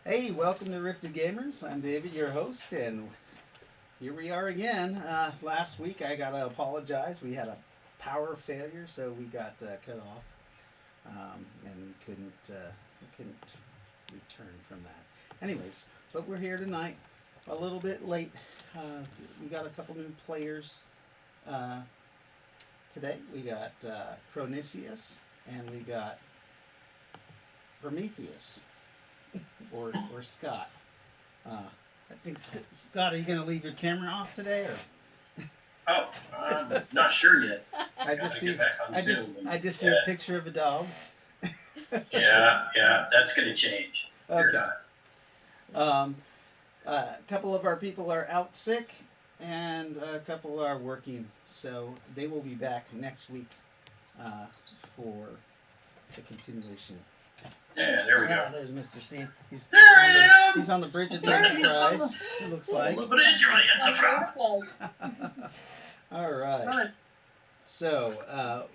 Hey, welcome to Rifted Gamers. I'm David, your host, and here we are again. Last week, I gotta apologize. We had a power failure, so we got cut off, and we couldn't return from that. Anyways, but we're here tonight, a little bit late. We got a couple new players uh, today. We got Cronicius, and we got Prometheus, or Scott. I think Scott, are you going to leave your camera off today, or? Oh, I'm not sure yet. I Gotta just get see, back on I just, Zoom. And, I just see yeah, a picture of a dog. yeah, that's gonna change. Fear Okay. not. A couple of our people are out sick, and a couple are working, so they will be back next week uh, for the continuation. Yeah, there we go. There's Mr. Steen. There I am. He's on the bridge of the There Enterprise. It looks like. The bridge of the Enterprise. All right. Right. So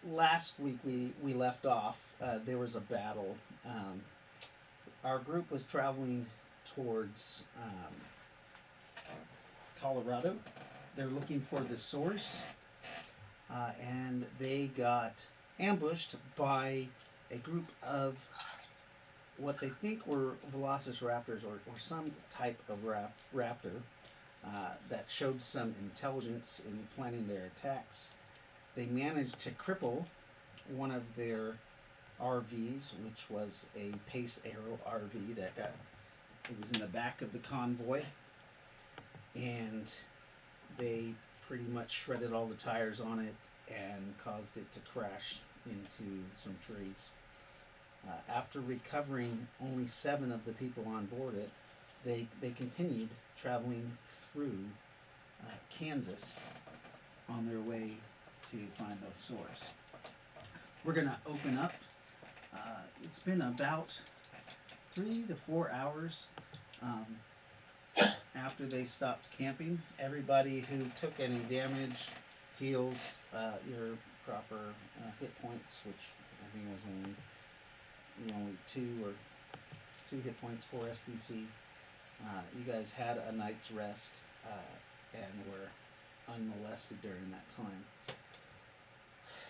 last week we left off. There was a battle. Our group was traveling towards Colorado. They're looking for the source, and they got ambushed by a group of what they think were velociraptors or some type of raptor that showed some intelligence in planning their attacks. They managed to cripple one of their RVs, which was a Pace Arrow RV it was in the back of the convoy, and they pretty much shredded all the tires on it and caused it to crash into some trees. After recovering only 7 of the people on board it, they continued traveling through Kansas on their way to find the source. We're going to open up. It's been about 3 to 4 hours after they stopped camping. Everybody who took any damage heals your proper hit points, which I think was only 2 hit points for SDC. You guys had a night's rest and were unmolested during that time.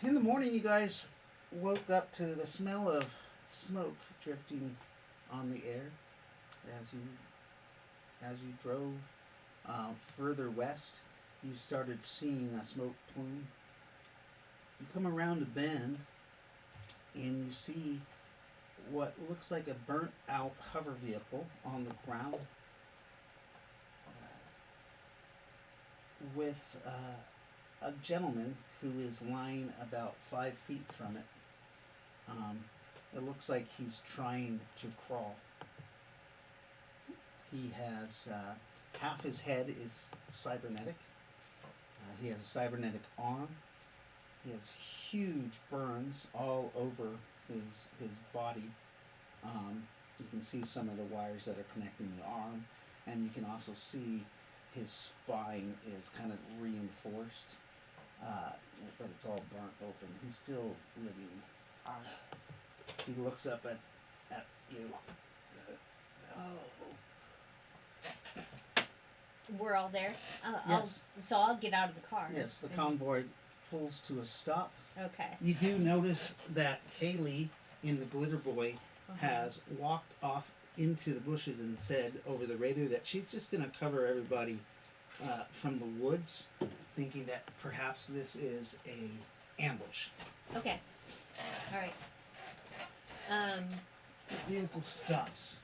In the morning, you guys woke up to the smell of smoke drifting on the air as you drove further west. You started seeing a smoke plume. You come around a bend and you see what looks like a burnt out hover vehicle on the ground with a gentleman who is lying about 5 feet from it. It looks like he's trying to crawl. He has half his head is cybernetic. He has a cybernetic arm. He has huge burns all over his body. You can see some of the wires that are connecting the arm, and you can also see his spine is kind of reinforced, but it's all burnt open. He's still living. He looks up at you. We're all there. Yes. I'll get out of the car. Yes, the convoy pulls to a stop. Okay. You do notice that Kaylee in the Glitter Boy has walked off into the bushes and said over the radio that she's just going to cover everybody from the woods, thinking that perhaps this is a ambush. Okay. All right. The vehicle stops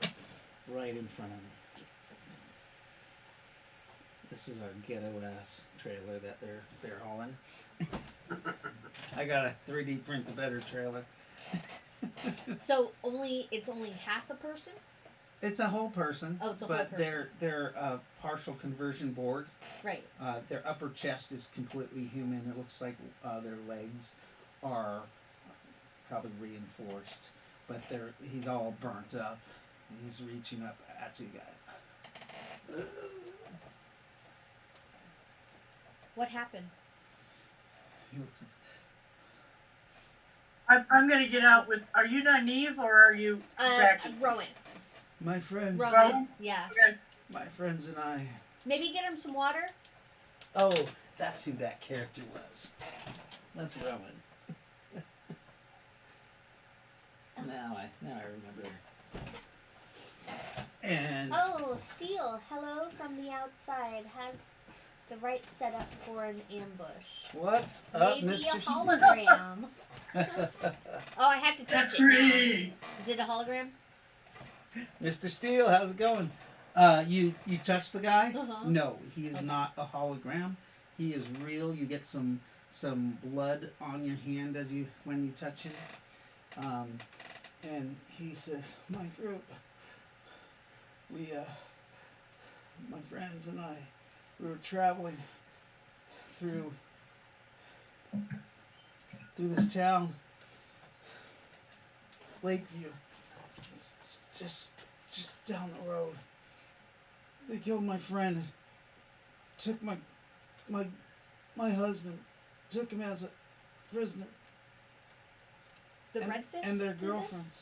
right in front of me. This is our ghetto ass trailer that they're hauling. I gotta 3D print the better trailer. So it's only half a person? It's a whole person. Oh, it's a whole person. But they're a partial conversion board. Right. Their upper chest is completely human. It looks like their legs are probably reinforced, but he's all burnt up. He's reaching up at you guys. What happened? He looks. I'm going to get out with. Are you naive or are you? Rowan. My friends, Rowan. Yeah. Okay. my friends and I. Maybe get him some water. Oh, that's who that character was. That's Rowan. now I remember. And Oh, Steel. Hello from the outside. Has the right setup for an ambush. what's up, Maybe Mr. a hologram. Oh, I have to touch That's it now. free. Is it a hologram? Mr. Steele, how's it going? You touched the guy? Uh-huh. No, he is Okay. not a hologram. He is real. You get some blood on your hand when you touch him. And he says, "My group, my friends and I, we were traveling through this town, Lakeview, just down the road. They killed my friend, took my husband, took him as a prisoner, The Red Fist? and their did this? girlfriends."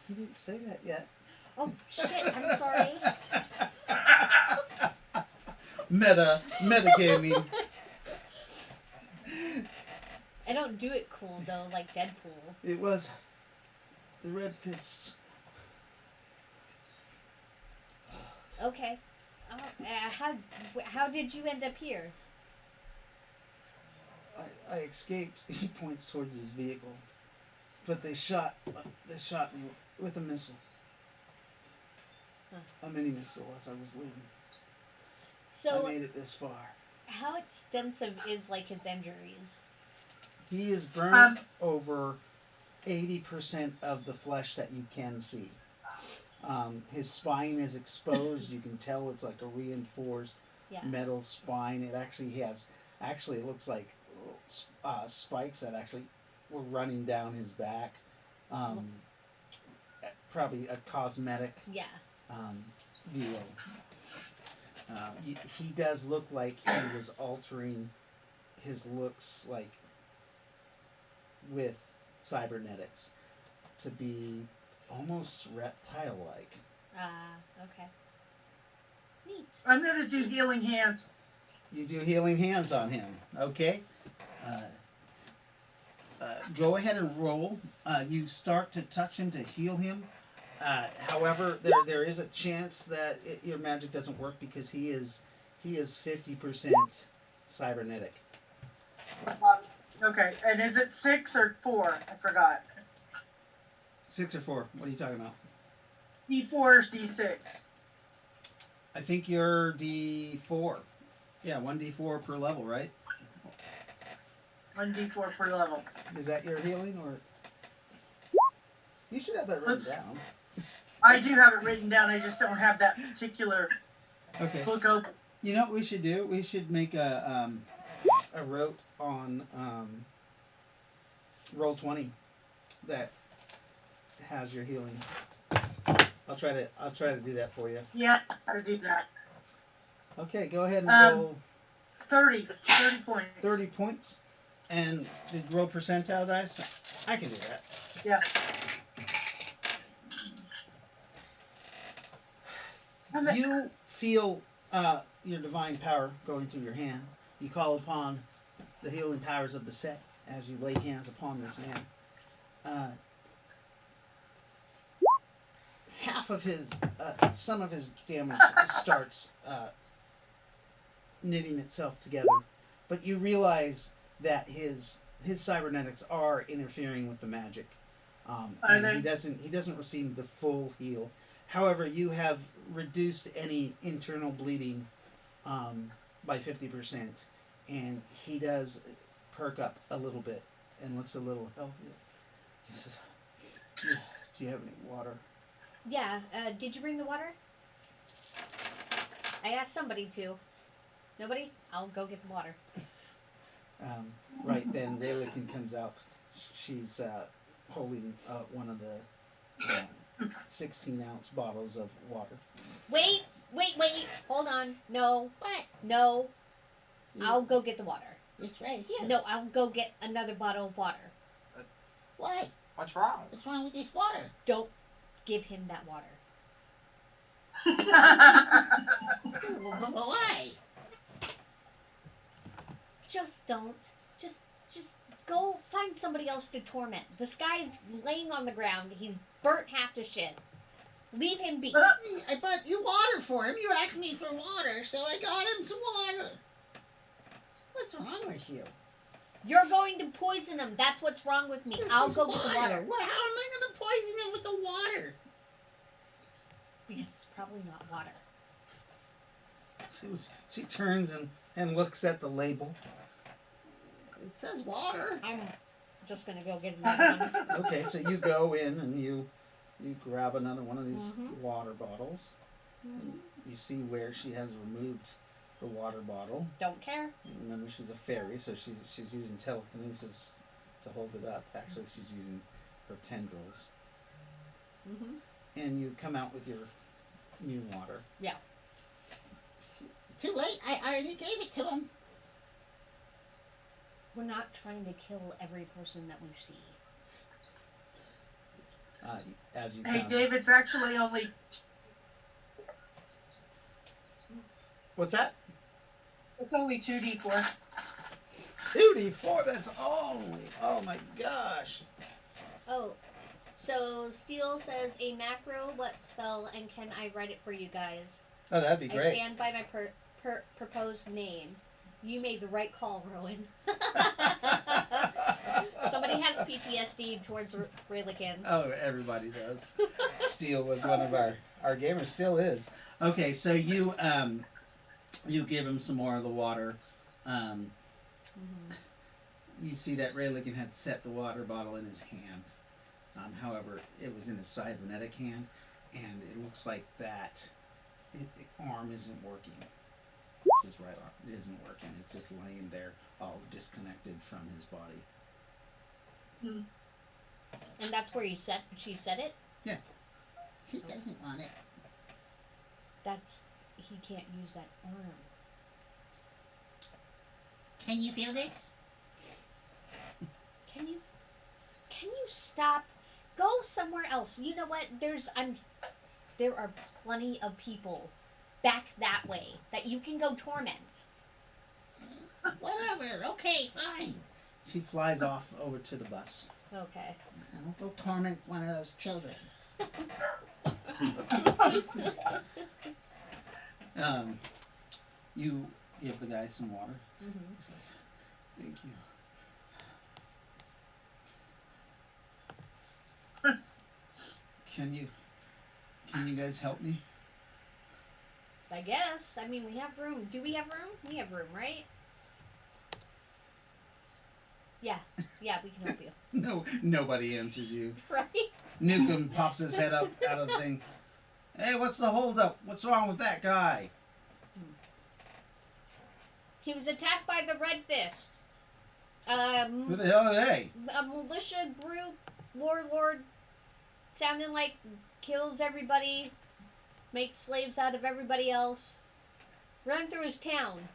He didn't say that yet. Oh, shit. I'm sorry. Meta gaming. I don't do it cool, though, like Deadpool. It was the Red Fists. Okay. How did you end up here? I escaped. He points towards his vehicle, but they shot me with a missile, a mini missile, as I was leaving. So, I made it this far. how extensive is, like, his injuries? He is burned over 80% of the flesh that you can see. His spine is exposed. You can tell it's like a reinforced Yeah. metal spine. It actually it looks like spikes that actually were running down his back. Probably a cosmetic Yeah. deal. He does look like he was altering his looks, like with cybernetics, to be almost reptile-like. Okay. Neat. I'm gonna do healing hands. You do healing hands on him, okay? Go ahead and roll. You start to touch him to heal him. However, there is a chance that your magic doesn't work because he is 50% cybernetic. Okay, and is it 6 or 4? I forgot. 6 or 4? What are you talking about? D4 or D6? I think you're D4. Yeah, 1D4 per level, right? 1D4 per level. Is that your healing, or you should have that written Oops. down? I do have it written down. I just don't have that particular Okay. book open. You know what we should do? We should make a rote on Roll20 that has your healing. I'll try to do that for you. Yeah, how to do that. Okay, go ahead and roll 30 points. 30 points. And did you roll percentile dice? I can do that. Yeah. You feel your divine power going through your hand. You call upon the healing powers of the set as you lay hands upon this man. Half of his, some of his damage starts knitting itself together, but you realize that his cybernetics are interfering with the magic, and he doesn't receive the full heal. However, you have reduced any internal bleeding by 50%, and he does perk up a little bit and looks a little healthier. He says, "Do you have any water?" Yeah. Did you bring the water? I asked somebody to. Nobody? I'll go get the water. Right then, Raylikin comes out. She's holding one of the 16-ounce bottles of water. Wait. Hold on. No. What? No. I'll go get the water. It's right here. No, I'll go get another bottle of water. Why? What's wrong? What's wrong with this water? Don't give him that water. But why? Just don't. Just go find somebody else to torment. This guy's laying on the ground. He's burnt half to shit. Leave him be. I bought you water for him. You asked me for water, so I got him some water. What's wrong with you? You're going to poison him. That's what's wrong with me. I'll go get the water. Well, how am I going to poison him with the water? Because it's probably not water. She turns and looks at the label. It says water. I'm just gonna go get another one. Okay, so you go in and you grab another one of these Mhm. water bottles. Mhm. You see where she has removed the water bottle. Don't care. Remember, she's a fairy, so she's using telekinesis to hold it up. Actually, she's using her tendrils. Mhm. And you come out with your new water. Yeah. Too late. I already gave it to him. We're not trying to kill every person that we see. As you Hey, come. Dave, it's actually only What's that? 2d4. 2d4. That's only. Oh my gosh. Oh, so Steele says a macro what spell, and can I write it for you guys? Oh, that'd be I great. stand by my proposed name. You made the right call, Rowan. Somebody has PTSD towards Relican. Oh, everybody does. Steele was one of our gamers. Still is. Okay, so you give him some more of the water. You see that Relican had set the water bottle in his hand. However, it was in his cybernetic hand, and it looks like that arm isn't working. His right arm isn't working. It's just laying there, all disconnected from his body. And that's where she said it? Yeah. He doesn't want it. He can't use that arm. Can you feel this? Can you stop? Go somewhere else. You know what? There are plenty of people back that way that you can go torment. Whatever. Okay, fine. She flies off over to the bus. Okay. I'll go torment one of those children. You give the guy some water. Mm-hmm. He's like, thank you. Can you guys help me? I guess. I mean, we have room. Do we have room? We have room, right? Yeah. Yeah, we can help you. No, nobody answers you. Right? Newcomb pops his head up out of the thing. Hey, what's the holdup? What's wrong with that guy? He was attacked by the Red Fist. Who the hell are they? A militia group, warlord, sounding like kills everybody, makes slaves out of everybody else. Run through his town.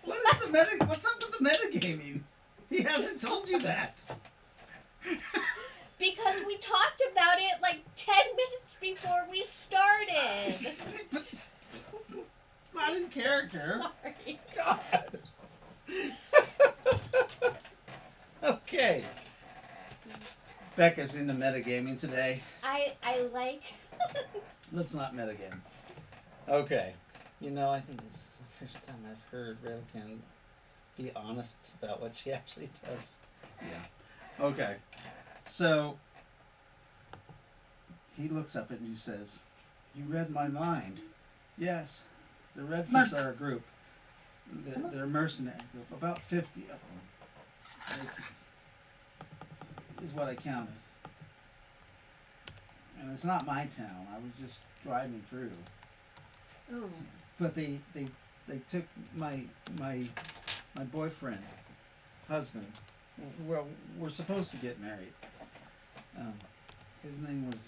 What's up with the metagaming? He hasn't told you that. Because we talked about it like 10 minutes before we started. But not in character. Sorry. God. Okay. Becca's into metagaming today. I like... Let's not metagame. Okay. You know, I think this is the first time I've heard Railcan be honest about what she actually does. Yeah. Okay. So, he looks up at you and says, you read my mind. Yes. The Red Fists are a group. They're a mercenary group. About 50 of them. Is what I counted. And it's not my town. I was just driving through. Oh. But they took my boyfriend, husband. Well, we're supposed to get married. His name was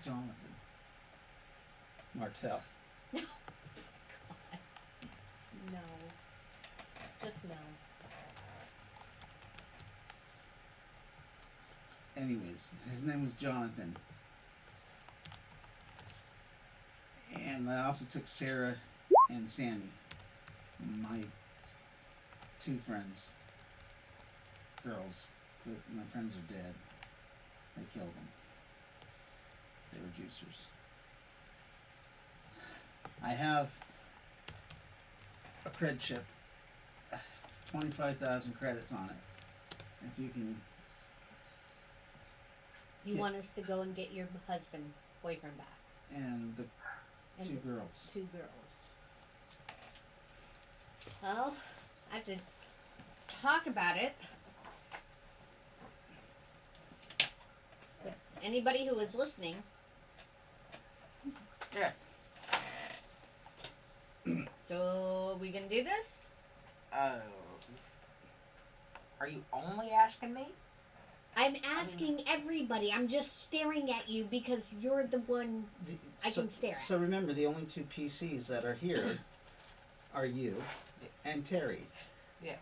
Jonathan Martell. No. No. Just no. anyways, his name was Jonathan. And I also took Sarah and Sammy, my two friends, girls. But my friends are dead. They killed them. They were juicers. I have a cred chip, 25,000 credits on it. If you can, You Yeah. want us to go and get your husband, boyfriend back. and the And two the girls. 2 girls. Well, I have to talk about it. With anybody who is listening. Yeah. So, we gonna do this? Are you only asking me? I'm asking everybody. I'm just staring at you because you're the one I can stare at. So remember, the only two PCs that are here are you and Terry. Yeah.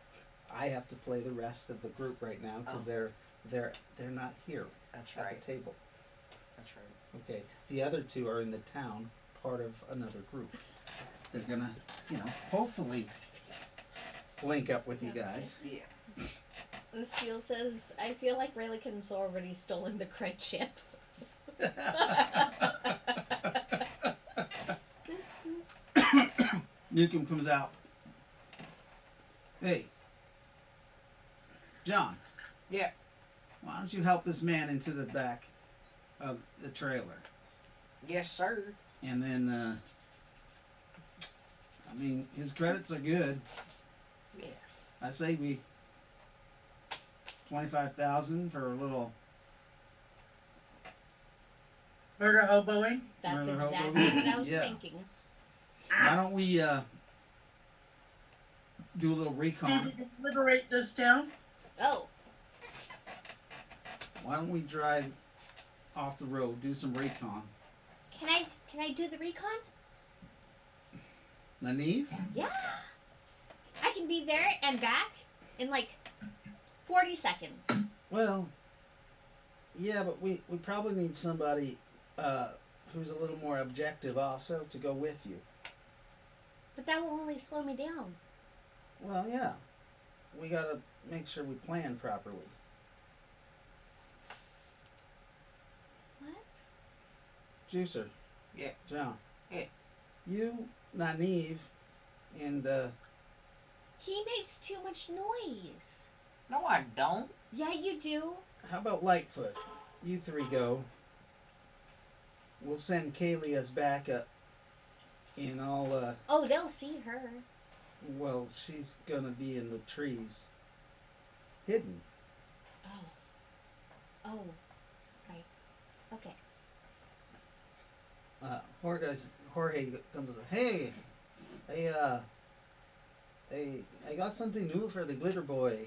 I have to play the rest of the group right now because Oh. they're not here That's at right. the table. That's right. Okay, the other two are in the town, part of another group. They're gonna, hopefully link up with you guys. Yeah. The Steel says, I feel like Raylikin's already stolen the cred chip. Newcomb comes out. Hey, John. Yeah. Why don't you help this man into the back of the trailer? Yes, sir. And then, his credits are good. Yeah. I say we 25,000 for a little. Murder hoboing. That's Murder exactly hobo. what I was Yeah. thinking. Why don't we do a little See if recon? we can liberate this town. Oh, Why don't we drive off the road, do some recon? can I do the recon? Naive? Yeah. I can be there and back in like 40 seconds. Well, yeah, but we probably need somebody who's a little more objective also to go with you. But that will only slow me down. Well, yeah. We gotta make sure we plan properly. What? Juicer. Yeah. John. Yeah. You, Naive, and He makes too much noise. No, I don't. Yeah, you do. how about Lightfoot? You three go. We'll send Kaylee as backup. And I'll, Oh, they'll see her. well, she's gonna be in the trees. Hidden. Oh. Oh. Right. Okay. Jorge comes and says, hey, I got something new for the Glitter Boy.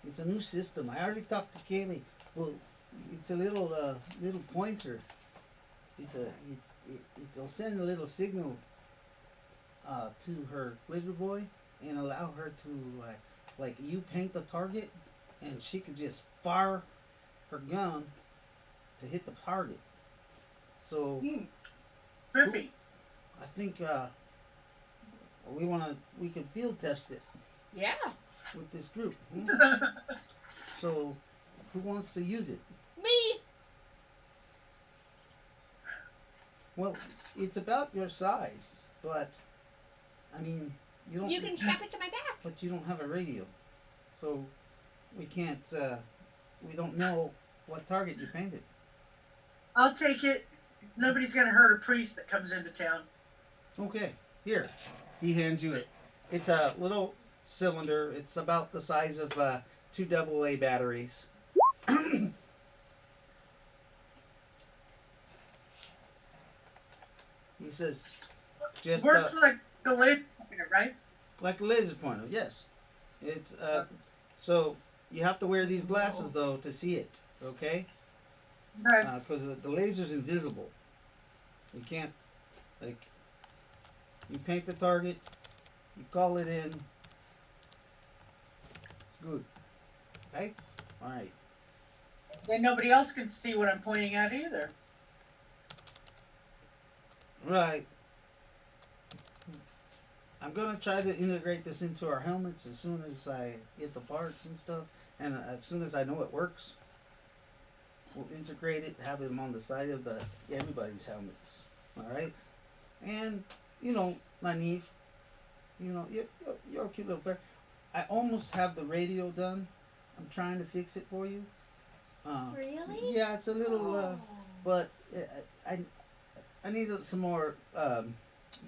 It's a new system. I already talked to Kaylee. Well, it's a little pointer. It'll send a little signal to her Glitter Boy and allow her to like you paint the target and she could just fire her gun to hit the target. So Perfect. I think we can field test it Yeah. with this group. So who wants to use it? Me. Well, it's about your size, but I mean you don't. You can strap it to my back. But you don't have a radio, so we can't. We don't know what target you painted. I'll take it. Nobody's gonna hurt a priest that comes into town. Okay, here. He hands you it. It's a little cylinder. It's about the size of 2 AA batteries. He says, just Works like the laser pointer, right? like a laser pointer. Yes. It's so you have to wear these glasses though to see it. Okay. Right. Because the laser's invisible. You can't, like, you paint the target, you call it in. It's good. Okay? Alright. Then nobody else can see what I'm pointing at either. Right. I'm gonna try to integrate this into our helmets as soon as I get the parts and stuff, and as soon as I know it works, we'll integrate it, have them on the side of the everybody's helmets. All right. And Naive, you're a cute little fairy. I almost have the radio done. I'm trying to fix it for you. Really? Yeah, it's a little, Oh. but I I need some more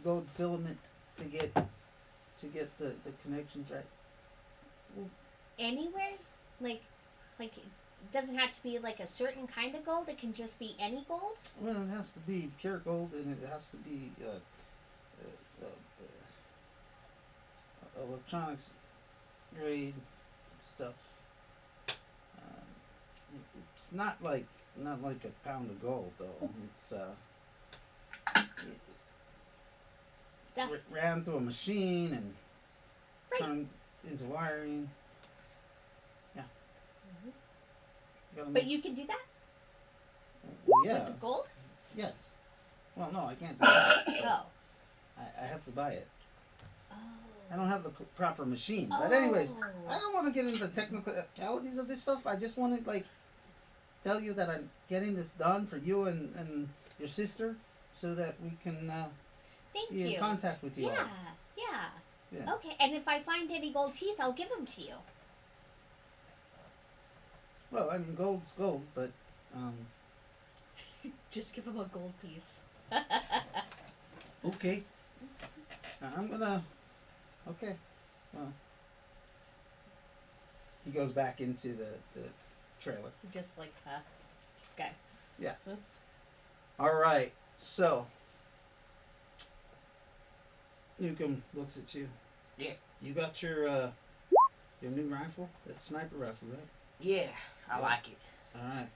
gold filament to get the connections right. Anywhere? Like it doesn't have to be like a certain kind of gold. It can just be any gold. Well, it has to be pure gold, and it has to be electronics grade stuff. It's not like a pound of gold though. It's Dust. ran through a machine and Right. turned into wiring. Yeah. Mhm. Gotta But make- you can do that Well, yeah. with the gold. Yes. Well, no, I can't do that. Oh. I have to buy it. Oh. I don't have the proper machine. But anyways, I don't want to get into the technicalities of this stuff. I just want to tell you that I'm getting this done for you and your sister, so that we can Thank be in you. contact with you. Yeah. all. Yeah. Yeah. Okay. And if I find any gold teeth, I'll give them to you. Well, I mean, gold's gold, but Just give them a gold piece. okay. I'm gonna. Okay. Well, he goes back into the trailer. Just like okay. All right. So, Newcomb looks at you. Yeah. You got your new rifle, that sniper rifle, right? Yeah, I like it. All right.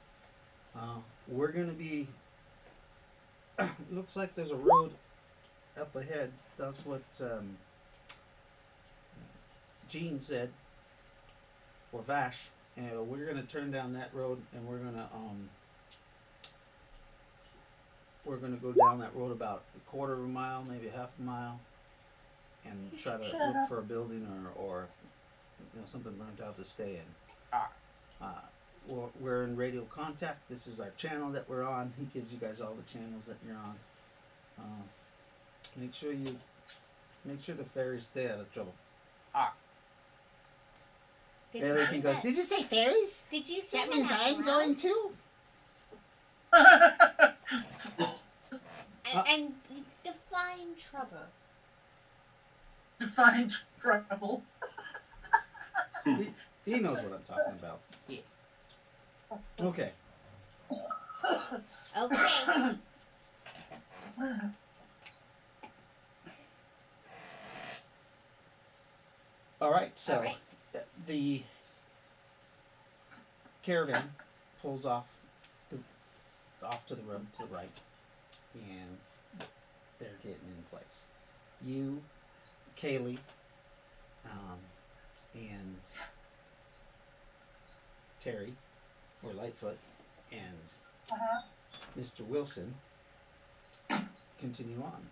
We're gonna be. Looks like there's a road up ahead. That's what Gene said, or Vash. And we're gonna turn down that road, and we're gonna go down that road about a quarter of a mile, maybe half a mile, and try to Shut look up. for a building or something burnt out to stay in. Alright. We're in radio contact. This is our channel that we're on. He gives you guys all the channels that you're on. Make sure the fairies stay out of trouble. Did Bailey you can say goes, that? "Did you say fairies? Did you say That means out I'm loud? going too." And define trouble. Define trouble. He knows what I'm talking about. Yeah. Okay. Okay. All right. So All right. the caravan pulls off to the road to the right, and they're getting in place. You, Kaylee, and Terry, or Lightfoot, and Uh-huh. Mr. Wilson continue on.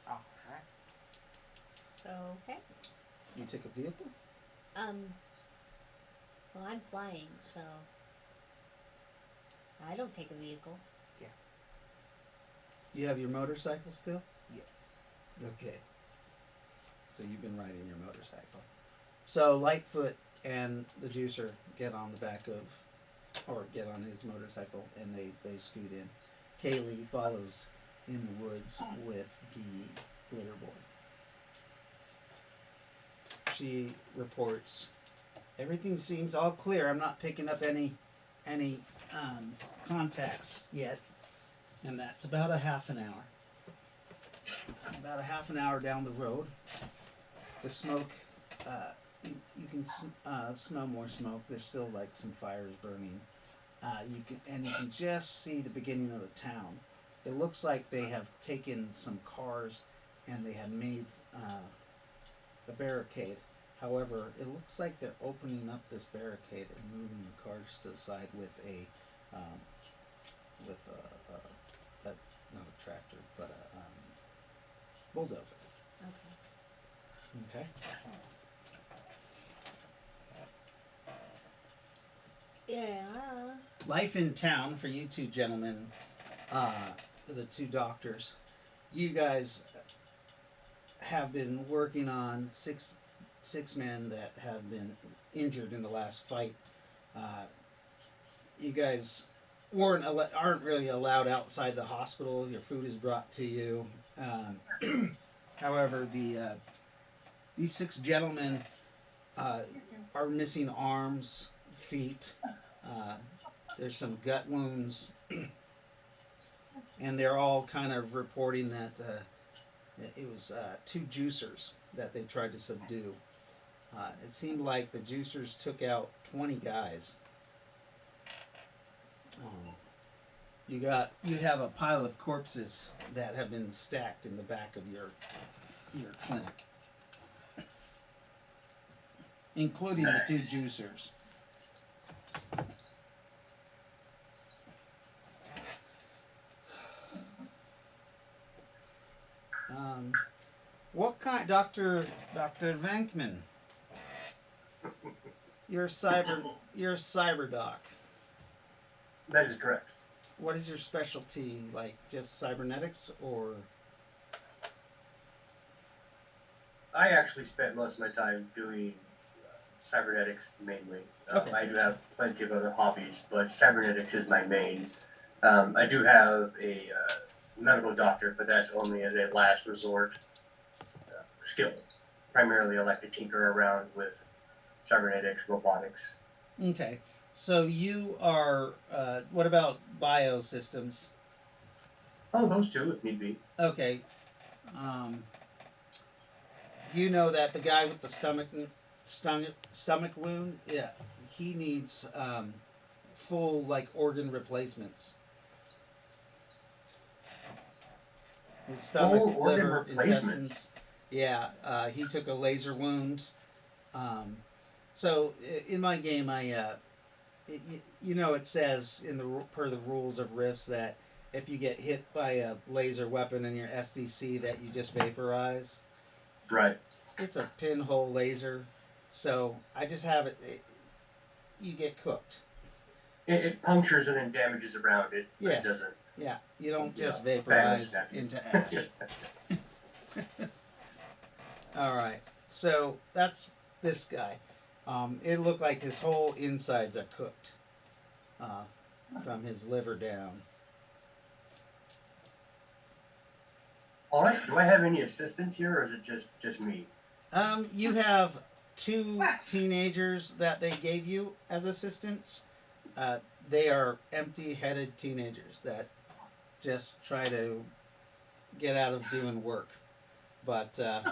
Alright. Okay. You take a vehicle? Well, I'm flying, so I don't take a vehicle. You have your motorcycle still? Yeah. Okay. So you've been riding your motorcycle. So Lightfoot and the juicer get on the back of, or get on his motorcycle, and they scoot in. Kaylee follows in the woods with the glitter boy. She reports, everything seems all clear. I'm not picking up any contacts yet, and that's about a half an hour. About a half an hour down the road, the smoke, you can smell more smoke. There's still like some fires burning. You can just see the beginning of the town. It looks like they have taken some cars and they have made a barricade. However, it looks like they're opening up this barricade and moving the cars to the side with um, a not a tractor, but a bulldozer. Okay. Okay. Yeah. Life in town for you two gentlemen, the two doctors. You guys have been working on six men that have been injured in the last fight. You guys aren't really allowed outside the hospital. Your food is brought to you. However, these six gentlemen are missing arms, feet. There's some gut wounds, and they're all kind of reporting that it was two juicers that they tried to subdue. It seemed like the juicers took out 20 guys. You have a pile of corpses that have been stacked in the back of your clinic, including the two juicers. What kind, Doctor Vankman? You're a cyber doc. That is correct. What is your specialty? Like just cybernetics, or? I actually spent most of my time doing cybernetics mainly. Okay. I do have plenty of other hobbies, but cybernetics is my main. I do have a medical doctor, but that's only as a last resort skill. Primarily, I like to tinker around with cybernetics, robotics. Okay. So you are. What about biosystems? Oh, those two, if need be. Okay. You know that the guy with the stomach wound, yeah, he needs full like organ replacements. His stomach, Full organ liver, replacements? intestines. Yeah, he took a laser wound. So in my game, it says in per the rules of Rifts that if you get hit by a laser weapon in your SDC, that you just vaporize. Right. It's a pinhole laser, so I just have it. You get cooked. It punctures and then damages around it. But Yes. It doesn't. Yeah, you don't just Yeah, vaporize damage that. into ash. All right, so that's this guy. It looked like his whole insides are cooked, from his liver down. All right. Do I have any assistance here, or is it just me? You have two teenagers that they gave you as assistants. They are empty-headed teenagers that just try to get out of doing work. But So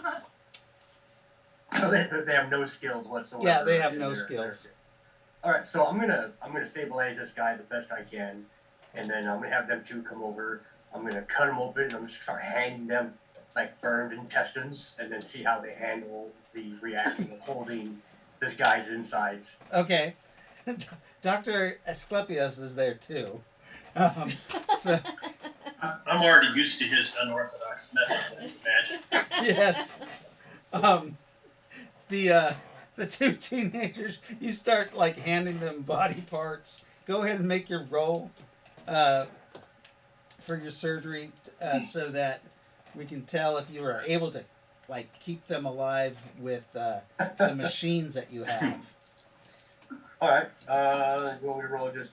they have no skills whatsoever. yeah, they have in no their- skills. All right, so I'm gonna stabilize this guy the best I can, and then I'm gonna have them two come over. I'm gonna cut them open. I'm gonna start handing them like burned intestines, and then see how they handle the reaction of holding this guy's insides. Okay. Dr. Asclepius is there too. So I'm already used to his unorthodox methods, I imagine. yes. The two teenagers, you start like handing them body parts. Go ahead and make your roll for your surgery, so that we can tell if you are able to like keep them alive with the machines that you have. All right, you want me to roll just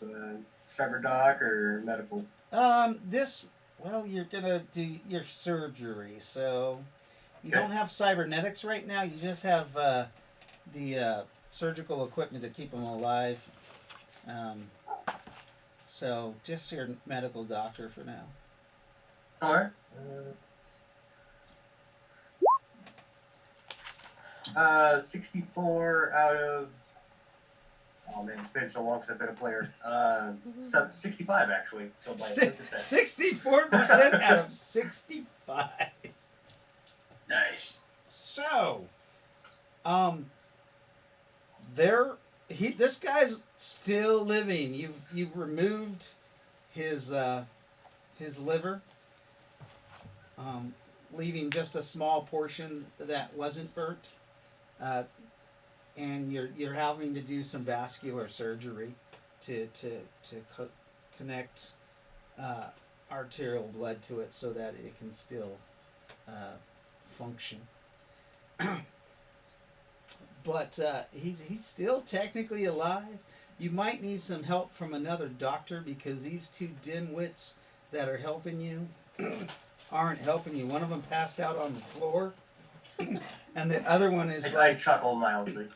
cyber doc or medical? You're gonna do your surgery, so you Okay. don't have cybernetics right now. You just have the surgical equipment to keep them alive. So just your medical doctor for now. All right. 64 out of. Oh man, it's been so long since I've been a player. 65 actually. So by 100%. 64% out of 65. Nice. So, This guy's still living. You've removed his liver, leaving just a small portion that wasn't burnt, and you're having to do some vascular surgery to connect arterial blood to it so that it can still function. But he's still technically alive. You might need some help from another doctor because these two dimwits that are helping you aren't helping you. One of them passed out on the floor, and the other one is I chuckle mildly.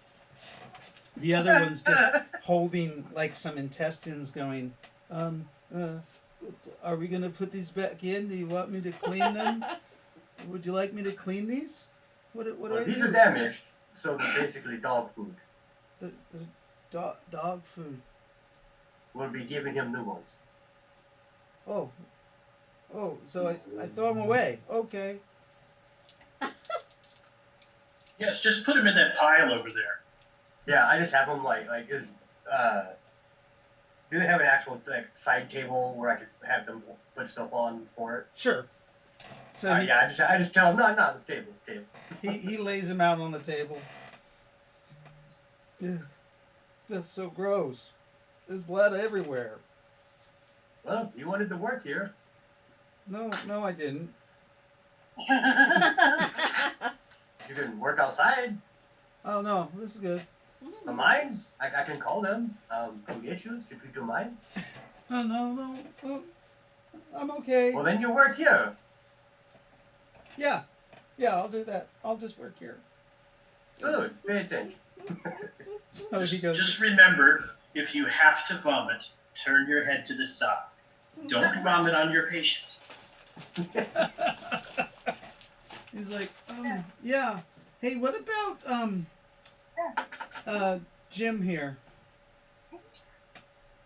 the other one's just holding like some intestines, going, are we gonna put these back in? Do you want me to clean them? Would you like me to clean these? What do I These do? are damaged, so they're basically dog food. The dog food. We'll be giving him new ones. Oh, so I throw them away. Okay. Yes, just put him in that pile over there. Yeah, I just have them like is do they have an actual like side table where I could have them put stuff on for it? Sure. So Yeah, I just tell him no, not the table, the table. he lays them out on the table. Ugh, that's so gross. There's blood everywhere. Well, you wanted to work here. No, I didn't. You can work outside. Oh no, this is good. The mines, I can call them. Come get you if you don't mind. No. I'm okay. Well, then you work here. Yeah, I'll do that. I'll just work here. Good. Pay attention. So he goes. Just remember, if you have to vomit, turn your head to the side. Don't vomit on your patient. He's like, yeah. Hey, what about Jim here?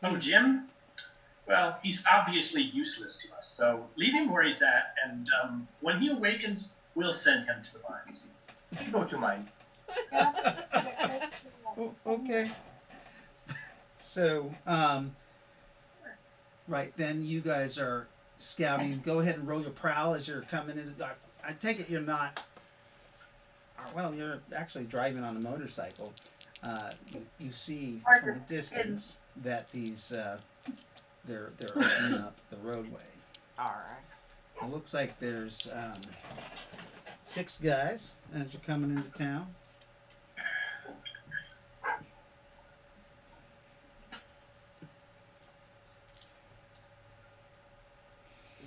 Oh, Jim? Well, he's obviously useless to us, so leave him where he's at, and when he awakens, we'll send him to the mines. You go to mine. Oh, okay. So, right then, you guys are scouting. Go ahead and roll your prowl as you're coming in. I take it you're not. Well, you're actually driving on a motorcycle. You see from a distance that these they're opening up the roadway. All right. It looks like there's 6 guys as you're coming into town.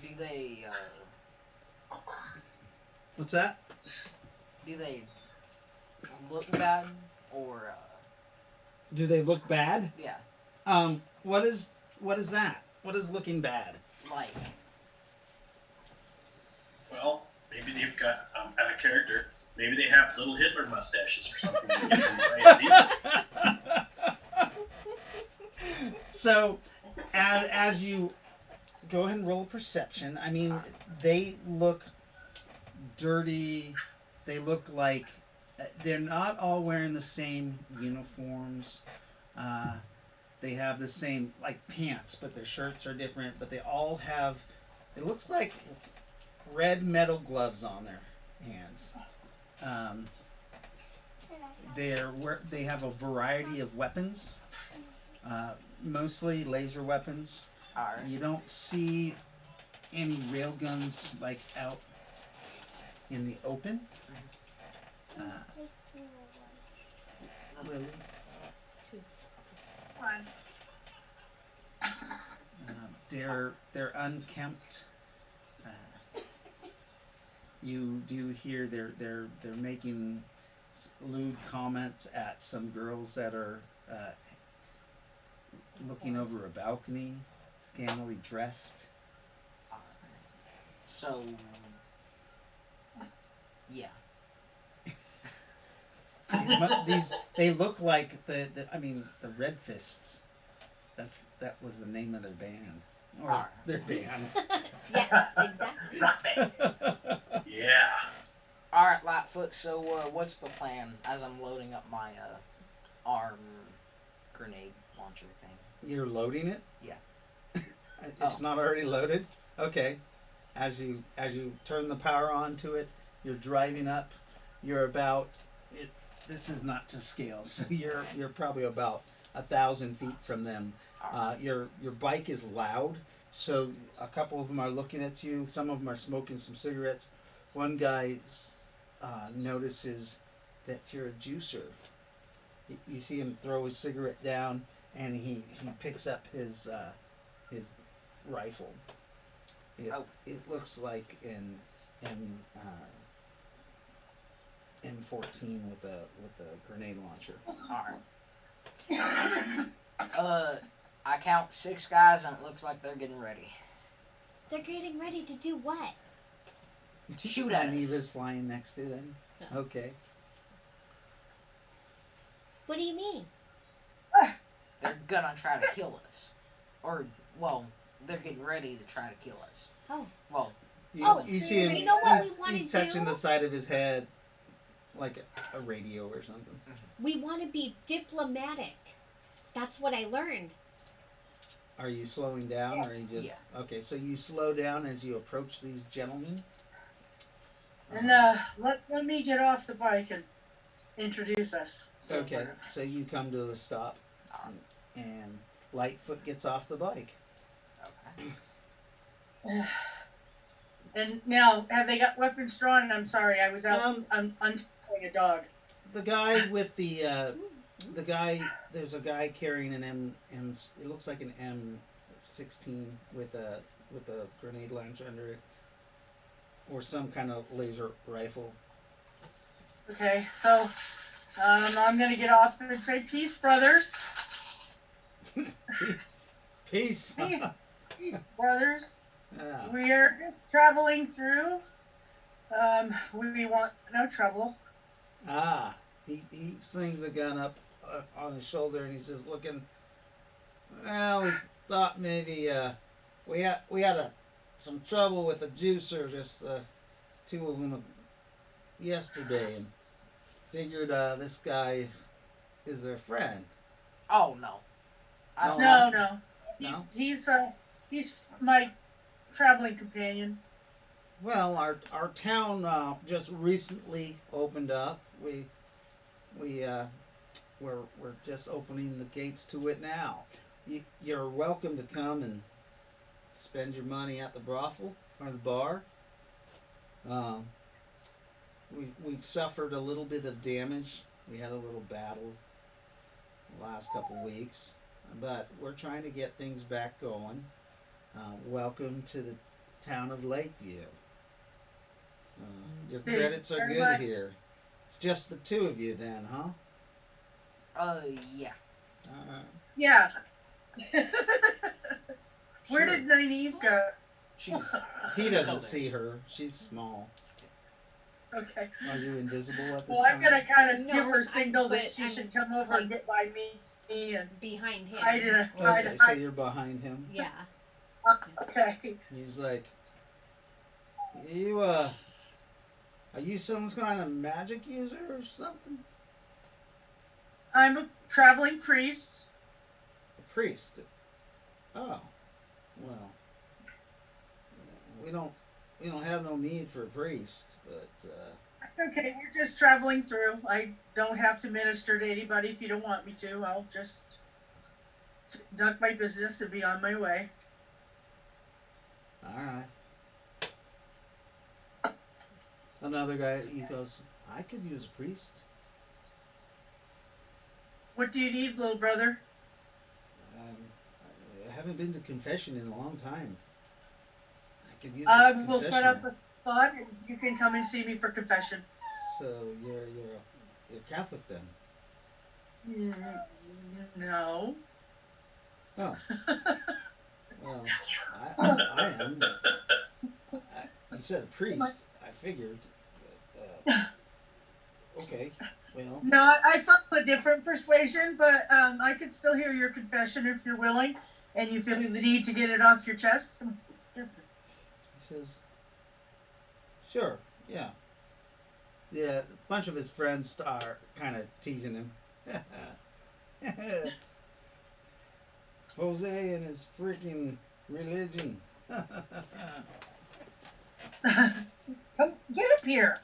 Do they What's that? do they look bad or Do they look bad? yeah, What is that? What is looking bad? like Well, maybe they've got, out of character, maybe they have little Hitler mustaches or something. To get them crazy. So, as you go ahead and roll perception, I mean, they look dirty. They look like they're not all wearing the same uniforms. They have the same like pants, but their shirts are different. But they all have. It looks like red metal gloves on their hands. They have a variety of weapons, mostly laser weapons. all right. You don't see any rail guns like out in the open. Really. One. They're unkempt. You do hear they're making lewd comments at some girls that are looking over a balcony, scantily dressed. So yeah. These they look like the Red Fists. That was the name of their band or their band. Yes, exactly. Rock band. Yeah. All right, Lightfoot. So what's the plan as I'm loading up my arm grenade launcher thing. You're loading it? Yeah. It's not already loaded? Okay. As you turn the power on to it, you're driving up. You're about it. This is not to scale, so you're probably about 1,000 feet from them. Your bike is loud, so a couple of them are looking at you. Some of them are smoking some cigarettes. One guy notices that you're a juicer. You see him throw his cigarette down, and he picks up his rifle. It looks like an M14 with a grenade launcher. Alright. I count 6 guys and it looks like they're getting ready. They're getting ready to do what? Shoot at And it. Eva's flying next to them. Yeah. Okay. What do you mean? They're gonna try to kill us. Or, well, they're getting ready to try to kill us. Oh. Well, You see him. You know what we he's, wanna he's touching do? the side of his head, like a radio or something. We want to be diplomatic. That's what I learned. Are you slowing down, or are you just okay? So you slow down as you approach these gentlemen. And let me get off the bike and introduce us. Okay, so you come to a stop, and Lightfoot gets off the bike. okay. And now, have they got weapons drawn? And I'm sorry, I was out. I'm untangling a dog. The guy with the guy. There's a guy carrying an M. It looks like an M16 with a grenade launcher under it, or some kind of laser rifle. Okay, so I'm gonna get off and say, "Peace, brothers. Peace. Peace, brothers. Ah. We are just traveling through. We want no trouble." Ah, he slings the gun up on his shoulder, and he's just looking. Well, we thought maybe we had some trouble with the juicer, just 2 of them yesterday, and figured this guy is their friend. Oh, no. I don't No. No. No? He's my traveling companion. Well, our town just recently opened up. We're just opening the gates to it now. You're welcome to come and spend your money at the brothel or the bar. We've suffered a little bit of damage. We had a little battle the last couple weeks, but we're trying to get things back going. Welcome to the town of Lakeview. Your Thank you credits are very good much. here. It's just the 2 of you then, huh? Yeah. Yeah. Where Sure. did Nynaeve go? She's He she's doesn't still see her. She's small. Okay. Are you invisible at this Well, time? I'm gonna kind of No, give her a I'm- signal that but she I'm, should come over like, and get by me and Behind him. hide in a Okay, so you're behind him. Yeah. Okay. He's like, are you some kind of magic user or something? I'm a traveling priest. A priest. Oh, well, we don't have no need for a priest, but It's okay, we're just traveling through. I don't have to minister to anybody if you don't want me to. I'll just conduct my business and be on my way. all right. Another guy, he goes, I could use a priest. What do you need, little brother? I haven't been to confession in a long time. I could use I a will set up confessional. a spot and you can come and see me for confession. So you're Catholic then? No. Oh, well, I am. You said a priest. I figured. But, okay, well, No, I follow a different persuasion, but I could still hear your confession if you're willing and you feel the need to get it off your chest. he says, sure, yeah. Yeah, a bunch of his friends are kind of teasing him. Jose and his freaking religion. Come get up here.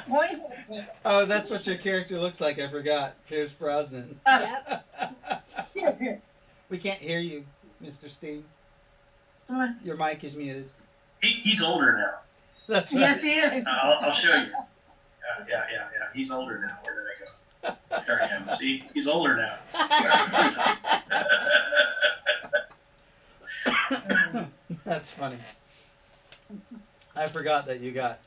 Point. Oh, that's what your character looks like. I forgot. Pierce Brosnan. Yep. Get up here. We can't hear you, Mr. Steen. Come on. Your mic is muted. He's older now. That's right. Yes, he is. I'll show you. Yeah. He's older now. Where did I go? There I am. See, he's older now. That's funny. I forgot that you got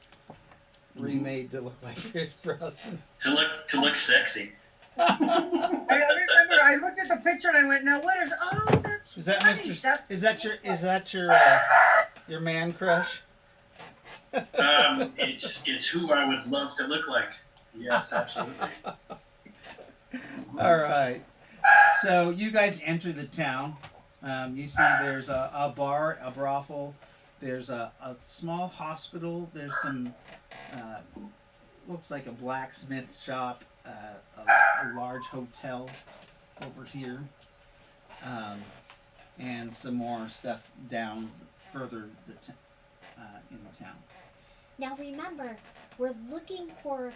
remade to look like Pierce Brosnan. to look sexy. I remember I looked at the picture and I went, now what is, oh, that's Is that funny. Mr. That's- Is that your man crush? It's who I would love to look like. Yes, absolutely. All right. So you guys enter the town. You see there's a bar, a brothel. There's a small hospital. There's some, looks like a blacksmith shop, a large hotel over here, and some more stuff down further in the town. Now remember, we're looking for.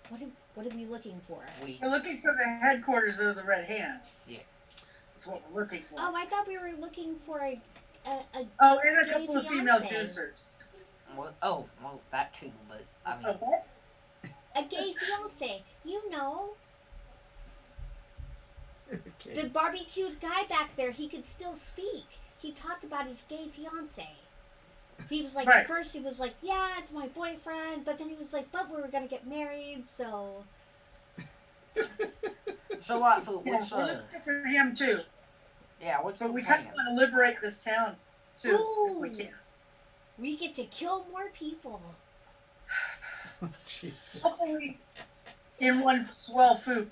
What are we looking for? We're looking for the headquarters of the Red Hands. Yeah. That's what we're looking for. Oh, I thought we were looking for a Oh, and a gay couple of female fiancé. juicers. Well, that too, but I A mean, what? a gay fiance. You know, Okay. the barbecued guy back there. He could still speak. He talked about his gay fiance. He was like, Right. at first he was like, yeah, it's my boyfriend, but then he was like, but we were gonna get married, so. so what? Food? Yeah, What's we're looking for him too. what's But the we kind plan? of want to liberate this town too, if we Ooh. can. We get to kill more people. Jesus. Hopefully, in one swell foop.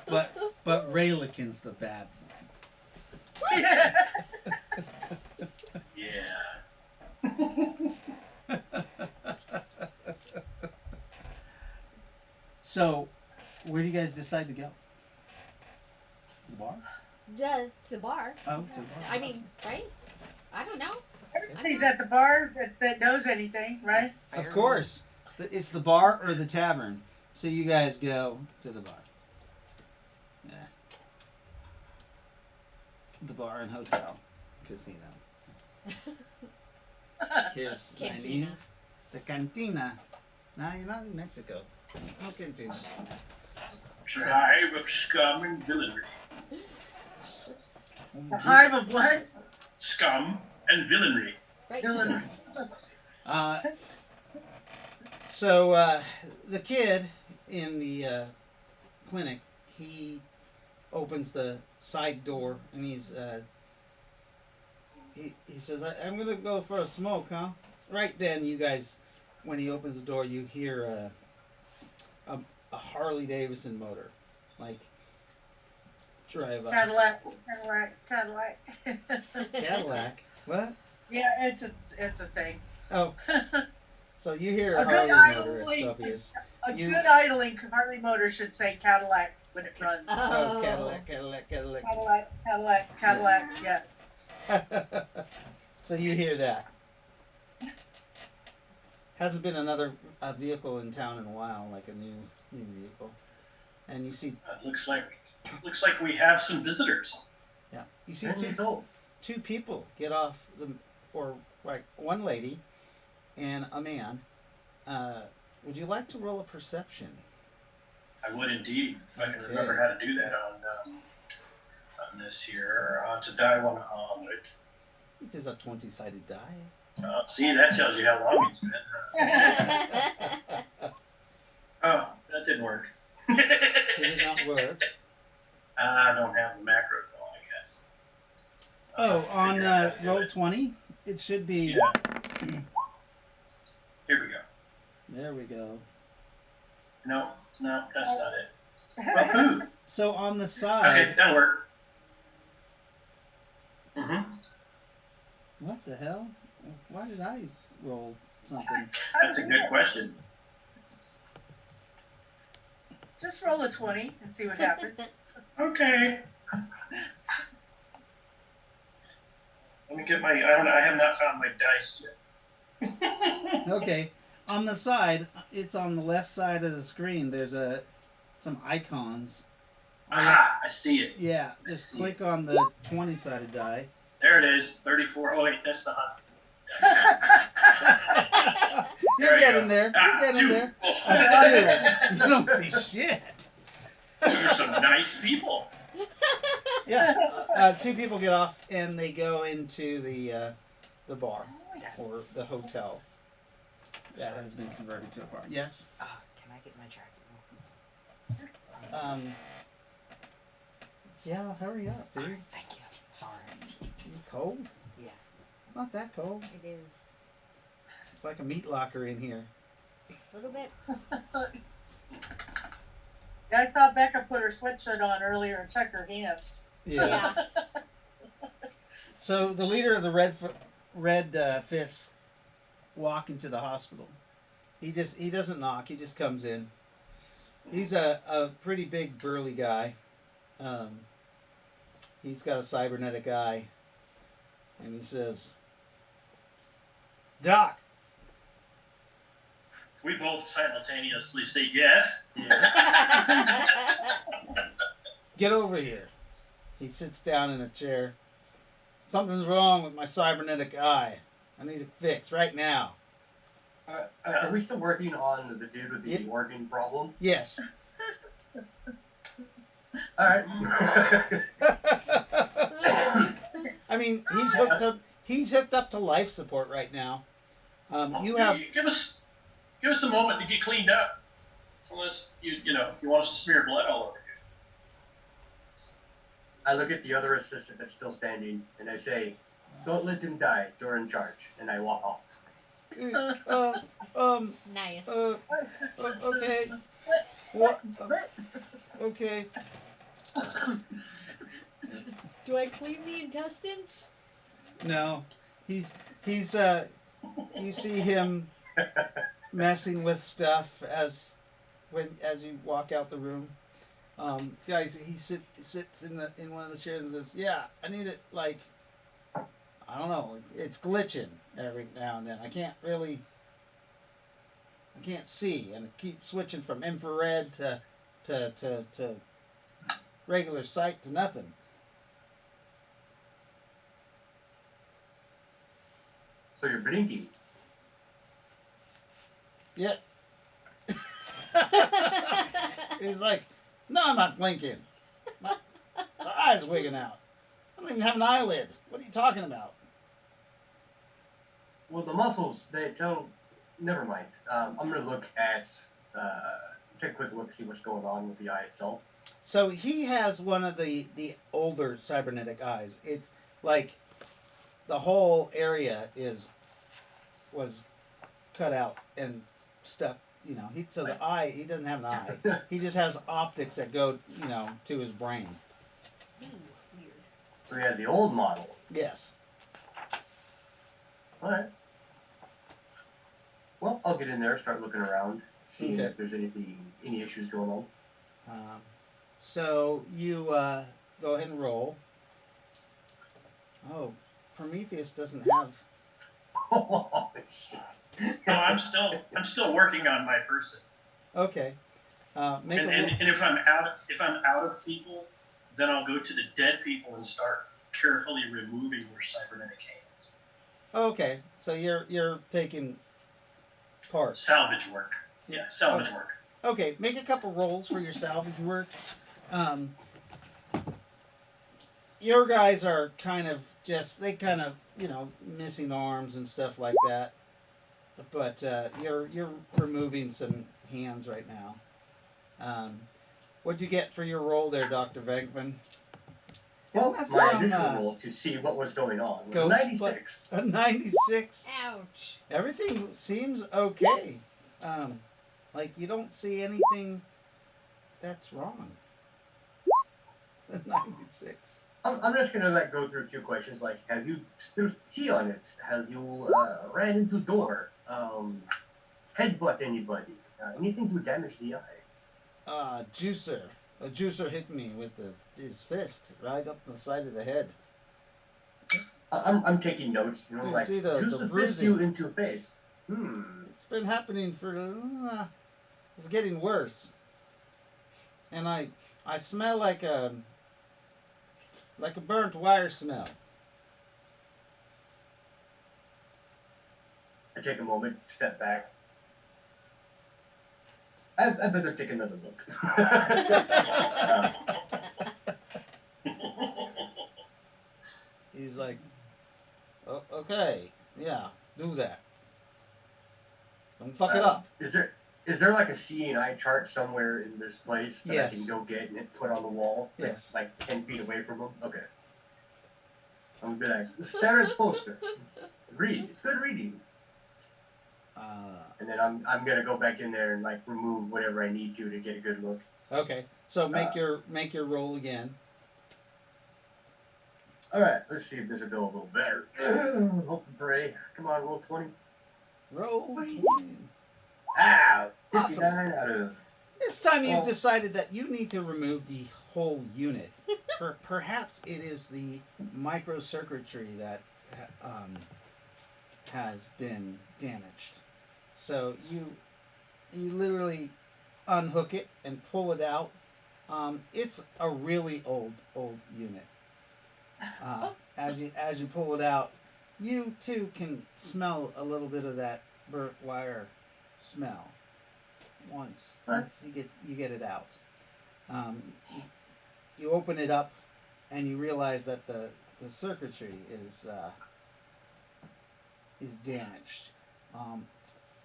But Raylikin's the bad one. Yeah. So, where do you guys decide to go? To the bar? The bar. Oh, to the bar. I mean, right? I don't know. Everybody's at the bar that knows anything, right? Of course. It's the bar or the tavern. So you guys go to the bar. Yeah. The bar and hotel. Casino. Here's Cantina. Eileen. The cantina. No, you're not in Mexico. No cantina. Tribe of scum and villainy. A hive of what? Scum and villainy. Right? Dylan. So the kid in the clinic, he opens the side door and he says, I'm gonna go for a smoke, huh? Right then, you guys, when he opens the door, you hear a Harley Davidson motor, like drive up. Cadillac. Cadillac. What? Yeah, it's a thing. Oh, so you hear A a good Harley motor, it's idling- obvious. A You- good idling Harley motor should say Cadillac when it runs. Oh, Cadillac, Cadillac, Cadillac. Cadillac, yeah. So you hear that. Hasn't been another vehicle in town in a while, like a new vehicle. And you see, Looks like we have some visitors. yeah, you see 10 years old. two people get off or like one lady and a man. Would you like to roll a perception? I would indeed, if I can Okay. remember how to do that on this here. To die 100. It is a 20-sided die. See, that tells you how long it's been. Oh, that didn't work. Did it not work? I don't have the macro though, I guess. Oh, on Figure out how to do roll it. 20, it should be. Yeah. Here we go. There we go. No, that's not it. Well, who? So on the Okay, side, that'll work. Mm-hmm. what the hell? Why did I roll something? That's a good question. Just roll a 20 and see what happens. Okay. Let me get my. I have not found my dice yet. Okay. On the side, it's on the left side of the screen. There's some icons. Aha! I see it. Yeah, I just see click on the 20-sided die. There it is. 34. Oh wait, that's the hunt. You're There you getting go. there. You're getting Two. there. Oh. Two. You don't see shit. Those are some nice people. Yeah. Two people get off and they go into the bar or the hotel that has been converted to a bar. Yes. Can I get my jacket? Yeah. Hurry up, dude. Thank you. Sorry. You cold? Yeah. It's not that cold. It is. It's like a meat locker in here. A little bit. Yeah, I saw Becca put her sweatshirt on earlier and check her hands. Yeah. So the leader of the red fists walk into the hospital. He doesn't knock. He just comes in. He's a pretty big burly guy. He's got a cybernetic eye, and he says, "Doc." We both simultaneously say yes. Get over here. He sits down in a chair. Something's wrong with my cybernetic eye. I need it fixed right now. Are we still working on the dude with the organ problem? Yes. Alright. I mean, he's hooked up. He's hooked up to life support right now. You have. Give us a moment to get cleaned up. Unless you want us to smear blood all over you. I look at the other assistant that's still standing, and I say, "Don't let him die. You're in charge." And I walk off. Nice. Okay. What? Okay. Do I clean the intestines? No, he's you see him messing with stuff as you walk out the room. Guys, he sits in one of the chairs and says, "Yeah, I need it like I don't know, it's glitching every now and then. I can't see, and it keeps switching from infrared to regular sight to nothing." So you're blinking. Yeah. He's like, "No, I'm not blinking. My eye's wigging out. I don't even have an eyelid. What are you talking about?" Well, the muscles, they tell. Never mind. I'm gonna look at. Take a quick look, see what's going on with the eye itself. So he has one of the older cybernetic eyes. It's like the whole area was cut out and stuck. You know, the eye. He doesn't have an eye. He just has optics that go, to his brain. Ooh, weird. So he has the old model. Yes. Alright. Well, I'll get in there, start looking around, see Okay. if there's any issues going on. So you go ahead and roll. Oh, Prometheus doesn't have. Oh, shit. No, I'm still working on my person. Okay. Make And, a and, and if I'm out of people, then I'll go to the dead people and start carefully removing their cybernetic hands. Okay, so you're taking parts. Salvage work. Yeah, salvage work. Okay, make a couple rolls for your salvage work. Your guys are kind of missing arms and stuff like that. But you're removing some hands right now. What'd you get for your roll there, Dr. Venkman? Well, Isn't that my from, initial roll to see what was going on was Ghost 96. A 96. Ouch. Everything seems okay. Like you don't see anything that's wrong. 96. I'm just gonna go through a few questions like, have you spilled tea on it? Have you ran into door? Headbutt anybody? Anything to damage the eye? Juicer. A juicer hit me with his fist right up the side of the head. I'm taking notes. You know, You like see the juice the fist bruising? you into face. It's been happening for. It's getting worse. And I smell like a burnt wire smell. I take a moment, step back. I better take another look. He's like, okay, yeah, do that. Don't fuck it up. Is there like a CNI chart somewhere in this place that I can Yes. go get and put on the wall? Yes. Like 10 feet away from them? Okay. I'm gonna be like, the standard poster. Read. It's good reading. And then I'm gonna go back in there and like remove whatever I need to get a good look. Okay, so make your roll again. All right, let's see if this will go a little better. Hope and pray. Come on, roll 20. Roll. Ah, Awesome. 59 out of. This time you've Well- decided that you need to remove the whole unit. Perhaps it is the microcircuitry that has been damaged. So you literally unhook it and pull it out. It's a really old unit. As you pull it out, you too can smell a little bit of that burnt wire smell. Once you get it out, you open it up, and you realize that the circuitry is damaged.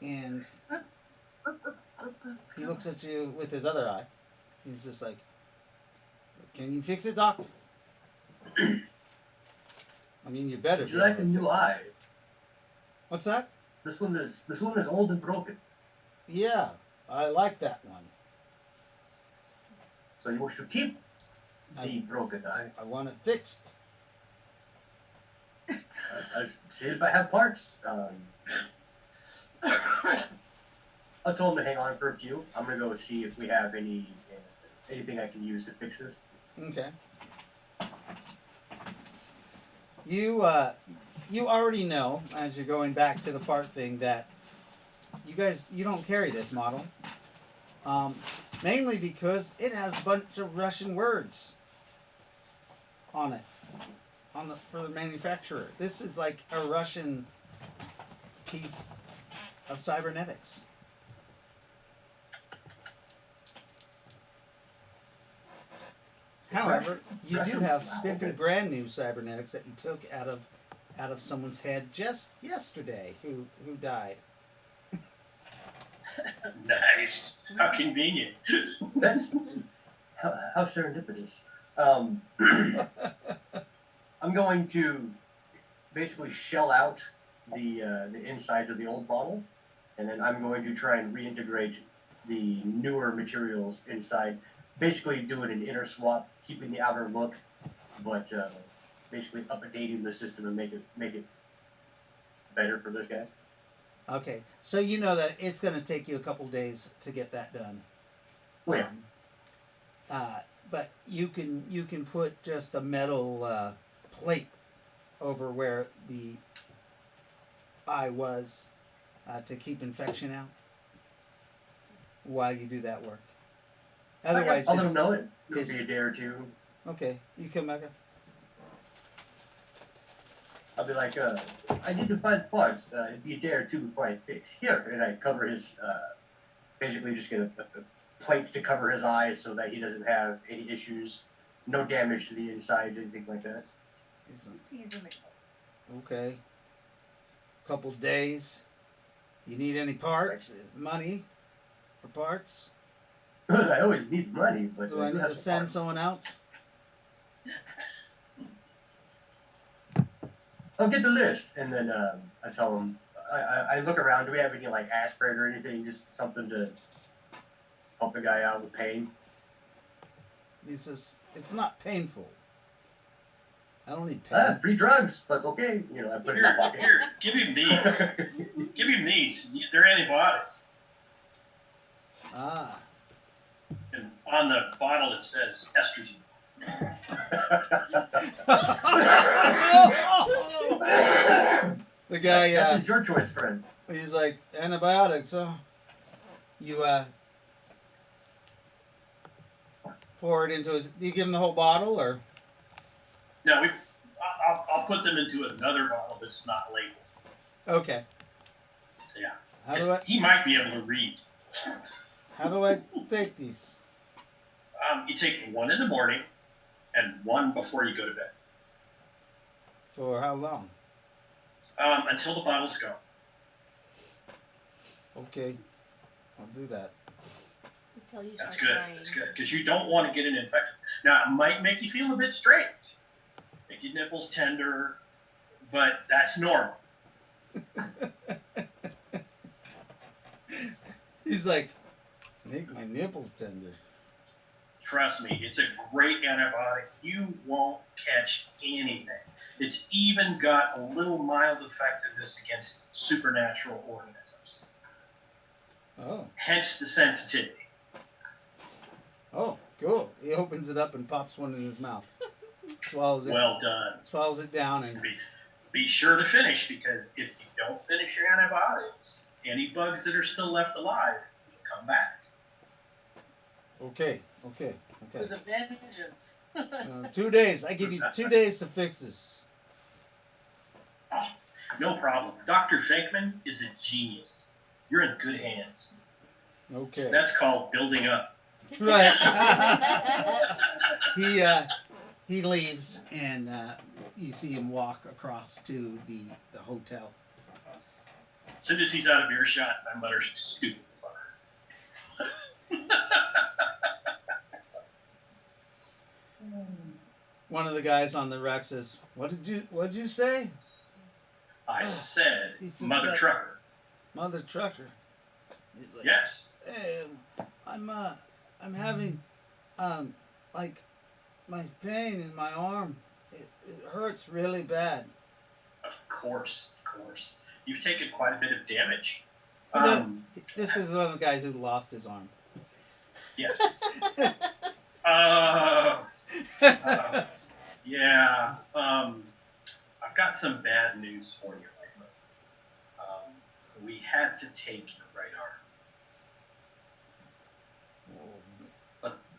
And he looks at you with his other eye. He's just like, "Can you fix it, Doc?" I mean, you better. Would you like a new eye? What's that? This one is old and broken. Yeah, I like that one. So you wish to keep the I- broken eye? I want it fixed. I'll see if I have parts. I told him to hang on for a few. I'm gonna go see if we have anything I can use to fix this. Okay. You already know, as you're going back to the part thing, that you don't carry this model, mainly because it has a bunch of Russian words on it, for the manufacturer. This is like a Russian piece of cybernetics. However, you do have spiffy brand new cybernetics that you took out of someone's head just yesterday who died. Nice. How convenient. That's how serendipitous. I'm going to basically shell out the insides of the old bottle, and then I'm going to try and reintegrate the newer materials inside. Basically, doing an inner swap, keeping the outer look, but basically updating the system and make it better for this guy. Okay, so you know that it's going to take you a couple days to get that done. Oh, yeah. But you can put just a metal plate over where the eye was to keep infection out while you do that work. Otherwise, I'll let him know it. It'll his- be a day or two. Okay, you come back up. I'll be like, I need to find parts. It'd be a day or two before I fix. Here, and I cover his, basically just get a plate to cover his eyes so that he doesn't have any issues, no damage to the insides, anything like that. Okay. Couple days. You need any parts? Money for parts? I always need money, but Do I do need have to some send parts. someone out? I'll get the list, and then I tell him. I look around. Do we have any like aspirin or anything? Just something to help the guy out with pain. He says, it's not painful. I don't need pain. Free drugs, but okay. You know, I put it in my Here, pocket. here, give him these. Give him these. They're antibiotics. Ah. And on the bottle it says estrogen. The guy, That is your choice, friend. he's like, antibiotics, huh? You pour it into his. Do you give him the whole bottle, or? No, I'll put them into another bottle that's not labeled. Okay. Yeah. How do I? He might be able to read. How do I take these? You take one in the morning and one before you go to bed. For how long? Until the bottle's gone. Okay, I'll do that. Until you That's start good. crying. That's good because you don't want to get an infection. Now it might make you feel a bit strange, make your nipples tender, but that's normal. He's like, make my nipples tender. Trust me, it's a great antibiotic. You won't catch anything. It's even got a little mild effectiveness against supernatural organisms. Oh, Hence the sensitivity. oh, cool. He opens it up and pops one in his mouth. Swallows it. Well done. Swallows it down and. Be sure to finish because if you don't finish your antibiotics, any bugs that are still left alive will come back. Okay. With a vengeance. 2 days. I give you 2 days to fix this. No problem. Dr. Shankman is a genius. You're in good hands. Okay. That's called building up. Right. He leaves and you see him walk across to the hotel. As soon as he's out of earshot, I mutter, stupid fucker. One of the guys on the wreck says, What did you say? I said, He said mother something. trucker. Mother trucker. He's like, Yes. Hey, I'm having like my pain in my arm. It hurts really bad. Of course. You've taken quite a bit of damage. This is one of the guys who lost his arm. Yes. Yeah. I've got some bad news for you, Layla. We had to take your right arm.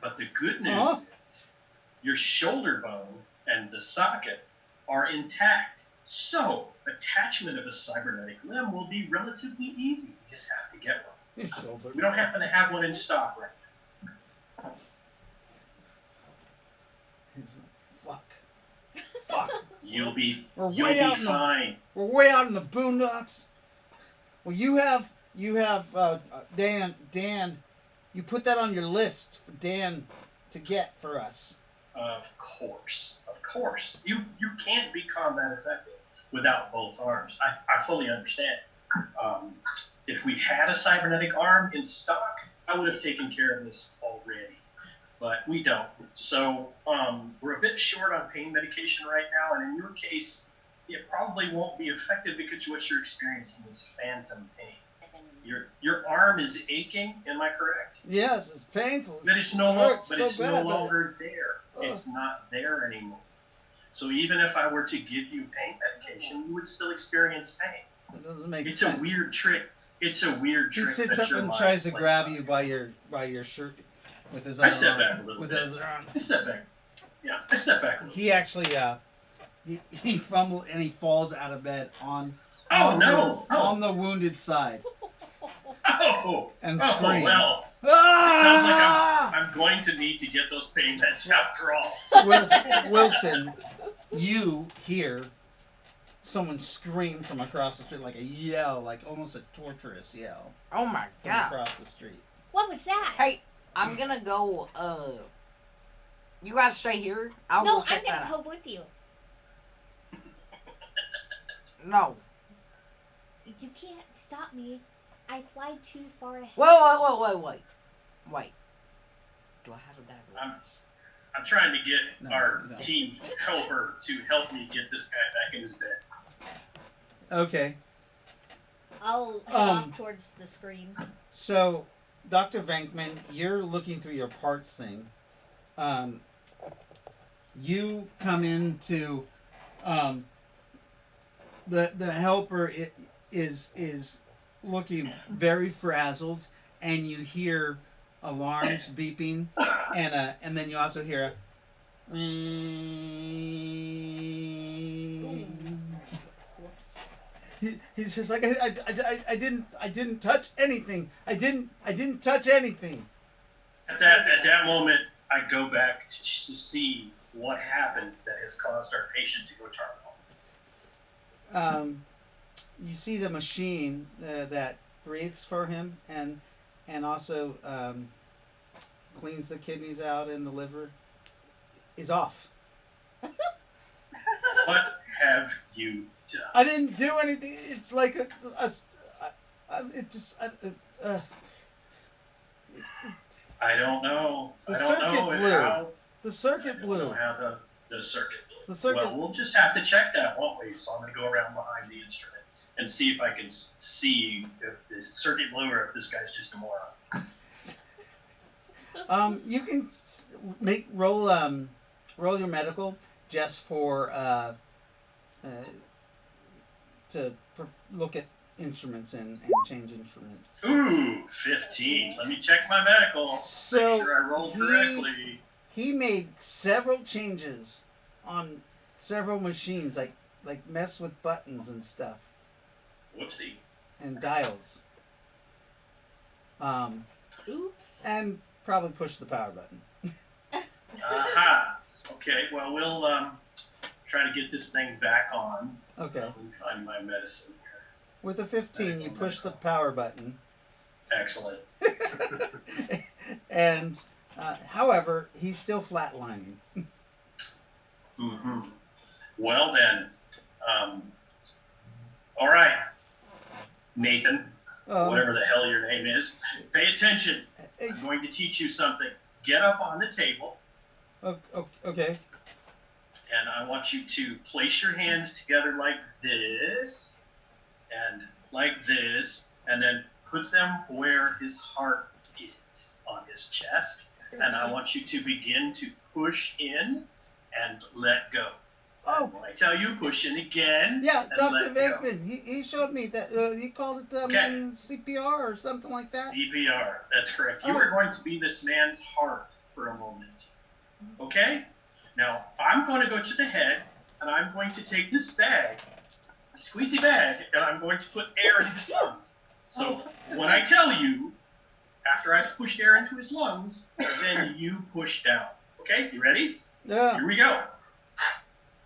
But the good news is your shoulder bone and the socket are intact. So attachment of a cybernetic limb will be relatively easy. You just have to get one. His shoulder. We don't happen to have one in stock right now. He's like, fuck. You'll be We're way out fine. We're way out in the boondocks. Well, you have Dan. You put that on your list for Dan to get for us. Of course. You can't be combat effective without both arms. I fully understand. If we had a cybernetic arm in stock, I would have taken care of this already. But we don't. So we're a bit short on pain medication right now, and in your case, it probably won't be effective because what you're experiencing is phantom pain. Your arm is aching, am I correct? Yes, it's painful. But it's no longer there. It's not there anymore. So even if I were to give you pain medication, you would still experience pain. That doesn't make It's sense. a weird trick. It's a weird He trick. sits that up your and mind tries to plays grab on. you by your shirt with his I other step arm. back a little with bit. his arm. I step back. Yeah, I step back a little. He actually he fumbles and he falls out of bed on the wounded side Oh, and oh screams. well. It sounds like I'm going to need to get those pain meds after all. Wilson, you hear someone scream from across the street, like a yell, like almost a torturous yell Oh my from god. across the street. What was that? Hey, I'm gonna go, you guys stay here. I'll No, go check I'm gonna that go out. with you. No. You can't stop me. I fly too far ahead. Wait. Do I have a bag of rice? I'm trying to get No, our you don't. team helper to help me get this guy back in his bed. Okay, I'll head Um, off towards the screen. so Dr. Venkman, you're looking through your parts thing. Um, you come into um, the helper is looking very frazzled, and you hear alarms beeping, and then you also hear a Whoops. he's just like I didn't touch anything. I didn't touch anything. At that moment, I go back to see what happened that has caused our patient to go terminal. You see the machine that breathes for him and also cleans the kidneys out and the liver is off. What have you done? I didn't do anything. It's like it just I don't know. The I don't circuit know blew. how. the circuit I don't blew. know how the circuit blew. The circuit. Well, we'll just have to check that, won't we? So I'm going to go around behind the instrument and see if I can see if the circuit blew or if this guy's just a moron. You can roll your medical just for to look at instruments and change instruments. Ooh, 15. Let me check my medical. So Make sure I rolled correctly. he made several changes on several machines, like mess with buttons and stuff Whoopsie. and dials. Oops. And probably push the power button. Aha. Okay, well, we'll try to get this thing back on. Okay. Let me find my medicine here. With a 15, you push the power button. Excellent. And, however, he's still flatlining. Mm-hmm. Well then, all right, Nathan, whatever the hell your name is, pay attention. I'm going to teach you something. Get up on the table, Okay. and I want you to place your hands together like this, and like this, and then put them where his heart is, on his chest. And I want you to begin to push in and let go. Oh, When I tell you, push in again. yeah, and Dr. let go. Venkman, he showed me that, he called it Okay. CPR or something like that. CPR, that's correct. You Oh. are going to be this man's heart for a moment. Okay? Now, I'm going to go to the head, and I'm going to take this bag, a squeezy bag, and I'm going to put air into his lungs. So, when I tell you, after I've pushed air into his lungs, then you push down. Okay? You ready? Yeah. Here we go.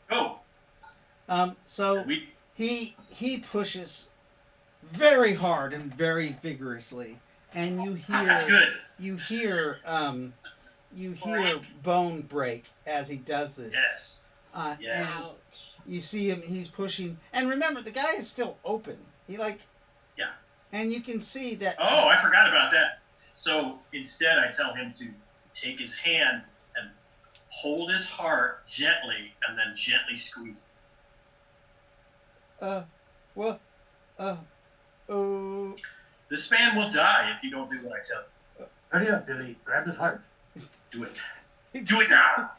Go. So We he pushes very hard and very vigorously, and That's good. you hear bone break as he does this. Yes. Yes. And you see him, he's pushing, and remember the guy is still open. Yeah. And you can see that. Oh, I forgot about that. So instead, I tell him to take his hand and hold his heart gently, and then gently squeeze it. Well, oh. This man will die if you don't do what I tell you. Hurry up, Billy. Grab his heart. Do it. Do it now.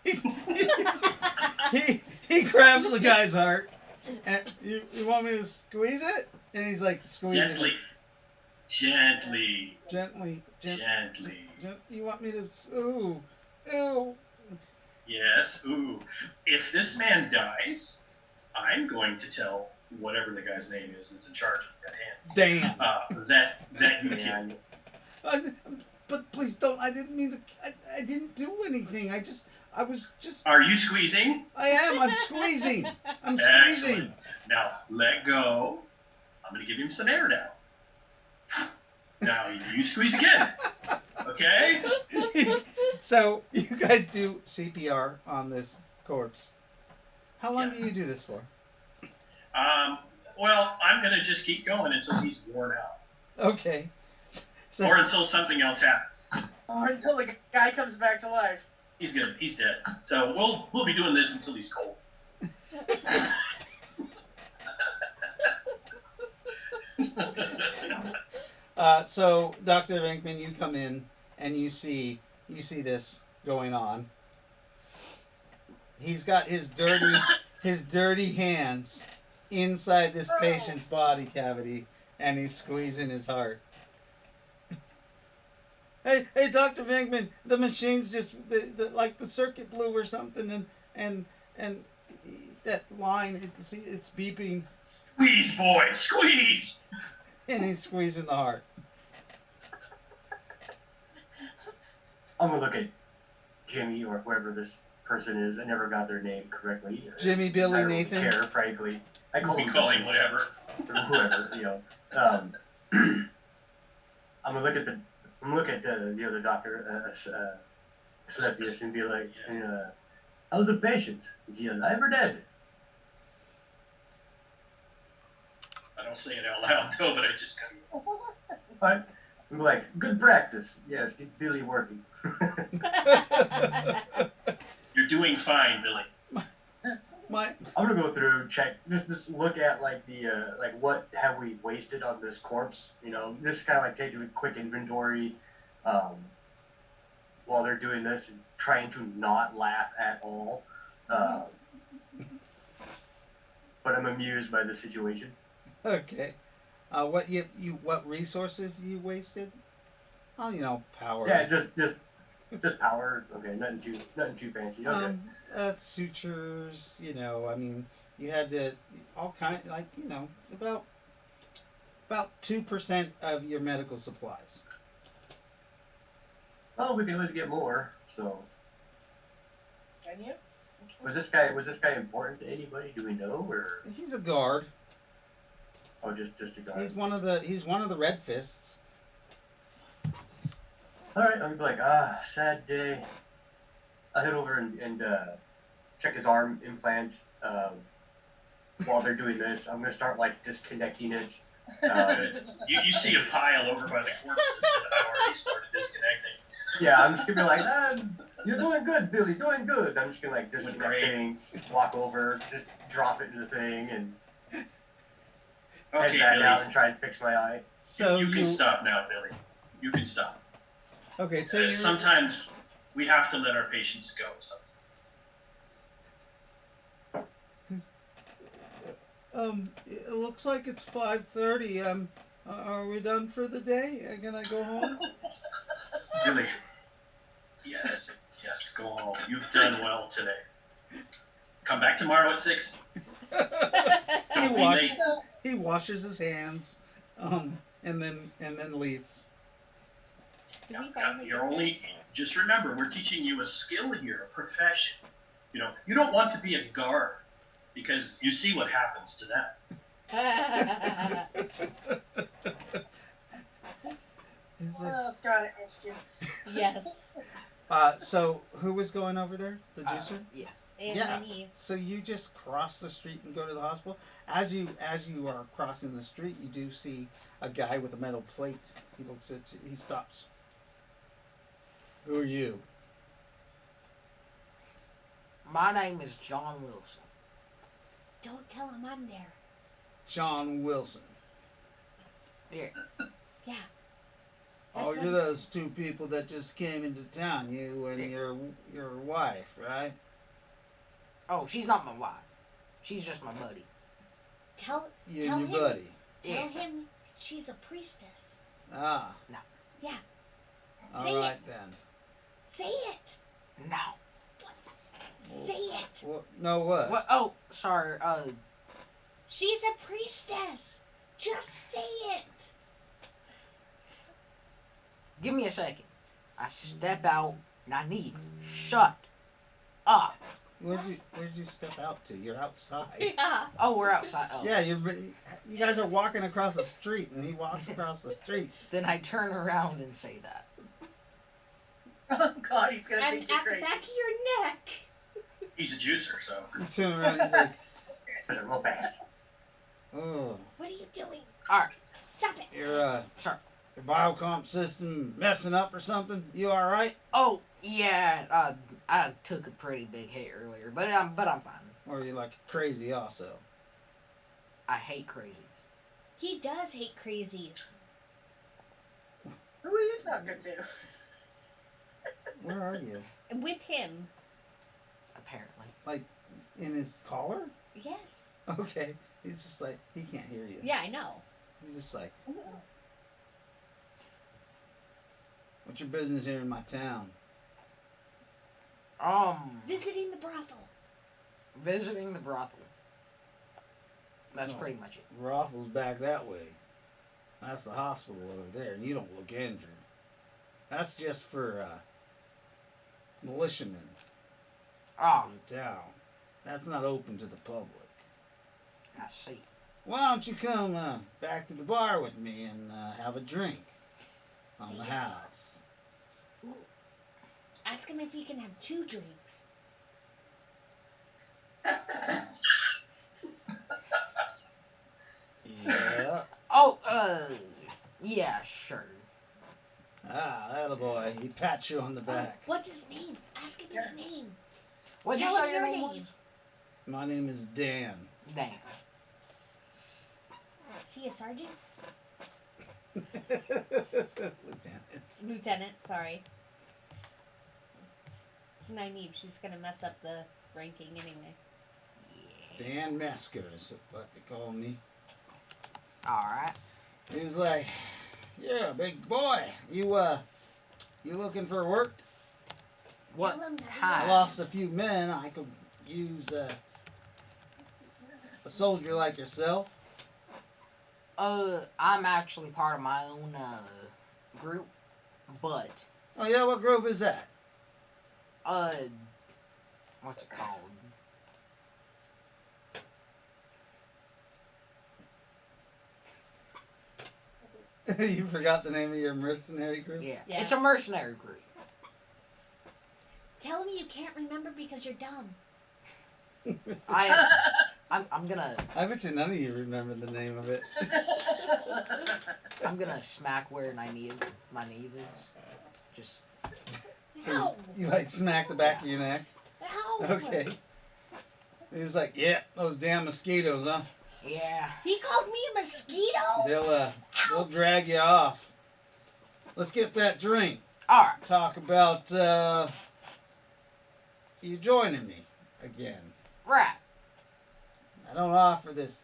he grabs the guy's heart, and you want me to squeeze it? And he's like squeezing Gently. Gently. it. Gently. Gently. You want me to? Ooh. Yes. Ooh. If this man dies, I'm going to tell whatever the guy's name is that's in charge of that hand. Damn. That you killed. But please don't. I didn't mean to. I didn't do anything. I was just. Are you squeezing? I am. I'm squeezing. I'm squeezing. Excellent. Now let go. I'm going to give him some air now. Now you squeeze again. Okay? So you guys do CPR on this corpse. How long do you do this for? Well, I'm going to just keep going until he's worn out. Okay. So Or until something else happens. Or until the guy comes back to life. He's dead. So we'll be doing this until he's cold. So Dr. Venkman, you come in and you see this going on. He's got his dirty hands inside this patient's body cavity, and he's squeezing his heart. Hey, Dr. Venkman, the machine's just like the circuit blew or something, and that line, it's beeping, Squeeze, boy, squeeze. and he's squeezing the heart. I'm gonna look at Jimmy or whoever this person is. I never got their name correctly. Jimmy, Billy, I don't Nathan? care, frankly. I call We him call him whatever. or whoever, I'm gonna look at the other doctor, Celebius, and be like, how's the patient? Is he alive or dead? I don't say it out loud though, but I just kind Right? I'm like, good practice. Yes, get Billy working. of. You're doing fine, Billy. My I'm gonna go through, check, just look at like the like what have we wasted on this corpse, just kind of like taking a quick inventory, while they're doing this and trying to not laugh at all, but I'm amused by the situation. Okay. What resources you wasted? Oh, power. Yeah, just power. Okay, nothing too fancy. Okay. Sutures. I mean, you had to all kind like about 2% of your medical supplies. Oh, we can always get more. So, Can you? was this guy important to anybody? Do we know, or He's a guard. just a guy? He's one of the Red Fists. All right, I'm gonna be like, sad day. I'll head over and check his arm implant. While they're doing this, I'm gonna start like disconnecting it. You see a pile over by the corpses that I've already started disconnecting. Yeah, I'm just gonna be like, you're doing good, Billy, doing good. I'm just gonna like disconnect Great. things, walk over, just drop it in the thing, and Okay, head back Billy. out and try and fix my eye. So you can stop now, Billy. You can stop. Okay, so you Sometimes we have to let our patients go. It looks like it's 5:30. Are we done for the day? Can I go home? Billy. Yes, go home. You've done well today. Come back tomorrow at 6. he Don't be wash, late. he washes his hands, and then leaves. Did we finally You're get only. Just remember, we're teaching you a skill here, a profession. You don't want to be a guard because you see what happens to them. there? He's like, Oh, Scarlet missed you. Yes. so who was going over there? The juicer? Yeah. And Yeah. Eve. So you just cross the street and go to the hospital. As you are crossing the street, you do see a guy with a metal plate. He looks at you. He stops. Who are you? My name is John Wilson. Don't tell him I'm there. John Wilson. Here. Yeah. Oh, That's you're what- those two people that just came into town. You and your wife, right? Oh, she's not my wife. She's just my buddy. Tell You Tell and your him. buddy. tell him she's a priestess. Ah. No. Yeah. All Say right it. then. Say it. No. Say it. No what? What? Oh, sorry. She's a priestess. Just say it. Give me a second. I step out and I need shut up. Where'd you step out to? You're outside. Yeah. Oh, we're outside. Oh. Yeah, you guys are walking across the street, and he walks across the street. Then I turn around and say that. Oh God, he's gonna I'm think at you're the crazy. back of your neck. He's a juicer, so. You turn around, he's like, Real fast. "Oh, What are you doing? Alright. Stop it. your Sorry. biocomp system messing up or something? You all right? Oh, yeah. I took a pretty big hit earlier, but I'm fine. Or are you like crazy also?" I hate crazies. He does hate crazies. Who are you talking to? Where are you? With him. Apparently. In his collar? Yes. Okay. He's just like, he can't hear you. Yeah, I know. He's just like, what's your business here in my town? Visiting the brothel. Visiting the brothel. That's No. pretty much it. Rothel's back that way. That's the hospital over there, and you don't look injured. That's just for militiamen Oh, of the town. That's not open to the public. I see. Why don't you come back to the bar with me and have a drink on the Yes. house? Ooh. Ask him if he can have 2 drinks. Yeah. Oh, yeah, sure. Attaboy. He pats you on the back. What's his name? Ask him his name. What'd you Tell say him your your name name. was? My name is Dan. Damn. Is he a sergeant? Lieutenant. Lieutenant, sorry. It's Nynaeve. She's gonna mess up the ranking anyway. Dan Mesker is what they call me. Alright. He's like, yeah, big boy. You looking for work? What Tell him that he- I kind? lost a few men. I could use a soldier like yourself. I'm actually part of my own, group, but, Oh yeah, what group is that? what's it called? You forgot the name of your mercenary group? Yeah. Yeah. It's a mercenary group. Tell him you can't remember because you're dumb. I'm gonna I bet you none of you remember the name of it. I'm gonna smack where my knee is. Just So No. you like smack the back of your neck? Ow. Okay. He's like, yeah, those damn mosquitoes, huh? yeah. He called me a mosquito? They'll drag you off. Let's get that drink. Alright. Talk about you joining me again. Right. I don't offer this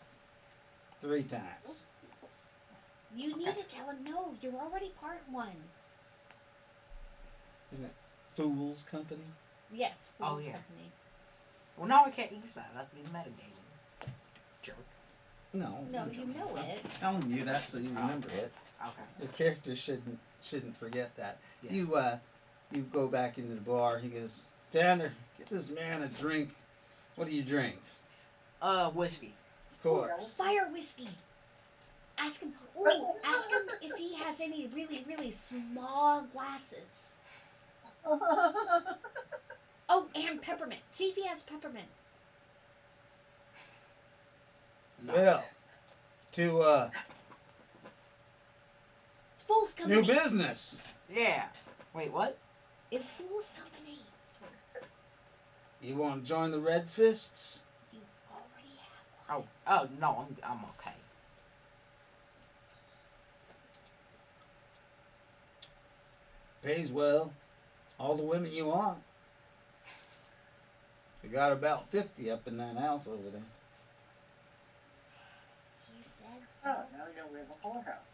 3 times. You need to tell him no. You're already part 1. Isn't it Fool's Company? Yes. Oh, Fool's yeah. Company. Well, no, I can't use that. That'd be metagaming. Jerk. No. No, you know it. I'm telling you that so you remember it. Okay. Your character shouldn't forget that. Yeah. You go back into the bar. He goes, Tanner, get this man a drink. What do you drink? Whiskey. Of course. Fire whiskey. Ask him if he has any really, really small glasses. Oh, and peppermint. See if he has peppermint. No. Well, to It's Fool's Company. new business. Yeah. Wait, what? It's Fool's Company. You want to join the Red Fists? You already have. Oh no, I'm okay. Pays well. All the women you want. We got about 50 up in that house over there. He said. Oh, now we know where the whorehouse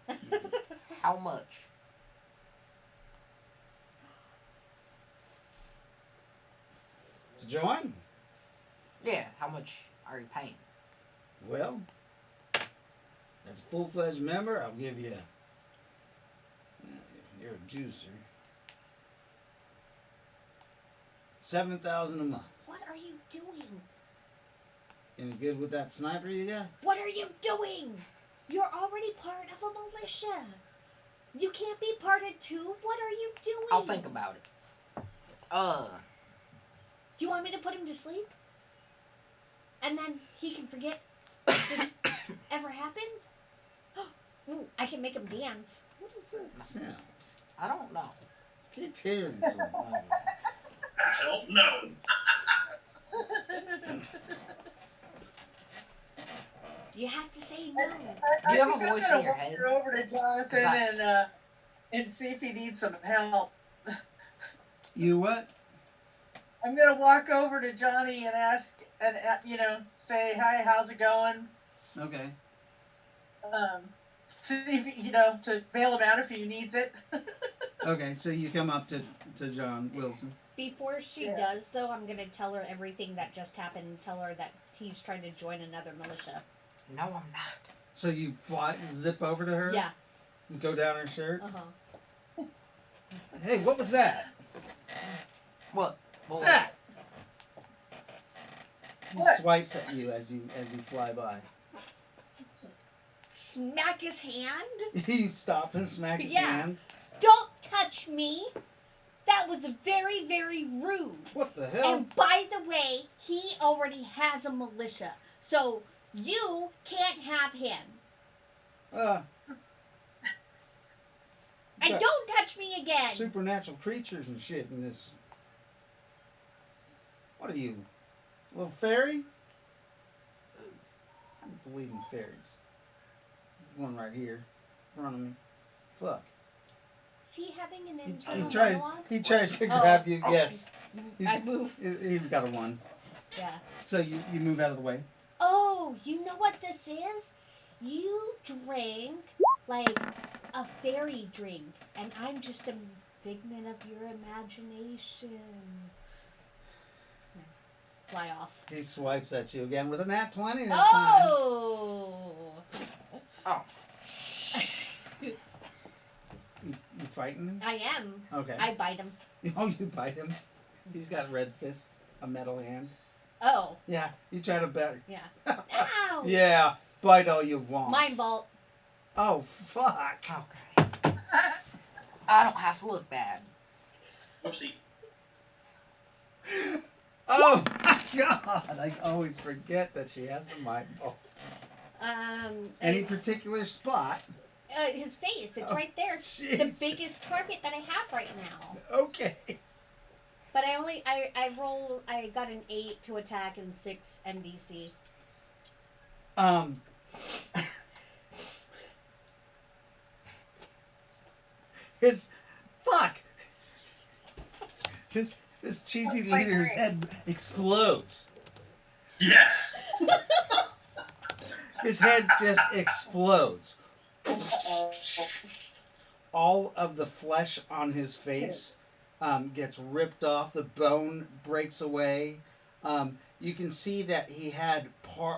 is. How much? To join? Yeah, how much are you paying? Well, as a full-fledged member, I'll give you. You're a juicer. 7,000 a month. What are you doing? Any good with that sniper you got? What are you doing? You're already part of a militia. You can't be part of 2. What are you doing? I'll think about it. Do you want me to put him to sleep? And then he can forget this ever happened? Ooh, I can make him dance. What does that sound? I don't know. Keep hearing something. I don't know. You have to say no. Do you have a voice in your head? Over to Jonathan Is that- and and see if he needs some help. You what? I'm gonna walk over to Johnny and ask, and say, "Hi, how's it going?" Okay. Um, See if to bail him out if he needs it. Okay, so you come up to John Wilson. Before she Yeah. does, though, I'm gonna tell her everything that just happened and tell her that he's trying to join another militia. No, I'm not. So you zip over to her? Yeah. And go down her shirt? Uh-huh. Hey, what was that? What? Well, That! He What? swipes at you as you fly by. Smack his hand? You stop and smack his Yeah. hand. Don't touch me! That was very, very rude. What the hell? And by the way, he already has a militia. So you can't have him. Uh, And got don't touch me again. supernatural creatures and shit in this. What are you? A little fairy? I don't believe in fairies. There's one right here in front of me. Fuck. Is he having an He internal tries. monologue? He tries to Oh. grab you. Yes. I move. He's got a one. Yeah. So you move out of the way. Oh, you know what this is? You drank like a fairy drink, and I'm just a figment of your imagination. Fly off. He swipes at you again with a nat 20 this time. Oh! oh, You fighting him? I am. Okay. I bite him. Oh, you bite him. He's got red fist, a metal hand. Oh, Yeah, you try to bet. yeah. Ow! Yeah, bite all you want. Mind vault. Oh, fuck. okay. I don't have to look bad. Whoopsie. Oh my god, I always forget that she has a mind ball. Any It's, particular spot? his face. It's Oh, right there. It's the jeez. biggest target that I have right now. Okay. But I got an 8 to attack and 6 MDC. His fuck. His cheesy my leader's brain. head explodes. Yes. His head just explodes. All of the flesh on his face gets ripped off. The bone breaks away. You can see that he had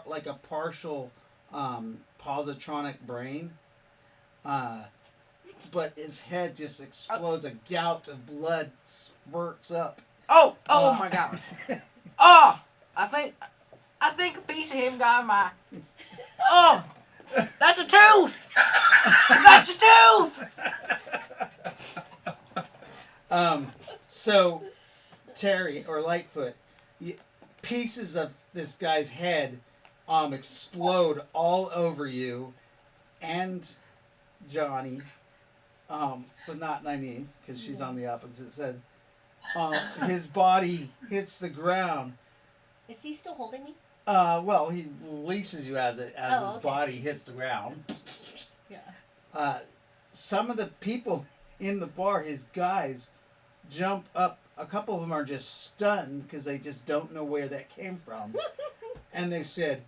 like a partial positronic brain. But his head just explodes. A gout of blood spurts up. Oh Uh, my god. Oh, I think a piece of him got in my. Oh, that's a tooth. That's a tooth. So Terry or Lightfoot, pieces of this guy's head explode all over you and Johnny, but not Nynaeve because she's on the opposite side. His body hits the ground. Is he still holding me? Well, he releases you as his okay. body hits the ground. Yeah. Some of the people in the bar, his guys, jump up. A couple of them are just stunned because they just don't know where that came from. And they said,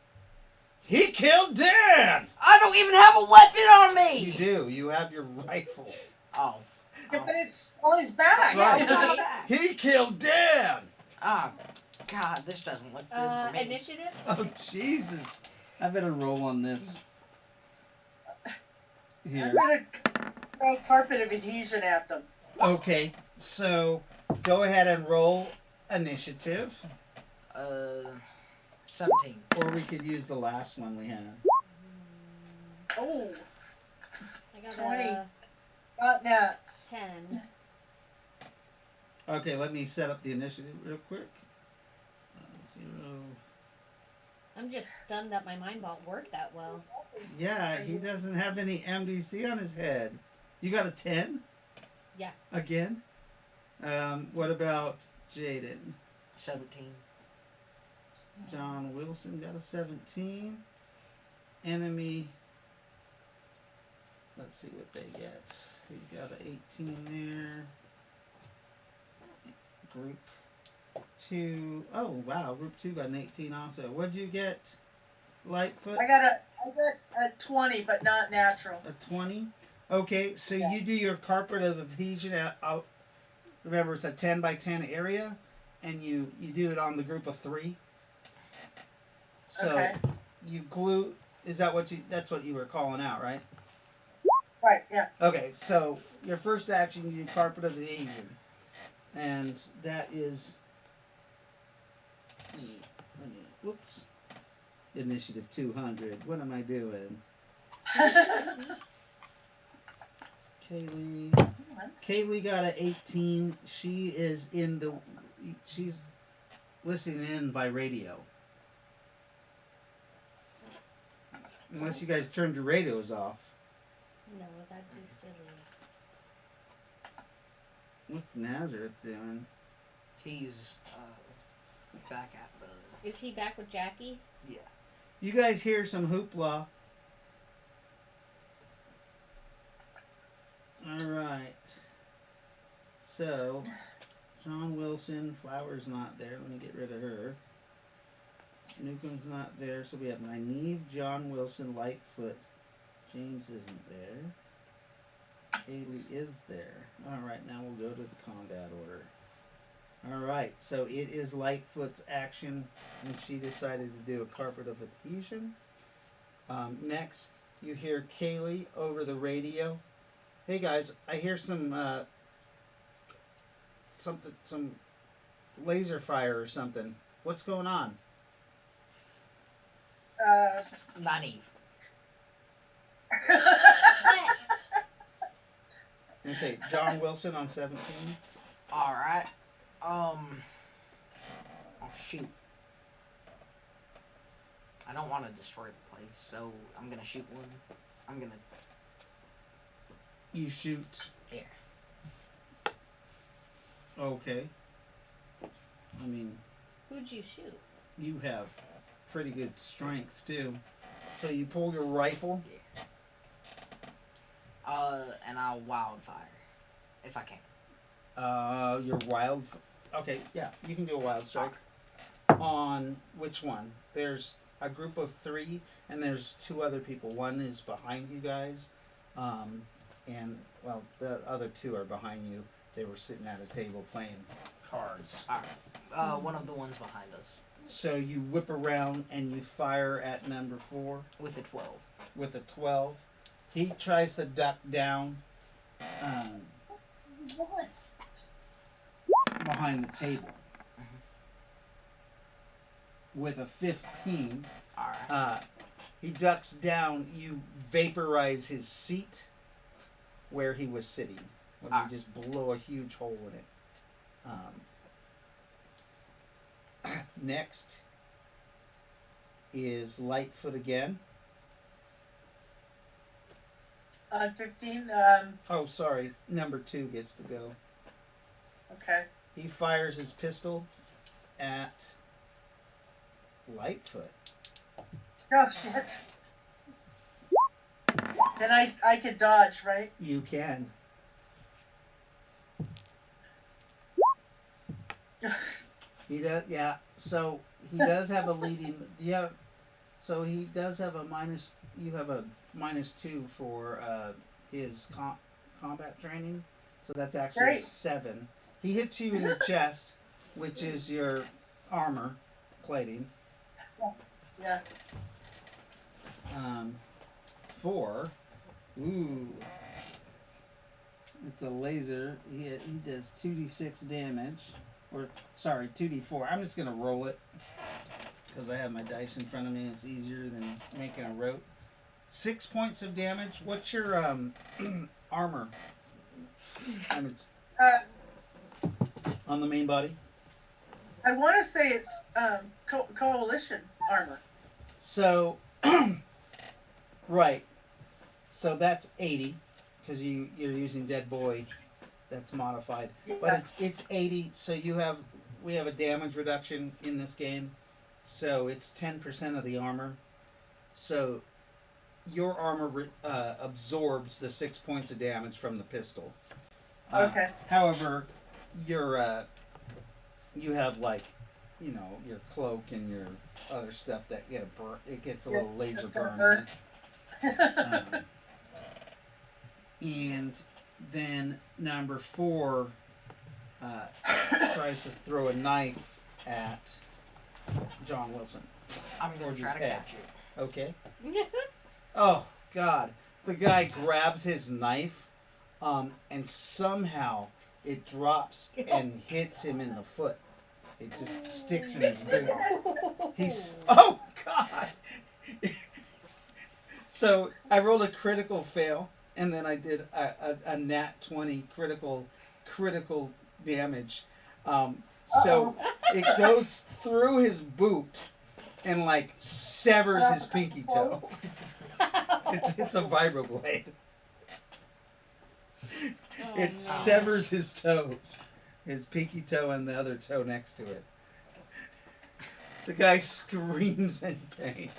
"He killed Dan!" I don't even have a weapon on me. You do. You have your rifle. Oh. Yeah, but it's on his back. Yeah, Right. it's on my back. He killed Dan! Oh, God, this doesn't look good for me. Initiative? Oh, Jesus. I better roll on this. I'm Here. gonna throw carpet of adhesion at them. Okay, so go ahead and roll initiative. 17. Or we could use the last one we had. Oh, I got 20. a got that. 10. Okay, let me set up the initiative real quick. 0. I'm just stunned that my mind vault worked that well. Yeah, he doesn't have any MDC on his head. You got a 10? Yeah. Again? What about Jaden? 17. John Wilson got a 17. Enemy. let's see what they get. You got an 18 there. Group 2. Oh, wow. Group 2 got an 18 also. What'd you get, Lightfoot? I got a 20, but not natural. A 20? Okay, so Yeah. you do your carpet of adhesion out. Remember, it's a 10 by 10 area, and you do it on the group of 3. So Okay. you glue. Is that what you? That's what you were calling out, right? Right, yeah. Okay, so your first action, you do carpet of adhesion, and that is. Whoops. Initiative 200. What am I doing? Kaylee got an 18. She is in the. She's listening in by radio. Unless you guys turned your radios off. No, that'd be silly. What's Nazareth doing? He's back at the. Is he back with Jackie? Yeah. You guys hear some hoopla. Alright. So, John Wilson, Flower's not there. Let me get rid of her. Newcomb's not there, so we have Nynaeve, John Wilson, Lightfoot. James isn't there. Haley is there. Alright, now we'll go to the combat order. Alright, so it is Lightfoot's action, and she decided to do a carpet of adhesion. Next, you hear Kaylee over the radio. Hey guys, I hear some laser fire or something. What's going on? Nynaeve. Okay, John Wilson on 17. Alright. Oh shoot. I don't want to destroy the place, so I'm gonna shoot one. I'm gonna. You shoot. Yeah. Okay. I mean, Who'd you shoot? you have pretty good strength too. So you pull your rifle. And I'll wildfire if I can. Your wild. Okay, yeah, you can do a wild strike. On which one? There's a group of 3, and there's 2 other people. One is behind you guys, and well, the other 2 are behind you. They were sitting at a table playing cards. Alright. One of the ones behind us. So you whip around and you fire at number 4 With a 12. with a 12. He tries to duck down What? behind the table with a 15. Alright. He ducks down. You vaporize his seat where he was sitting. When you just blow a huge hole in it. Next is Lightfoot again. On 15, Oh, sorry. Number 2 gets to go. okay. He fires his pistol at Lightfoot. Oh, shit. Then I could dodge, right? You can. He does, yeah. So he does have a leading. Do you have? So he does have a minus. You have a -2 for his combat training. So that's actually a Great. 7. He hits you in the chest, which is your armor plating. Yeah. 4. Ooh. It's a laser. He does 2d6 damage. Or, sorry, 2d4. I'm just going to roll it. Because I have my dice in front of me. It's easier than making a rote. 6 points of damage. What's your armor? Damage on the main body? I want to say it's coalition armor. So, right. So that's 80. Because you're using Dead Boy. That's modified. But it's 80, so we have a damage reduction in this game. So it's 10% of the armor. So your armor absorbs the 6 points of damage from the pistol. Okay. However, your you have like, your cloak and your other stuff that get a burn. It gets a Yep, little laser that's gonna burn in it. And then number 4 tries to throw a knife at John Wilson. I'm gonna Towards try his to head. catch it. Okay. Oh God! The guy grabs his knife, and somehow it drops and hits him in the foot. It just sticks in his boot. He's oh God! So I rolled a critical fail, and then I did a nat 20 critical damage. So it goes through his boot and like severs his pinky toe. It's a vibroblade. It severs his toes, his pinky toe and the other toe next to it. The guy screams in pain.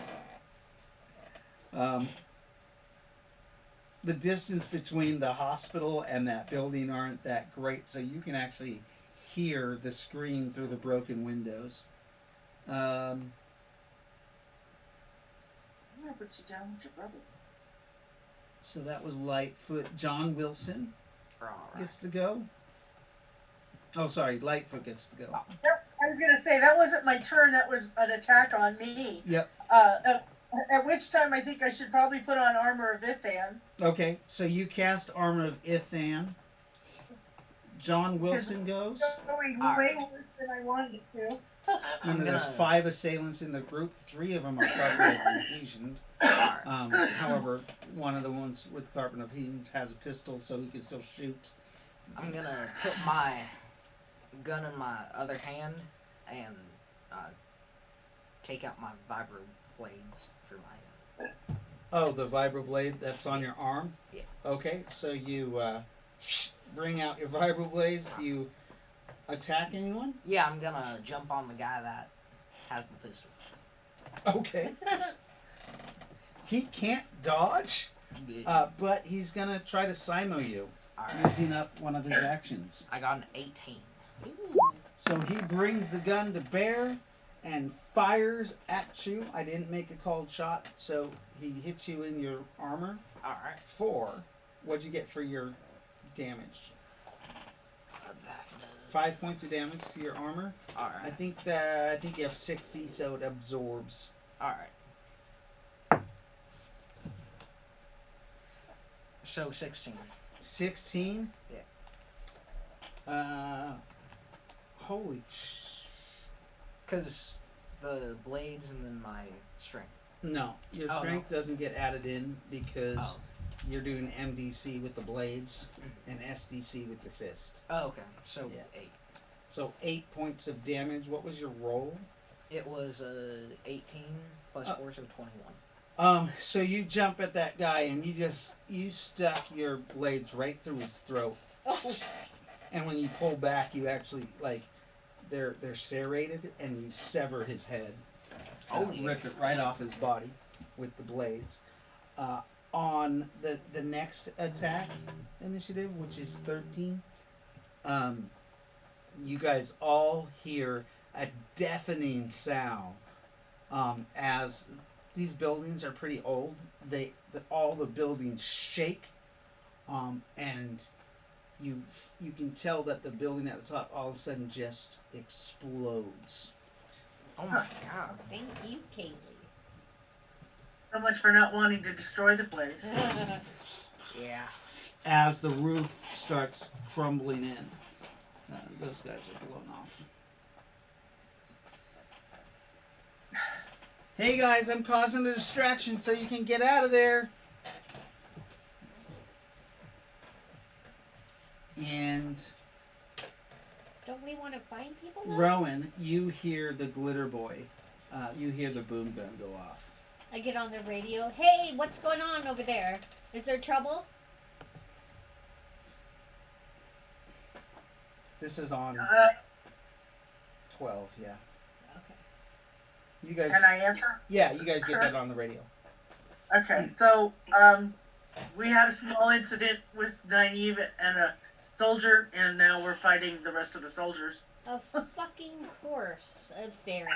The distance between the hospital and that building aren't that great, so you can actually hear the scream through the broken windows. I'm gonna put you down with your brother. So that was Lightfoot. John Wilson Alright. gets to go. Oh, sorry, Lightfoot gets to go. I was gonna say that wasn't my turn. That was an attack on me. Yep. At which time I think I should probably put on armor of Ithan. Okay, so you cast Armor of Ithan. John Wilson goes. Going way worse than I wanted it to. Remember, there's 5 assailants in the group. 3 of them are Carbon of Adhesion. However, one of the ones with Carbon of Adhesion has a pistol, so he can still shoot. I'm gonna put my gun in my other hand and take out my vibro blades for my. Oh, the vibroblade that's on your arm? Yeah. Okay, so you bring out your vibroblades. Do you attack anyone? Yeah, I'm gonna jump on the guy that has the pistol. Okay. He can't dodge, but he's gonna try to Simo you Alright. using up one of his actions. I got an 18. So he brings the gun to bear and fires at you. I didn't make a called shot, so he hits you in your armor. Alright. 4. What'd you get for your damage? That 5 points of damage to your armor. I Alright. think you have 60, so it absorbs. Alright. So 16. 16. Yeah. Holy. Because the blades and then my strength. No, your Oh, strength doesn't get added in because Oh. you're doing MDC with the blades and SDC with your fist. Oh, okay. So Yeah. 8. So 8 points of damage. What was your roll? It was 18 plus 4, so 21. So you jump at that guy and you stuck your blades right through his throat. Oh. And when you pull back, you actually they're serrated and you sever his head. Oh, yeah. Rip it right off his body with the blades. On the next attack initiative, which is 13, you guys all hear a deafening sound as these buildings are pretty old. All the buildings shake, and you can tell that the building at the top all of a sudden just explodes. Oh my god. Thank you, Kaylee. So much for not wanting to destroy the place. Yeah. As the roof starts crumbling in. Those guys are blown off. Hey guys, I'm causing a distraction so you can get out of there. And Don't we want to find people though? Rowan, you hear the glitter boy. You hear the boom gun go off. I get on the radio. Hey, what's going on over there? Is there trouble? This is on 12, yeah. Okay. You guys, Can I answer? yeah, you guys get that on the radio. Okay, so we had a small incident with Nynaeve and a soldier, and now we're fighting the rest of the soldiers. Of fucking course, a fairy.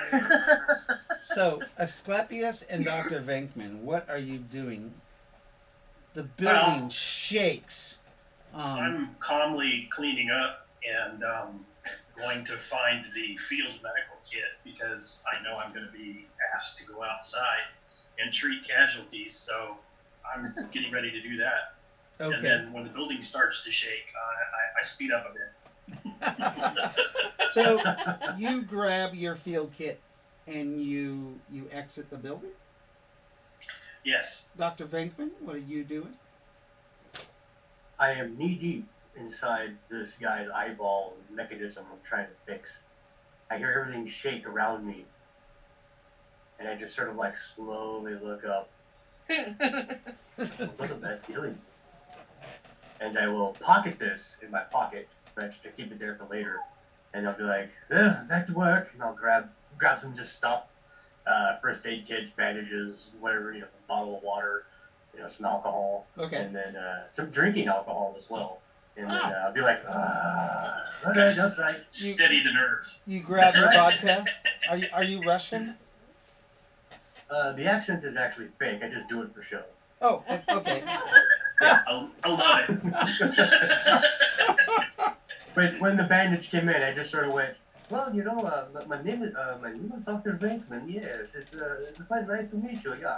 So, Asclepius and Dr. Venkman, what are you doing? The Well, building shakes. I'm calmly cleaning up and going to find the field medical kit because I know I'm going to be asked to go outside and treat casualties. So I'm getting ready to do that. And Okay. then when the building starts to shake, I speed up a bit. So, you grab your field kit and you exit the building? Yes. Dr. Venkman, what are you doing? I am knee deep inside this guy's eyeball mechanism I'm trying to fix. I hear everything shake around me, and I just sort of like slowly look up. What was a bad feeling? And I will pocket this in my pocket, right, to keep it there for later. And I'll be like, back to work, and I'll grab some just stuff, first aid kits, bandages, whatever, a bottle of water, some alcohol, Okay. and then some drinking alcohol as well. And then I'll be like, okay, just like Steady the nerves. You grab your vodka? Are you Russian? the accent is actually fake. I just do it for show. Oh, okay. I love it. But when the bandits came in, I just sort of went, well, my name is Dr. Venkman. Yes, it's quite nice to meet you. Yeah.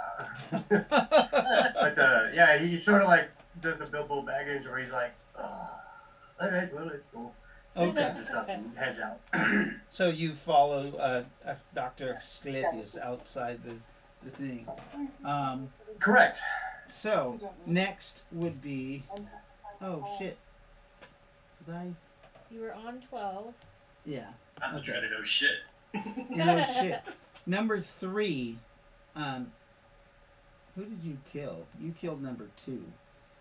But yeah, he sort of like does the Bilbo Baggins where he's like, all right, well, let's go. Okay. And just heads out. So you follow Dr. Asclepius outside the thing. Correct. So next would be. Oh shit. Did I? You were on 12. Yeah. I'm the Okay. dreaded oh shit. You know shit. Number 3. Who did you kill? You killed number 2.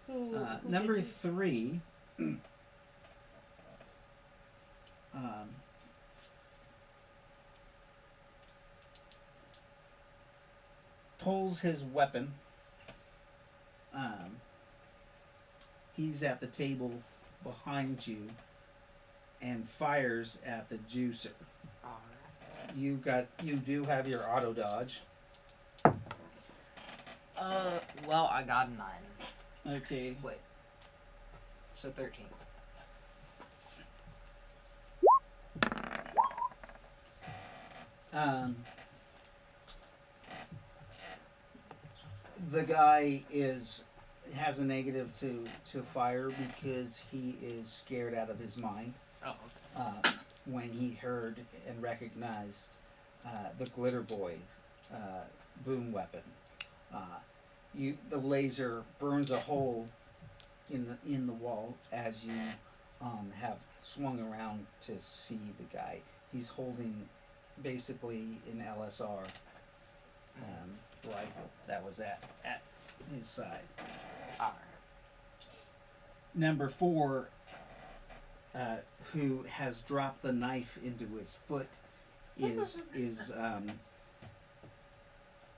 Who Number did you- 3. Pulls his weapon. He's at the table behind you and fires at the juicer. Alright. You do have your auto dodge. Well, I got a 9. Okay. Wait. So 13. The guy has a negative to fire because he is scared out of his mind Oh. when he heard and recognized the glitter boy boom weapon. The laser burns a hole in the wall as you have swung around to see the guy. He's holding basically an LSR rifle that was at his side. Alright. Number 4, who has dropped the knife into his foot, is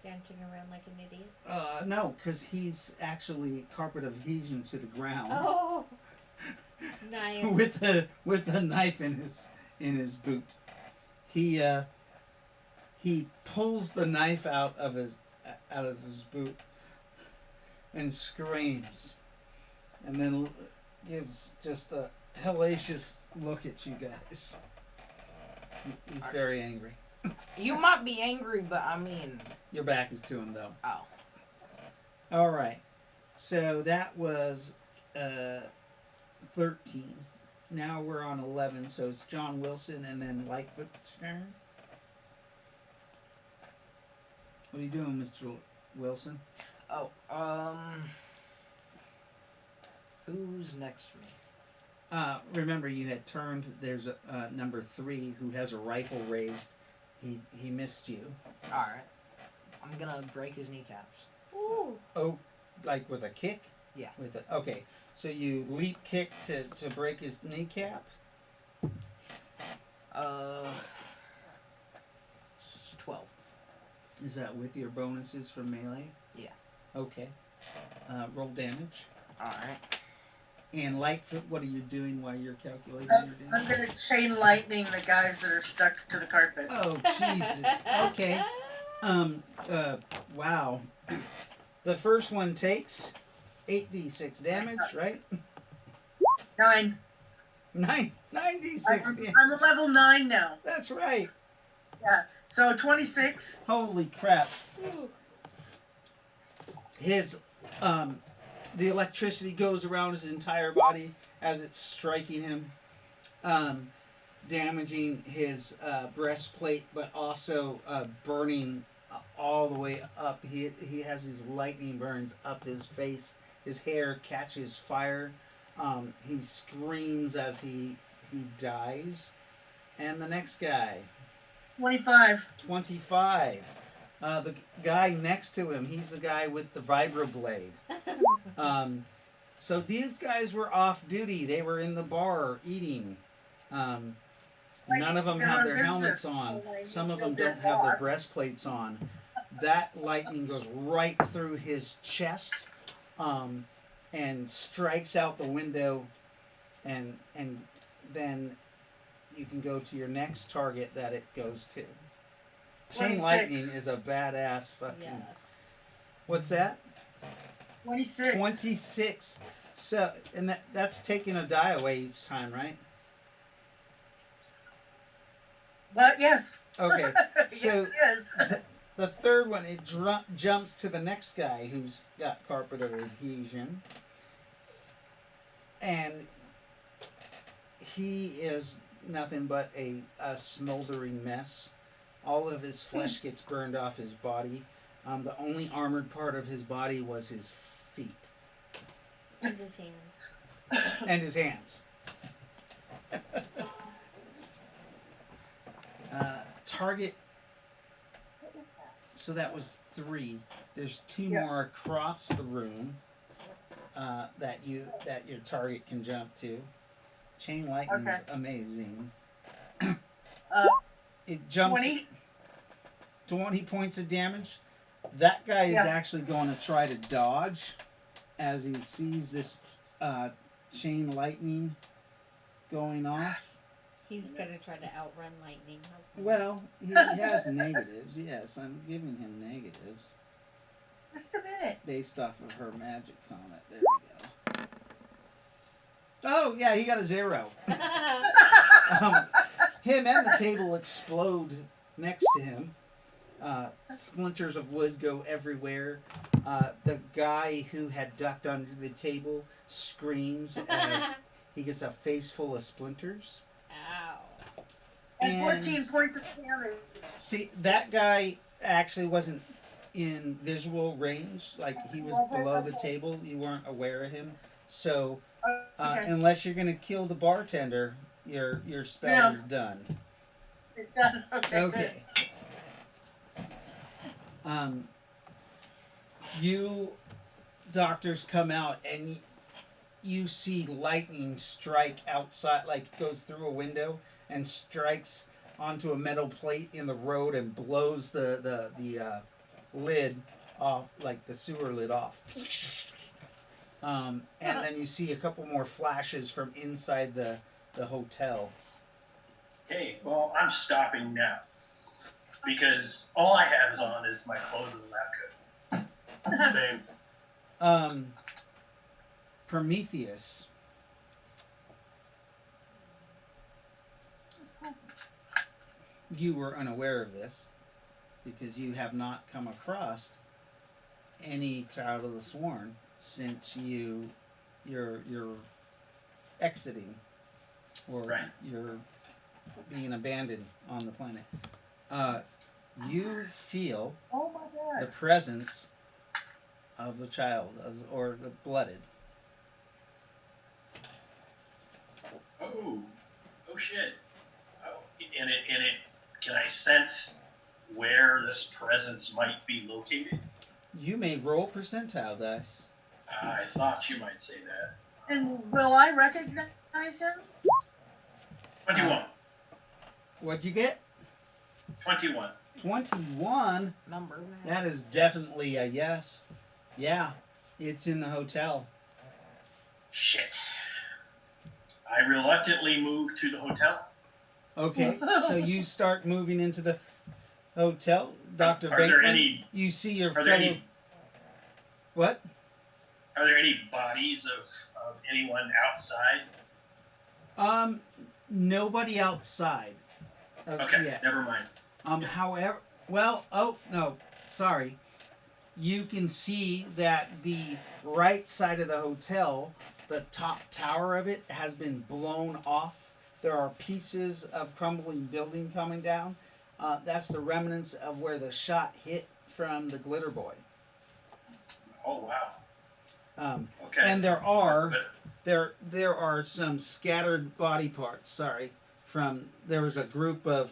Dancing around like an idiot. no, because he's actually carpet adhesion to the ground Oh, nice. with the knife in his boot. He pulls the knife out of his boot and screams, and then gives just a hellacious look at you guys. He's very angry. You might be angry, but I mean. Your back is to him, though. Oh. All right. So that was 13. Now we're on 11. So it's John Wilson and then Lightfoot's turn. What are you doing, Mr. Wilson? Oh, who's next to me? Remember, you had turned. There's a number 3 who has a rifle raised. He missed you. Alright. I'm gonna break his kneecaps. Ooh. Oh, like with a kick? Yeah. Okay. So you leap kick to break his kneecap? 12. Is that with your bonuses for melee? Yeah. Okay. Roll damage. Alright. And Lightfoot, what are you doing while you're calculating your I'm damage? gonna chain lightning the guys that are stuck to the carpet. Oh, Jesus. Okay. Um, wow. The first one takes 8d6 damage, right? 9. 9d6 damage. I'm a level 9 now. That's right. So 26. Holy crap. His, the electricity goes around his entire body as it's striking him, damaging his breastplate, but also burning all the way up. He has these lightning burns up his face. His hair catches fire. He screams as he dies. And the next guy, 25. 25. The guy next to him, he's the guy with the vibroblade. So these guys were off duty. They were in the bar eating. None of them have their helmets on. Some of them don't have their breastplates on. That lightning goes right through his chest, and strikes out the window, and then you can go to your next target that it goes to. Chain 26. lightning is a badass fucking. Yes. What's that? 26. 26. So, and that's taking a die away each time, right? But yes. Okay. So yes, it is. the third one, it jumps to the next guy who's got carpet adhesion, and he is nothing but a smoldering mess. All of his flesh gets burned off his body. The only armored part of his body was his feet And his hand. and his hands. Target. So that was 3. There's 2 Yeah. more across the room that your target can jump to. Chain lightning's Okay. amazing. Uh, It jumps 20. 20 points of damage. That guy is Yeah. actually going to try to dodge as he sees this chain lightning going off. He's gonna try to outrun lightning. Well, he has negatives. Yes, I'm giving him negatives Just a minute. based off of her magic comment. There we go. Oh, yeah, he got a 0. Him and the table explode next to him. Splinters of wood go everywhere. The guy who had ducked under the table screams as he gets a face full of splinters. Ow. And 14 points of damage. See, that guy actually wasn't in visual range. Like, he was below the table. You weren't aware of him. So, Okay. unless you're going to kill the bartender, your spell Yeah. is done. It's done. Okay. Okay. You doctors come out and you see lightning strike outside, like it goes through a window and strikes onto a metal plate in the road and blows the lid off, like the sewer lid off. And then you see a couple more flashes from inside the hotel. Okay, well, I'm stopping now. Because all I have on is my clothes and lab coat. Same. Prometheus, you were unaware of this because you have not come across any Child of the Sworn since you're exiting, or Right. you're being abandoned on the planet. You feel Oh my the god. presence of the child, or the blooded. Oh shit. Oh, and it, can I sense where this presence might be located? You may roll percentile dice. I thought you might say that. And will I recognize him? 21. What'd you get? 21. 21. Number. That is definitely a yes. Yeah, it's in the hotel. Shit. I reluctantly moved to the hotel. Okay, so you start moving into the hotel, Doctor Are there Venkman. any? You see your Are there fellow. any? What? Are there any bodies of anyone outside? Um, Nobody outside. Okay, Yeah. never mind. Yeah. However, well, oh no, sorry. You can see that the right side of the hotel, the top tower of it, has been blown off. There are pieces of crumbling building coming down. That's the remnants of where the shot hit from the glitter boy. Oh wow. Okay. And there are But there are some scattered body parts. Sorry, from there was a group of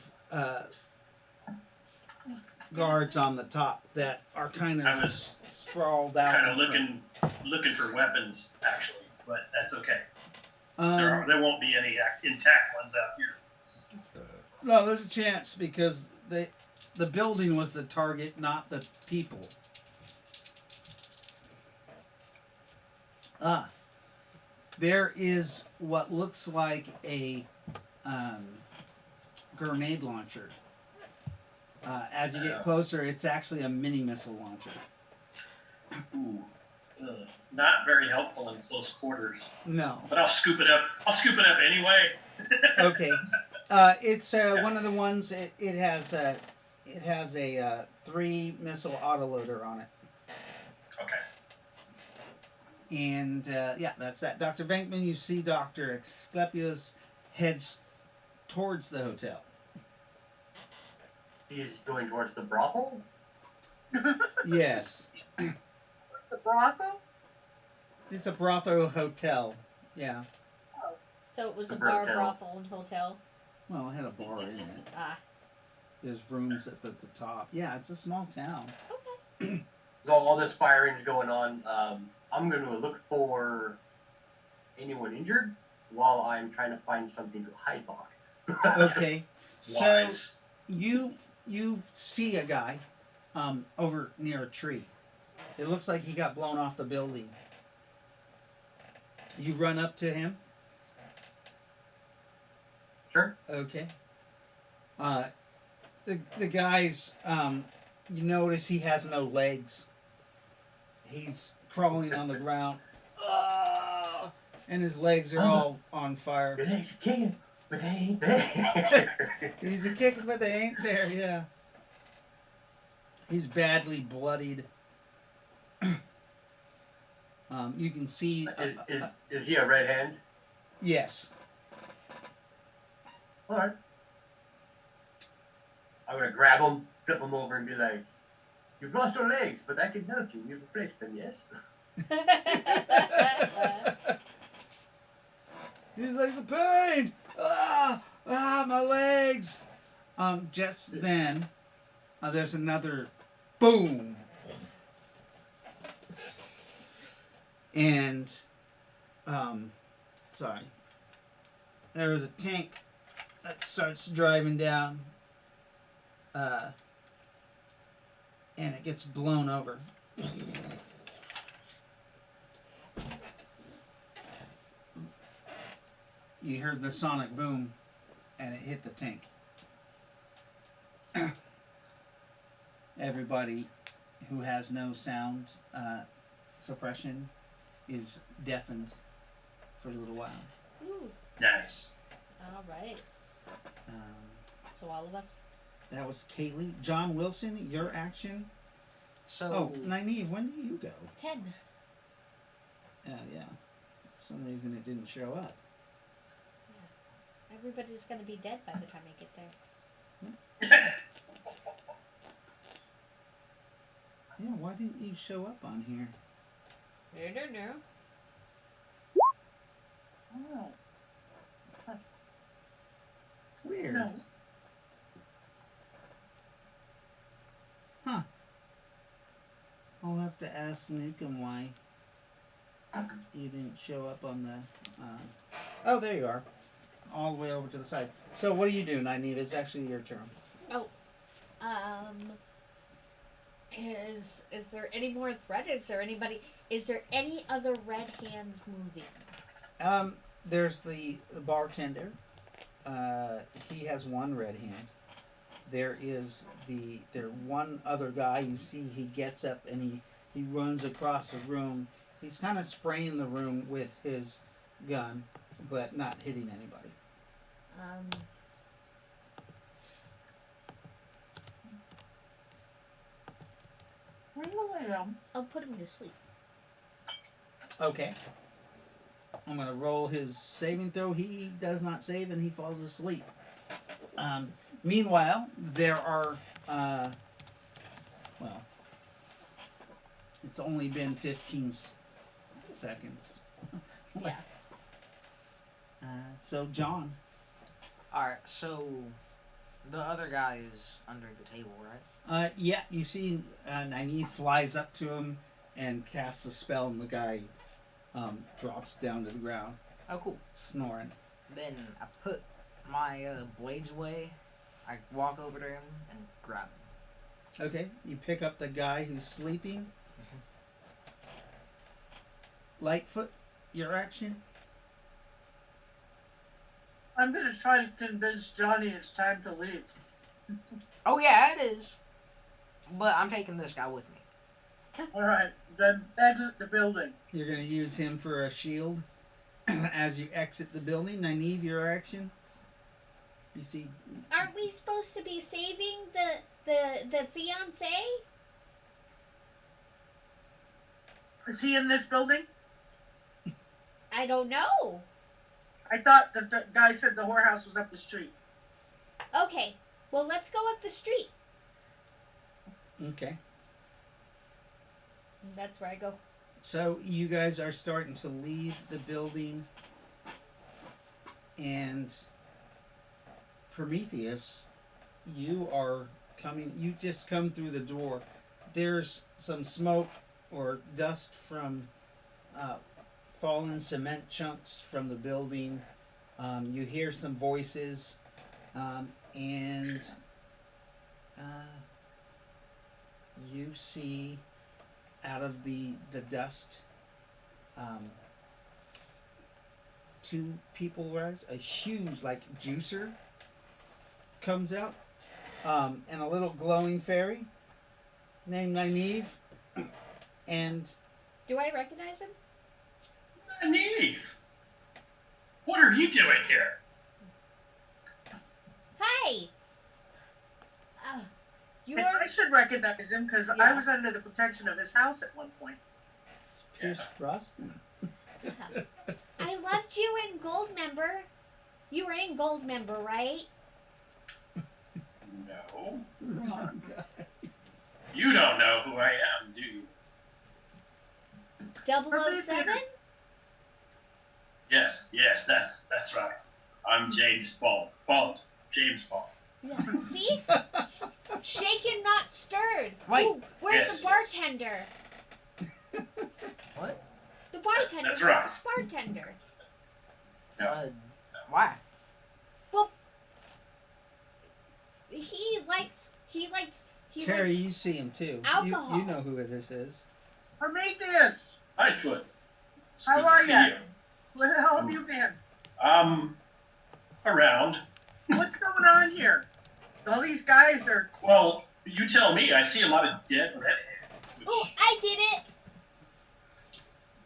guards on the top that are kind I of was sprawled out. kind of in front. looking for weapons actually, but that's okay. Um, There won't be any intact ones out here. no, there's a chance because the building was the target, not the people. Ah, there is what looks like a um, grenade launcher. As you get closer, it's actually a mini missile launcher. Ooh. Not very helpful in close quarters. No. But I'll scoop it up. I'll scoop it up anyway. Okay. It's one of the ones. It has a 3 missile autoloader on it. Okay. And yeah, that's that. Dr. Venkman, you see Dr. Asclepios heads towards the hotel. He's going towards the brothel? Yes. The brothel? It's a brothel hotel. Yeah. So it was The a bar, brothel. brothel, and hotel. Well, it had a bar in it. Ah, There's rooms at the top. Yeah, it's a small town. okay. So all this firing's going on. I'm going to look for anyone injured while I'm trying to find something to hide behind. Okay. So Wise. you see a guy over near a tree. It looks like he got blown off the building. You run up to him. Sure. Okay. The guy's you notice he has no legs. He's crawling on the ground. Ah! And his legs are all on fire. Your legs are kicking, but they ain't there. He's a kick, but they ain't there, yeah. He's badly bloodied. You can see. Is he a red hand? Yes. Alright. I'm gonna grab him, flip him over, and be like, "You've lost your legs, but I can help you. You've replaced them, yes?" He's like, the pain! My legs! Just then, there's another boom. And, sorry. There was a tank that starts driving down, and it gets blown over. You heard the sonic boom, and it hit the tank. Everybody who has no sound suppression is deafened for a little while. Ooh, Nice. all right. Um, So all of us. that was Kaylee. John Wilson, your action. So Oh, Nynaeve, when do you go? 10. Yeah. For some reason it didn't show up. Everybody's gonna be dead by the time I get there. Yeah, why didn't you show up on here? I don't know. Oh, Weird. no. Huh. I'll have to ask Nukem why you didn't show up on the. Oh, there you are. All the way over to the side. So, what do you do, Nynaeve? It's actually your turn. Um, Is there any more threat? Is there anybody? Is there any other red hands moving? There's the bartender. He has one red hand. There is there one other guy you see. He gets up and he runs across the room. He's kind of spraying the room with his gun, but not hitting anybody. I'll put him to sleep. Okay. I'm gonna roll his saving throw. He does not save and he falls asleep. Meanwhile, there are well, it's only been 15 seconds. Yeah. So John. Alright, so the other guy is under the table, right? Yeah, you see, Nynaeve flies up to him and casts a spell, and the guy drops down to the ground, Oh, cool. snoring. Then I put my blades away. I walk over to him and grab him. Okay, you pick up the guy who's sleeping. Lightfoot, your action. I'm gonna try to convince Johnny it's time to leave. Oh yeah, it is. But I'm taking this guy with me. Alright, then exit the building. You're going to use him for a shield as you exit the building. Nynaeve, your action. You see, Aren't we supposed to be saving the fiance? Is he in this building? I don't know. I thought the guy said the whorehouse was up the street. Okay, well let's go up the street. okay. And that's where I go. So you guys are starting to leave the building, and Prometheus, you are coming. You just come through the door. There's some smoke or dust from fallen cement chunks from the building. You hear some voices, and you see out of the dust, two people rise. A huge, like, juicer comes out, and a little glowing fairy named Nynaeve. And Do I recognize him? Nynaeve, what are you doing here? Hi. You I are. should recognize him because I Yeah. was under the protection of his house at one point. it's Pierce Brosnan. I loved you in Goldmember. You were in Goldmember, right? No. Wrong guy. You don't know who I am, do you? 007? Yes, that's right. I'm James Bond. James Bond. Yeah. See? Shaken, not stirred. Wait. Ooh, where's Yes, the bartender? What? The bartender. That's Where's right. the bartender? No. Why? He likes. Terry, you see him too. Alcohol. You know who this is. Prometheus! Lightfoot. It's How good to are see ya? you. Where the hell have you been? Around. What's going on here? All these guys are. Well, you tell me. I see a lot of dead redheads. Which, Oh, I did it!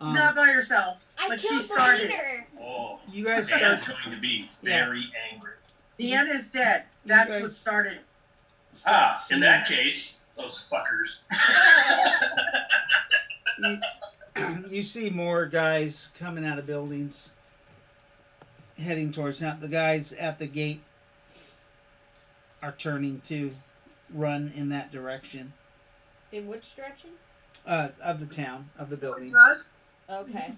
Not by yourself. I But she killed the started. leader. oh, You guys Dan's start. going to be very angry. Deanna is dead. You That's guys- what started. start In that case, those fuckers. you see more guys coming out of buildings, heading towards now. The guys at the gate are turning to run in that direction In which direction? of the town, of the building. Us? Okay.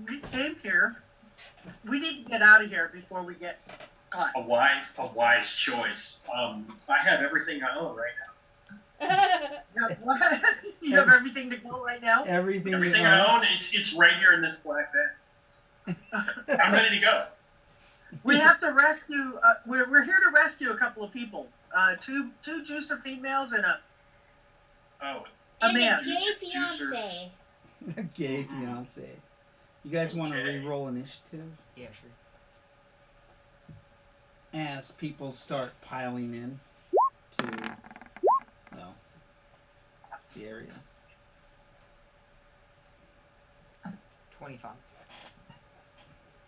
We came here. We need to get out of here before we get caught. A wise choice. I have everything I own right now. Yeah, what? You have everything to go right now? Everything, Everything you I own. own, it's right here in this black bag. I'm ready to go. We have to rescue. We're here to rescue a couple of people. Two juicer females and a Oh, A And man. a gay Juicers. fiance. Gay fiance. You guys want to Okay. re-roll initiative Yeah, sure. as people start piling in to, well, the area. 25.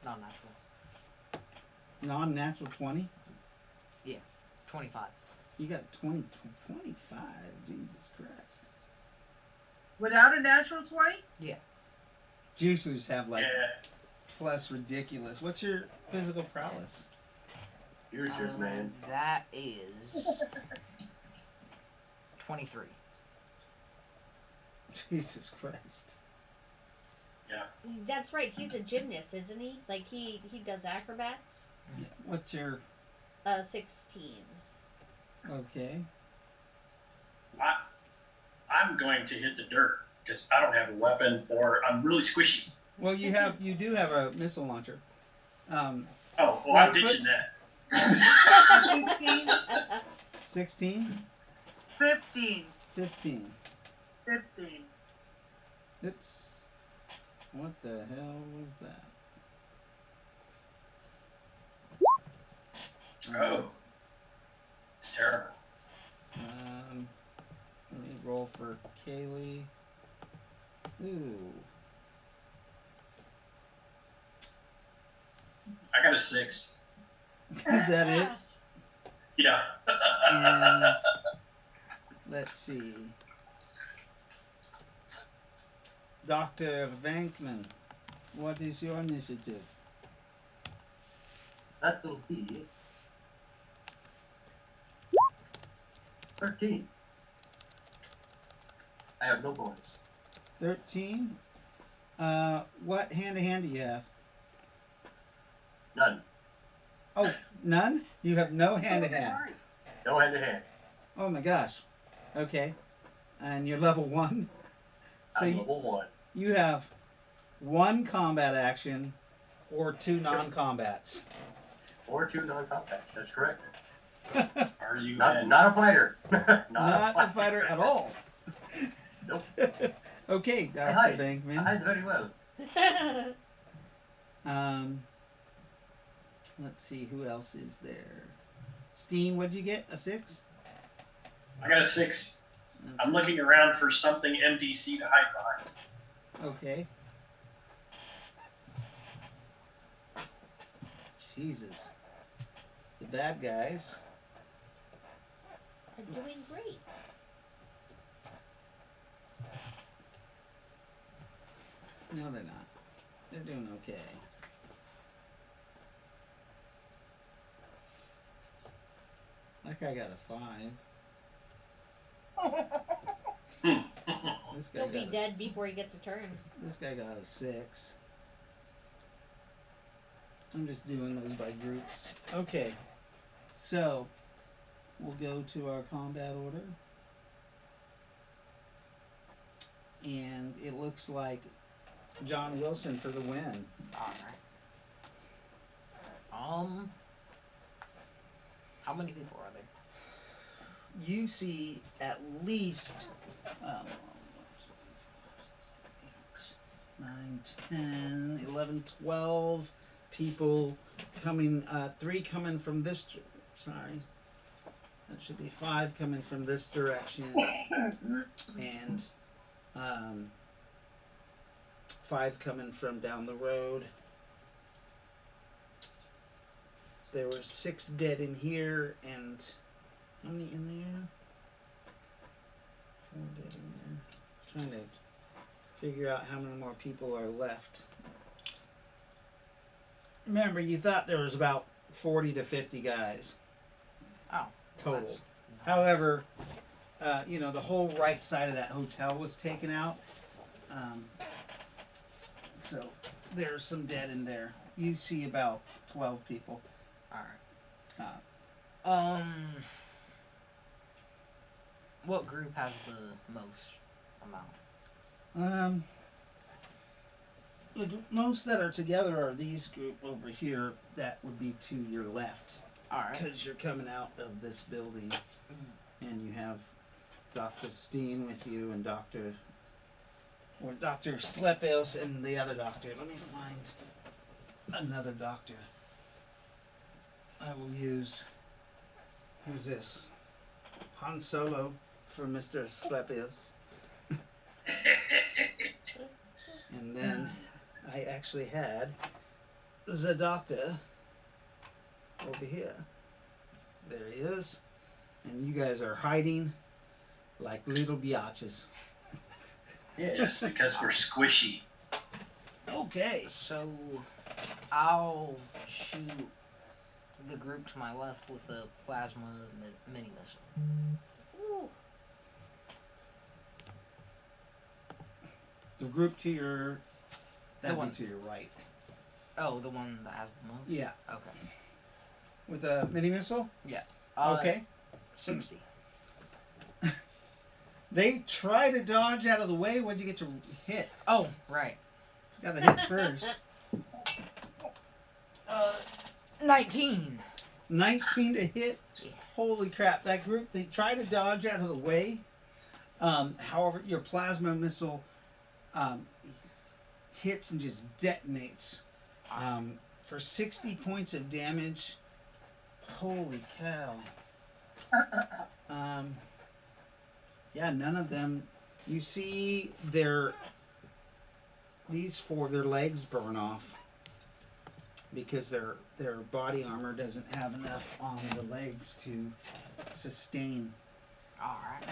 Non-natural. Non-natural 20. 25. You got 20, 25. Jesus Christ. without a natural 20? Juicers have like yeah. plus ridiculous. What's your physical prowess? Juicers, man. That is 23. Jesus Christ. That's right. He's a gymnast, isn't he? Like he does acrobats. Yeah. What's your 16. okay? I'm going to hit the dirt because I don't have a weapon or I'm really squishy. Well, you do have a missile launcher. Oh, well, I'm Right ditching that. 15, 16, 15, 15. 15. Oops. What the hell was that? Oh, it's terrible. Let me roll for Kaylee. Ooh. I got a 6. Is that it? Yeah. And let's see. Dr. Vankman, what is your initiative? That will be 13. I have no bonus. 13? What hand-to-hand do you have? None. Oh, none? You have no hand-to-hand. No hand to hand. Oh my gosh. Okay. And you're level 1? So I'm you, level 1. you have 1 combat action or 2 non-combats. Or 2 non-combats. That's correct. Are you Not a fighter. Not a fighter at all. Nope. Okay, Dr. hide. I Bankman. hide very well. Let's see, who else is there? Steen, what'd you get? A 6? I got a 6. That's- I'm looking around for something MDC to hide behind. Okay. Jesus. The bad guys. I'm doing great. No, they're not. They're doing okay. That guy got a 5. This guy He'll be got a, dead before he gets a turn. this guy got a 6. I'm just doing those by groups. Okay. So, we'll go to our combat order. And it looks like John Wilson for the win. Alright. How many people are there? You see at least 9, 10, 11, 12 people coming, 3 coming from this, sorry, that should be 5 coming from this direction, and 5 coming from down the road. There were 6 dead in here, and how many in there? 4 dead in there. Trying to figure out how many more people are left. Remember, you thought there was about 40 to 50 guys Oh. total. That's- However, the whole right side of that hotel was taken out. So there's some dead in there. You see about 12 people. Alright. Uh, What group has the most amount? the most that are together are these group over here. That would be to your left. All right. because you're coming out of this building, and you have Dr. Steen with you and Dr. Slepios and the other doctor. Let me find another doctor. I will use. Who's this? Han Solo for Mr. Slepios. And then I actually had the doctor over here. There he is. And you guys are hiding like little biatches. Yes, because we're squishy. Okay. So, I'll shoot the group to my left with a plasma mini missile. Ooh. The group to your. That The one one. to your right. Oh, the one that has the most? Yeah. Okay. With a mini missile? Uh, Okay. 60. They try to dodge out of the way. What'd you get to hit? Oh, right. Gotta hit first. 19. 19 to hit. Yeah. Holy crap! That group, they try to dodge out of the way. However, your plasma missile hits and just detonates for 60 points of damage. Holy cow! Yeah, none of them. You see these four, their legs burn off because their body armor doesn't have enough on the legs to sustain. Alright.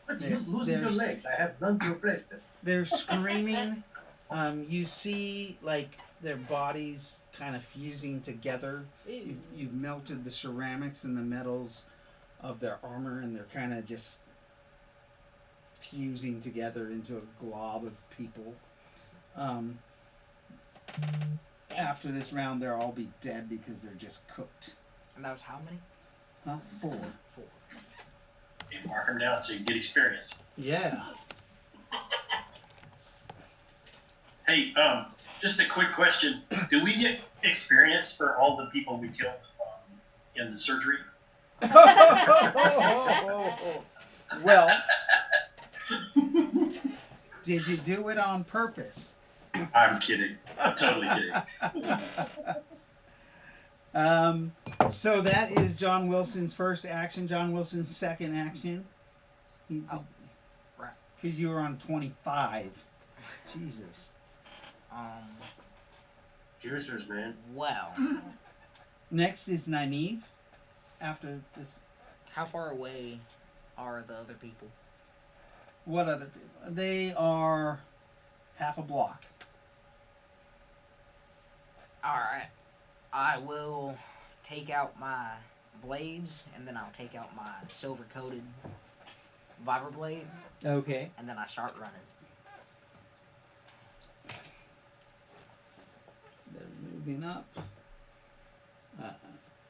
But There- you losing your there's- legs. I have none to replace them. They're screaming. You see like their bodies kind of fusing together. Ooh. You've melted the ceramics and the metals of their armor, and they're kind of just fusing together into a glob of people. After this round, they'll all be dead because they're just cooked. And that was how many? Huh? 4. 4. You mark them down so you get experience. Yeah. Hey, just a quick question. Do we get experience for all the people we killed in the surgery? Well, did you do it on purpose? I'm kidding. I'm totally kidding. So that is John Wilson's first action. John Wilson's second action. He's Oh, right. because you were on 25. Jesus. Juicers, man. Well, Next is Nynaeve. After this, how far away are the other people? what other people? They are half a block. Alright. I will take out my blades, and then I'll take out my silver coated vibra blade, Okay. and then I start running. They're moving up.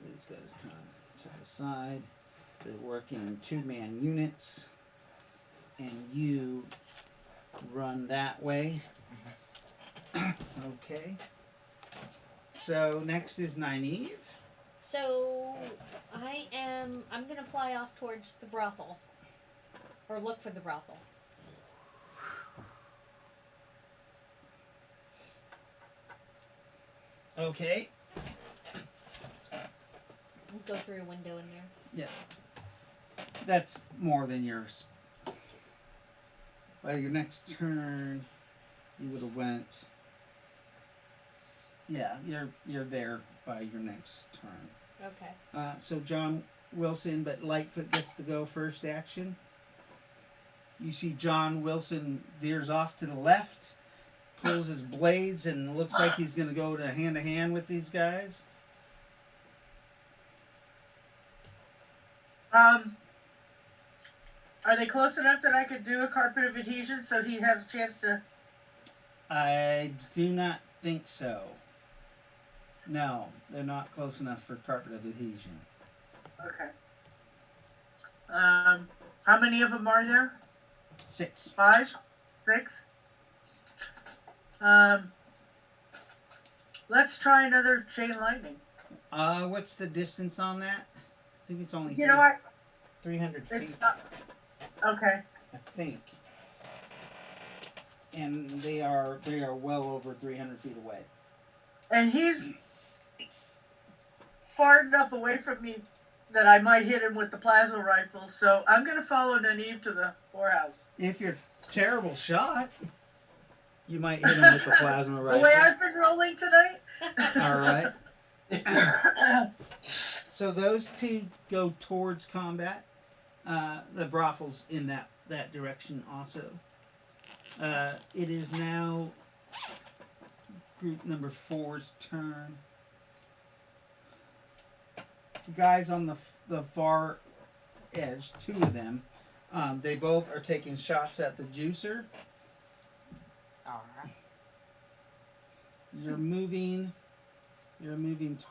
These guys are kind of to the side. They're working in 2-man units. And you run that way. Okay. So next is Nynaeve. So I'm gonna fly off towards the brothel, or look for the brothel. Okay. Go through a window in there. That's more than yours. Well, your next turn, you would have went. Yeah, you're there by your next turn. Okay. So John Wilson, but Lightfoot gets to go first action. You see John Wilson veers off to the left, pulls his blades, and looks like he's going to go to hand with these guys. Are they close enough that I could do a carpet of adhesion so he has a chance to? I do not think so. No, they're not close enough for carpet of adhesion. Okay. How many of them are there? 6. 5? 6? Let's try another chain lightning. What's the distance on that? I think it's only You know what? 300 feet. It's not, okay. I think. And they are well over 300 feet away. And he's far enough away from me that I might hit him with the plasma rifle. So I'm gonna follow Nynaeve to the whorehouse. If you're a terrible shot, you might hit him with the plasma The rifle. way I've been rolling tonight. All right. So those two go towards combat. The brothel's in that direction also. It is now group number 4's turn. The guys on the far edge, 2 of them, they both are taking shots at the juicer. Alright. You're moving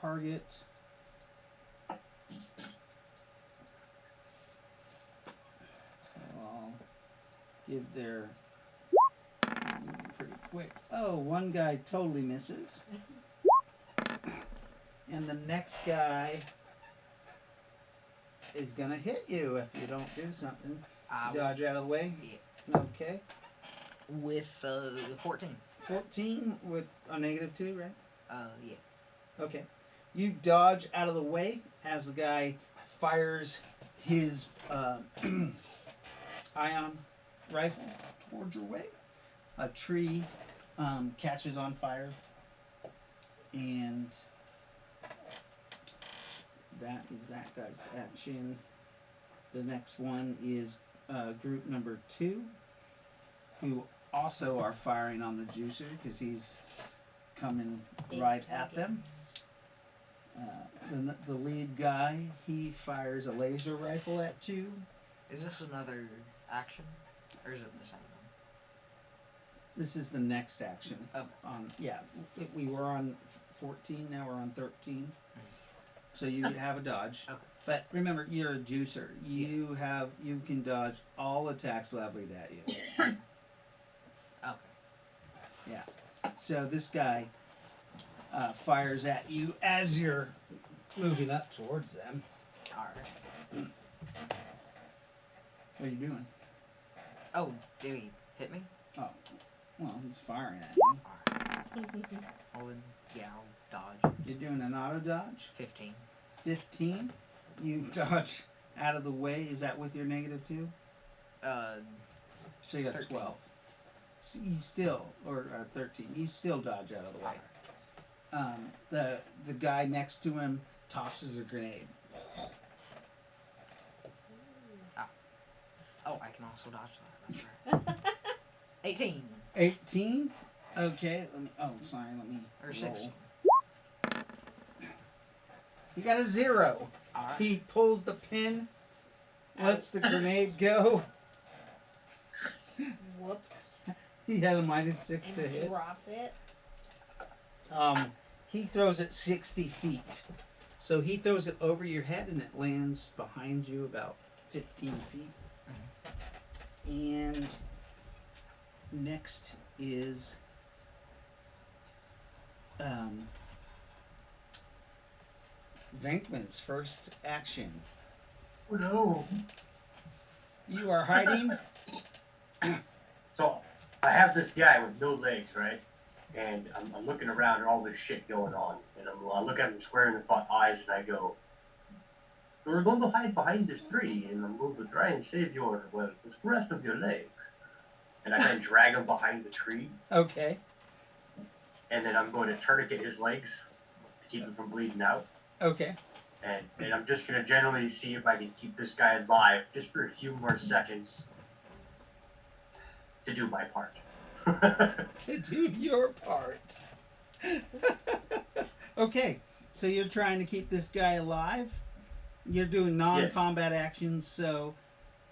target. So I'll give their pretty quick. Oh, one guy totally misses. And the next guy is gonna hit you if you don't do something. Dodge out of the way. Yeah. Okay. With 14. 14 with a -2, right? Yeah. Okay. You dodge out of the way as the guy fires his ion rifle towards your way. A tree catches on fire, and that is that guy's action. The next one is group number 2, who also are firing on the juicer because he's coming right at them. The lead guy, he fires a laser rifle at you. Is this another action? Or is it the same one? This is the next action. Oh. We were on 14, now we're on 13. So you have a dodge. Okay. But remember, you're a juicer. You can dodge all attacks leveled at you. Okay. So this guy fires at you as you're moving up towards them. Alright. What are you doing? Oh, did he hit me? Oh, well, he's firing at you. Alright. Well then, yeah, I'll dodge. You're doing an auto dodge. 15. 15. You dodge out of the way. Is that with your -2? So you got 13. 12. So you still, or 13. You still dodge out of the way. The guy next to him tosses a grenade. Oh, I can also dodge that. That's right. 18. 18. Okay. Let me Or roll. 16. He got a 0. Alright. He pulls the pin, lets the grenade go. Whoops. He had a -6 to And hit. drop it. He throws it 60 feet. So he throws it over your head and it lands behind you about 15 feet. And next is Venkman's first action. Oh no. You are hiding. So I have this guy with no legs, right? And I'm looking around at all this shit going on. And I look at him square in the eyes and I go, "So we're going to hide behind this tree and I'm going to try and save the rest of your legs." And I kind of drag him behind the tree. Okay. And then I'm going to tourniquet his legs to keep him from bleeding out. Okay. And I'm just going to generally see if I can keep this guy alive just for a few more seconds to do my part. To do your part. Okay. So you're trying to keep this guy alive? You're doing non-combat actions, so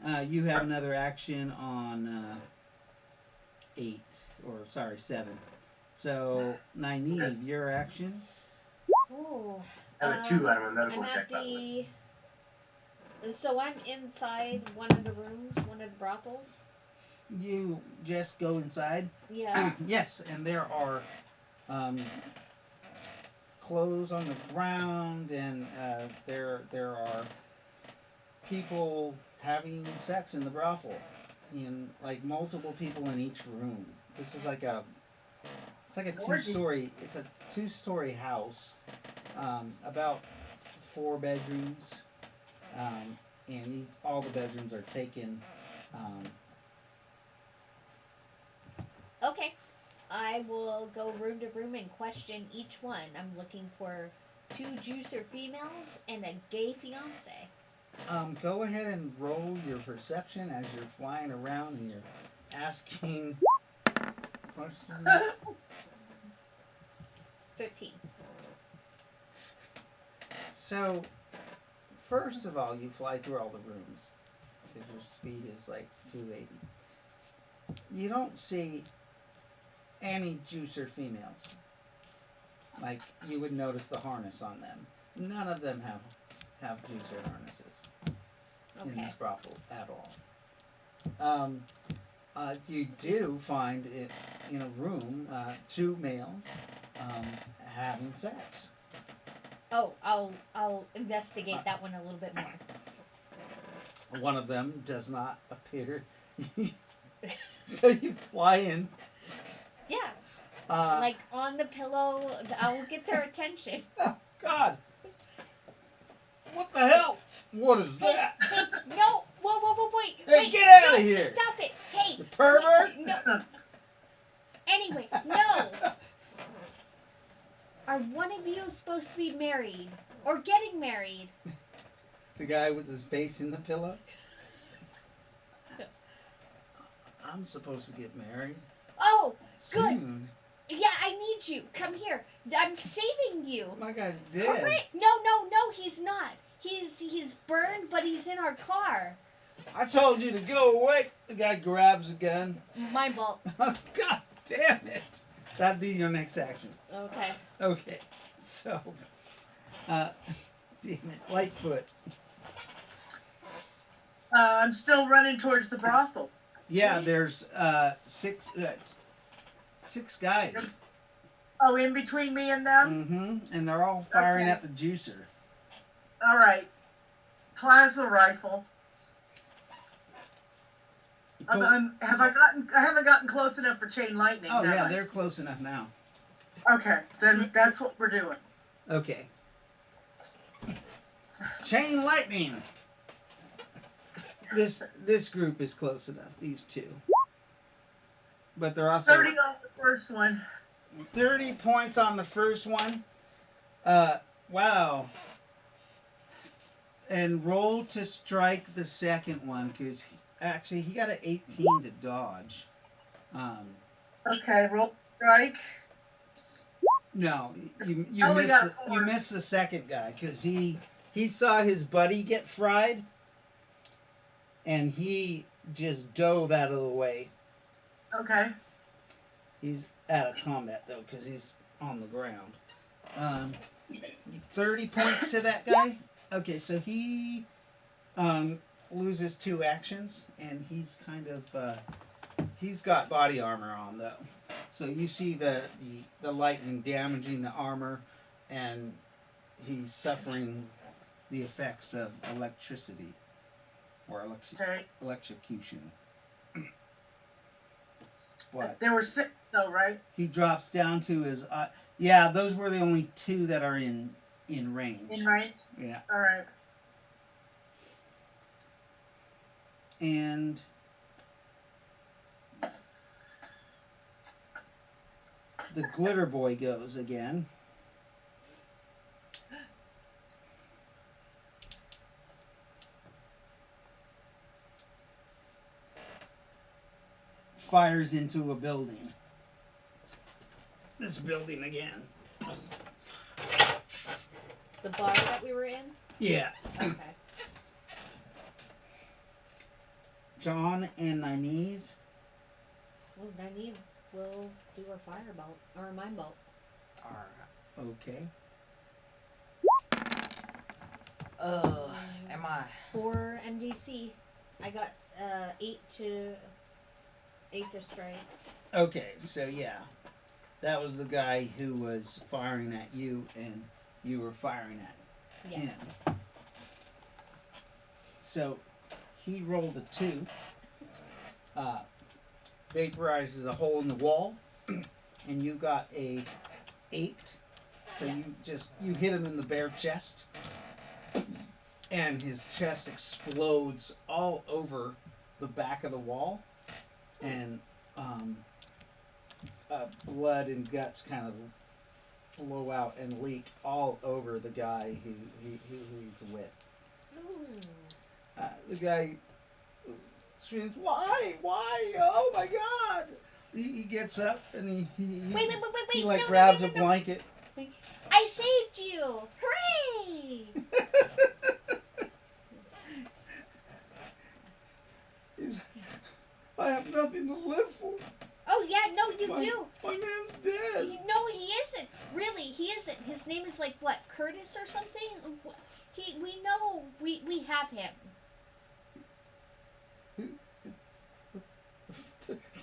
you have another action on 7. So, Nynaeve, your action? Ooh. I have a 2 out of a medical I'm check, at by the way. So I'm inside one of the rooms, one of the brothels. You just go inside. Yeah. Yes, and there are clothes on the ground, and there are people having sex in the brothel, in like multiple people in each room. This is like a it's like a two-story house, about 4 bedrooms, and all the bedrooms are taken. Okay. I will go room to room and question each one. I'm looking for 2 juicer females and a gay fiance. Go ahead and roll your perception as you're flying around and you're asking questions. 13. So, first of all, you fly through all the rooms because your speed is like 280. You don't see any juicer females. Like you would notice the harness on them. None of them have juicer harnesses in Okay. this brothel at all. You do find it in a room 2 males having sex. Oh, I'll investigate that one a little bit more. One of them does not appear. So you fly in. Yeah. Uh, Like on the pillow, I'll get their attention. oh God! What the hell? What is Hey, that? hey, no! Whoa, wait! Hey, wait, get outta no, here. Stop it! Hey! You pervert! Wait, no. Anyway, no! Are one of you supposed to be married? Or getting married? The guy with his face in the pillow. I'm supposed to get married Oh, good. soon. Yeah, I need you. Come here. I'm saving you. My guy's dead. Hurry. No, he's not. He's burned, but he's in our car. I told you to go away. The guy grabs a gun. My fault. God damn it! That'd be your next action. Okay. Okay, so, damn it, Lightfoot. I'm still running towards the brothel. Yeah, there's 6 guys. Oh, in between me and them? Mm-hmm. And they're all firing Okay. at the juicer. All right. Plasma rifle. Cool. I haven't gotten close enough for chain lightning. Oh have yeah, I? they're close enough now. Okay, then that's what we're doing. Okay. Chain lightning. This group is close enough. These 2. But they're also 30 on the first one. 30 points on the first one. Wow. And roll to strike the second one, because actually he got an 18 to dodge. Okay, roll strike. No, you Oh, we got a 4. missed the second guy, because he saw his buddy get fried, and he just dove out of the way. Okay. He's out of combat though, because he's on the ground. 30 points to that guy. Okay, so he loses 2 actions, and he's kind of he's got body armor on though. So you see the lightning damaging the armor, and he's suffering the effects of electricity or Okay. electrocution. What? There were 6 though, right? He drops down to his. Yeah, those were the only 2 that are in range. In range? Yeah, All right. and the glitter boy goes again. Fires into a building. This building again. The bar that we were in? Yeah. Okay. John and Nynaeve. Well, Nynaeve will do our firebolt, or mine bolt. Are okay. Am I? 4 MDC. I got 8 to strike. Okay, so yeah. That was the guy who was firing at you, and you were firing at Yes. him. So he rolled a 2. Vaporizes a hole in the wall, and you got a 8. So you hit him in the bare chest, and his chest explodes all over the back of the wall, and blood and guts kind of blow out and leak all over the guy who he's with. Ooh. The guy screams, "Why? Why? Oh my God!" He gets up and Wait. he like No, grabs no, a no, no. blanket. I saved you! Hooray! I have nothing to live for. Oh yeah, no, you my, do. My man's dead. No, he isn't. Really, he isn't. His name is like what, Curtis or something? We know we have him.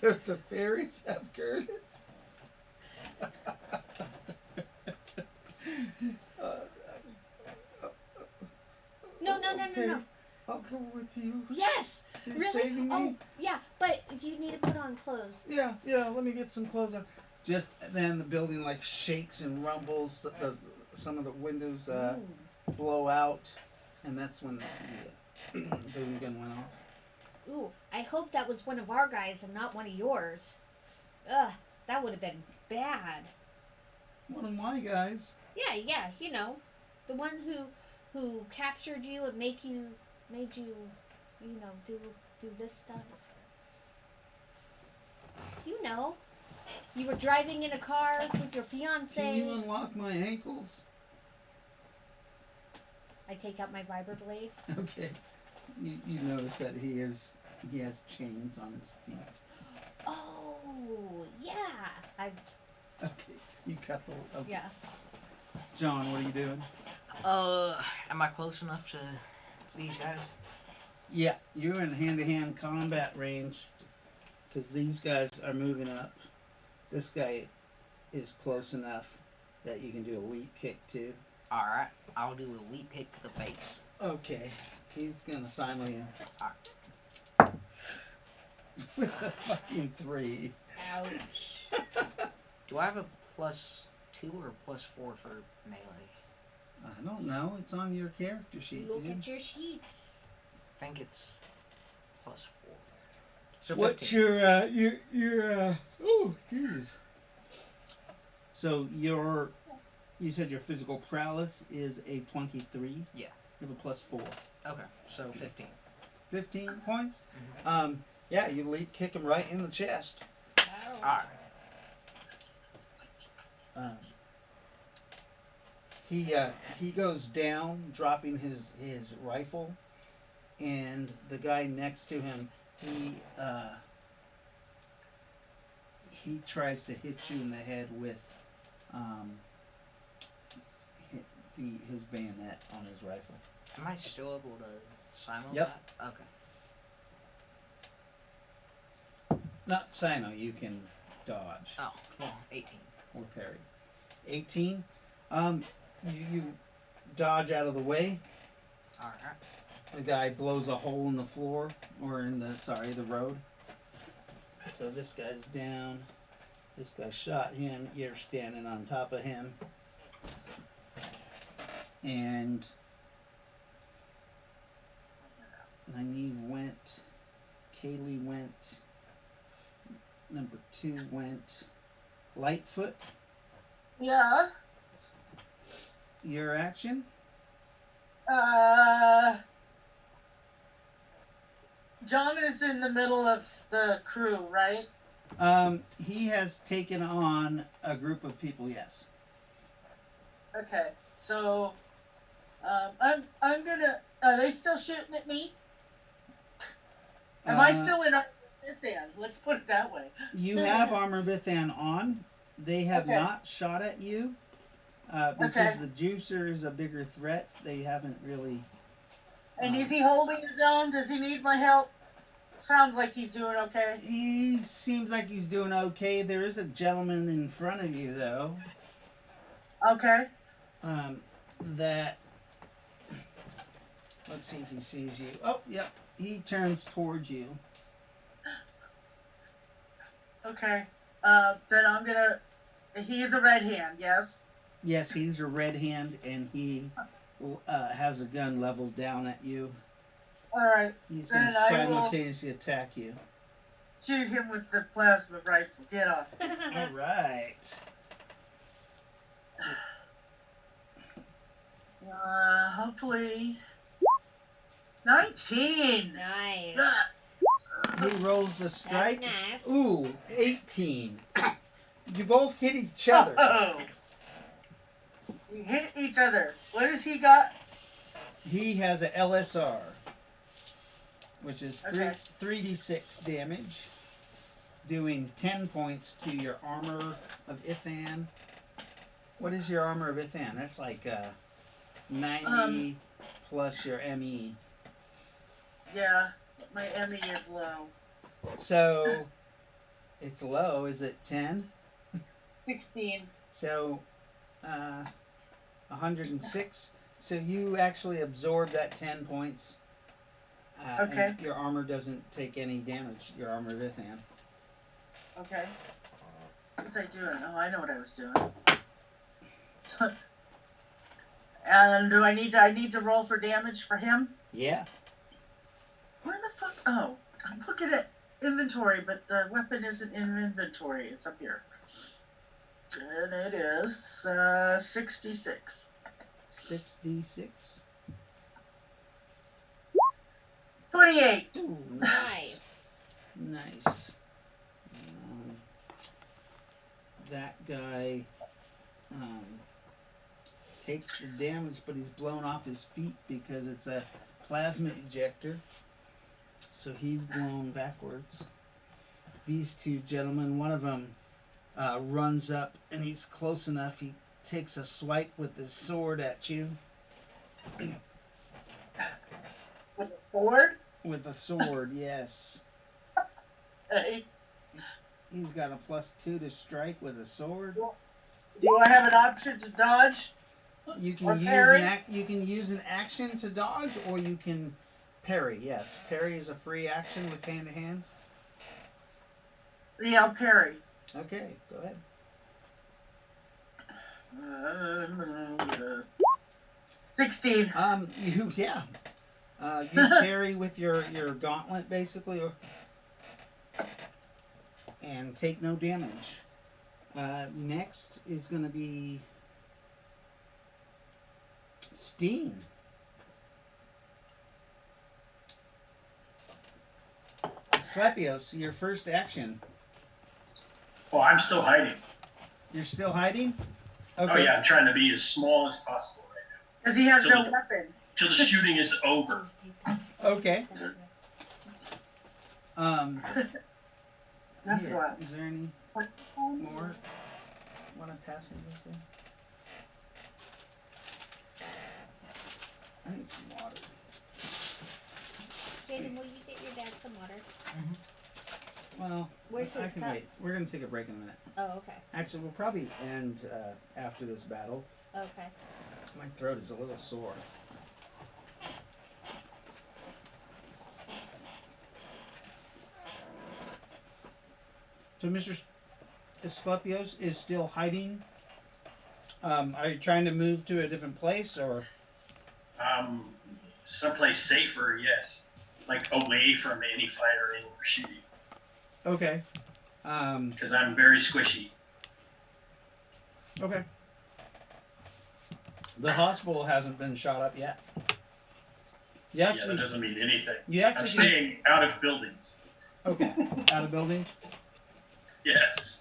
The fairies have Curtis. No. Okay, I'll go with you. Yes. You're Really? saving me? Oh yeah, but you need to put on clothes. Yeah. Let me get some clothes on. Just then, the building like shakes and rumbles. Some of the windows blow out, and that's when the boom gun went off. Ooh, I hope that was one of our guys and not one of yours. Ugh, that would have been bad. One of my guys. Yeah, you know, the one who captured you and made you, you know, do this stuff. You know, you were driving in a car with your fiance. Can you unlock my ankles? I take out my vibroblade. Okay. You notice that he has chains on his feet. Oh yeah, Okay. You cut the. Okay. yeah. John, what are you doing? Am I close enough to these guys? Yeah, you're in hand-to-hand combat range because these guys are moving up. This guy is close enough that you can do a leap kick too. Alright, I'll do a leap kick to the face. Okay, he's gonna simul you. Alright. With a fucking 3. Ouch. Do I have a +2 or +4 for melee? I don't know. It's on your character sheet, Look dude. at your sheets. I think it's +4. So What's 15. your oh Jesus. So you said your physical prowess is a 23. Yeah. You have a +4. Okay, so 15. 15 points. Mm-hmm. Yeah, you leap kick him right in the chest. Alright. He goes down, dropping his rifle, and the guy next to him, he tries to hit you in the head with his bayonet on his rifle. Am I still able to simul Yep. that? Okay. Not Sino, you can dodge Oh, well, 18. or parry. 18. You dodge out of the way. Alright. The guy blows a hole in the floor, or in the road. So this guy's down. This guy shot him. You're standing on top of him. And Nynaeve went. Kaylee went. Number 2 went. Lightfoot, Yeah. your action. John is in the middle of the crew, right? He has taken on a group of people, yes. Okay. So, I'm gonna. Are they still shooting at me? Am I still in our then? Let's put it that way. You have Armor Bithan on. They have Okay. not shot at you. Because Okay. the juicer is a bigger threat, they haven't really. And is he holding his own? Does he need my help? sounds like he's doing okay. He seems like he's doing okay. There is a gentleman in front of you, though. Okay. That. Let's see if he sees you. Oh, yep. He turns towards you. Okay. Then I'm gonna. He is a red hand, yes. Yes, he's your red hand, and he has a gun leveled down at you. All right. He's going to Then I will simultaneously attack you. shoot him with the plasma rifle. Get off. All right. Hopefully. 19. Nice. He rolls the That's strike. nice. Ooh, 18. You both hit each other. Oh. We hit each other. What has he got? He has a LSR, which is Okay. 3d6 damage, doing 10 points to your armor of Ithan. What is your armor of Ithan? That's like 90 plus your ME. Yeah, my ME is low. So it's low. Is it 10? 16. So 106. So you actually absorb that 10 points. Okay. And your armor doesn't take any damage. Your armor of Ithan. Okay. What was I doing? Oh, I know what I was doing. And do I need to roll for damage for him? Yeah. Where the fuck? Oh, I'm looking at inventory, but the weapon isn't in inventory. It's up here. And it is 66. 6d6. 28. Ooh, Nice. Nice. That guy takes the damage, but he's blown off his feet because it's a plasma ejector. So he's blown backwards. These two gentlemen, one of them runs up and he's close enough. He takes a swipe with his sword at you. With a sword? With a sword, yes. Hey. He's got a +2 to strike with a sword. Do I have an option to dodge? You can Or use parry? you can use an action to dodge, or you can parry. Yes, parry is a free action with hand to hand. Yeah, I'll parry. Okay, go ahead. 16. You you parry with your gauntlet basically, and take no damage. Next is going to be Steen. Slepios, your first action. Oh, I'm still hiding. You're still hiding? Oh yeah, I'm trying to be as small as possible right Because he has So no the- weapons. now, till the shooting is over. Okay. That's Here, what. is there any more? Want to pass me this thing? I need some water. Jaden, will you get your dad some water? Well, Where's I his can cup? wait. We're gonna take a break in a minute. Oh, okay. Actually, we'll probably end after this battle. Okay. My throat is a little sore. So Mr. Asclepios is still hiding. Are you trying to move to a different place, or? Someplace safer, yes. Like away from any firing or shooting. Okay. Because I'm very squishy. Okay. The hospital hasn't been shot up yet. You Yeah, actually, that doesn't mean anything. you I'm actually, staying out of buildings. okay, out of buildings. Yes.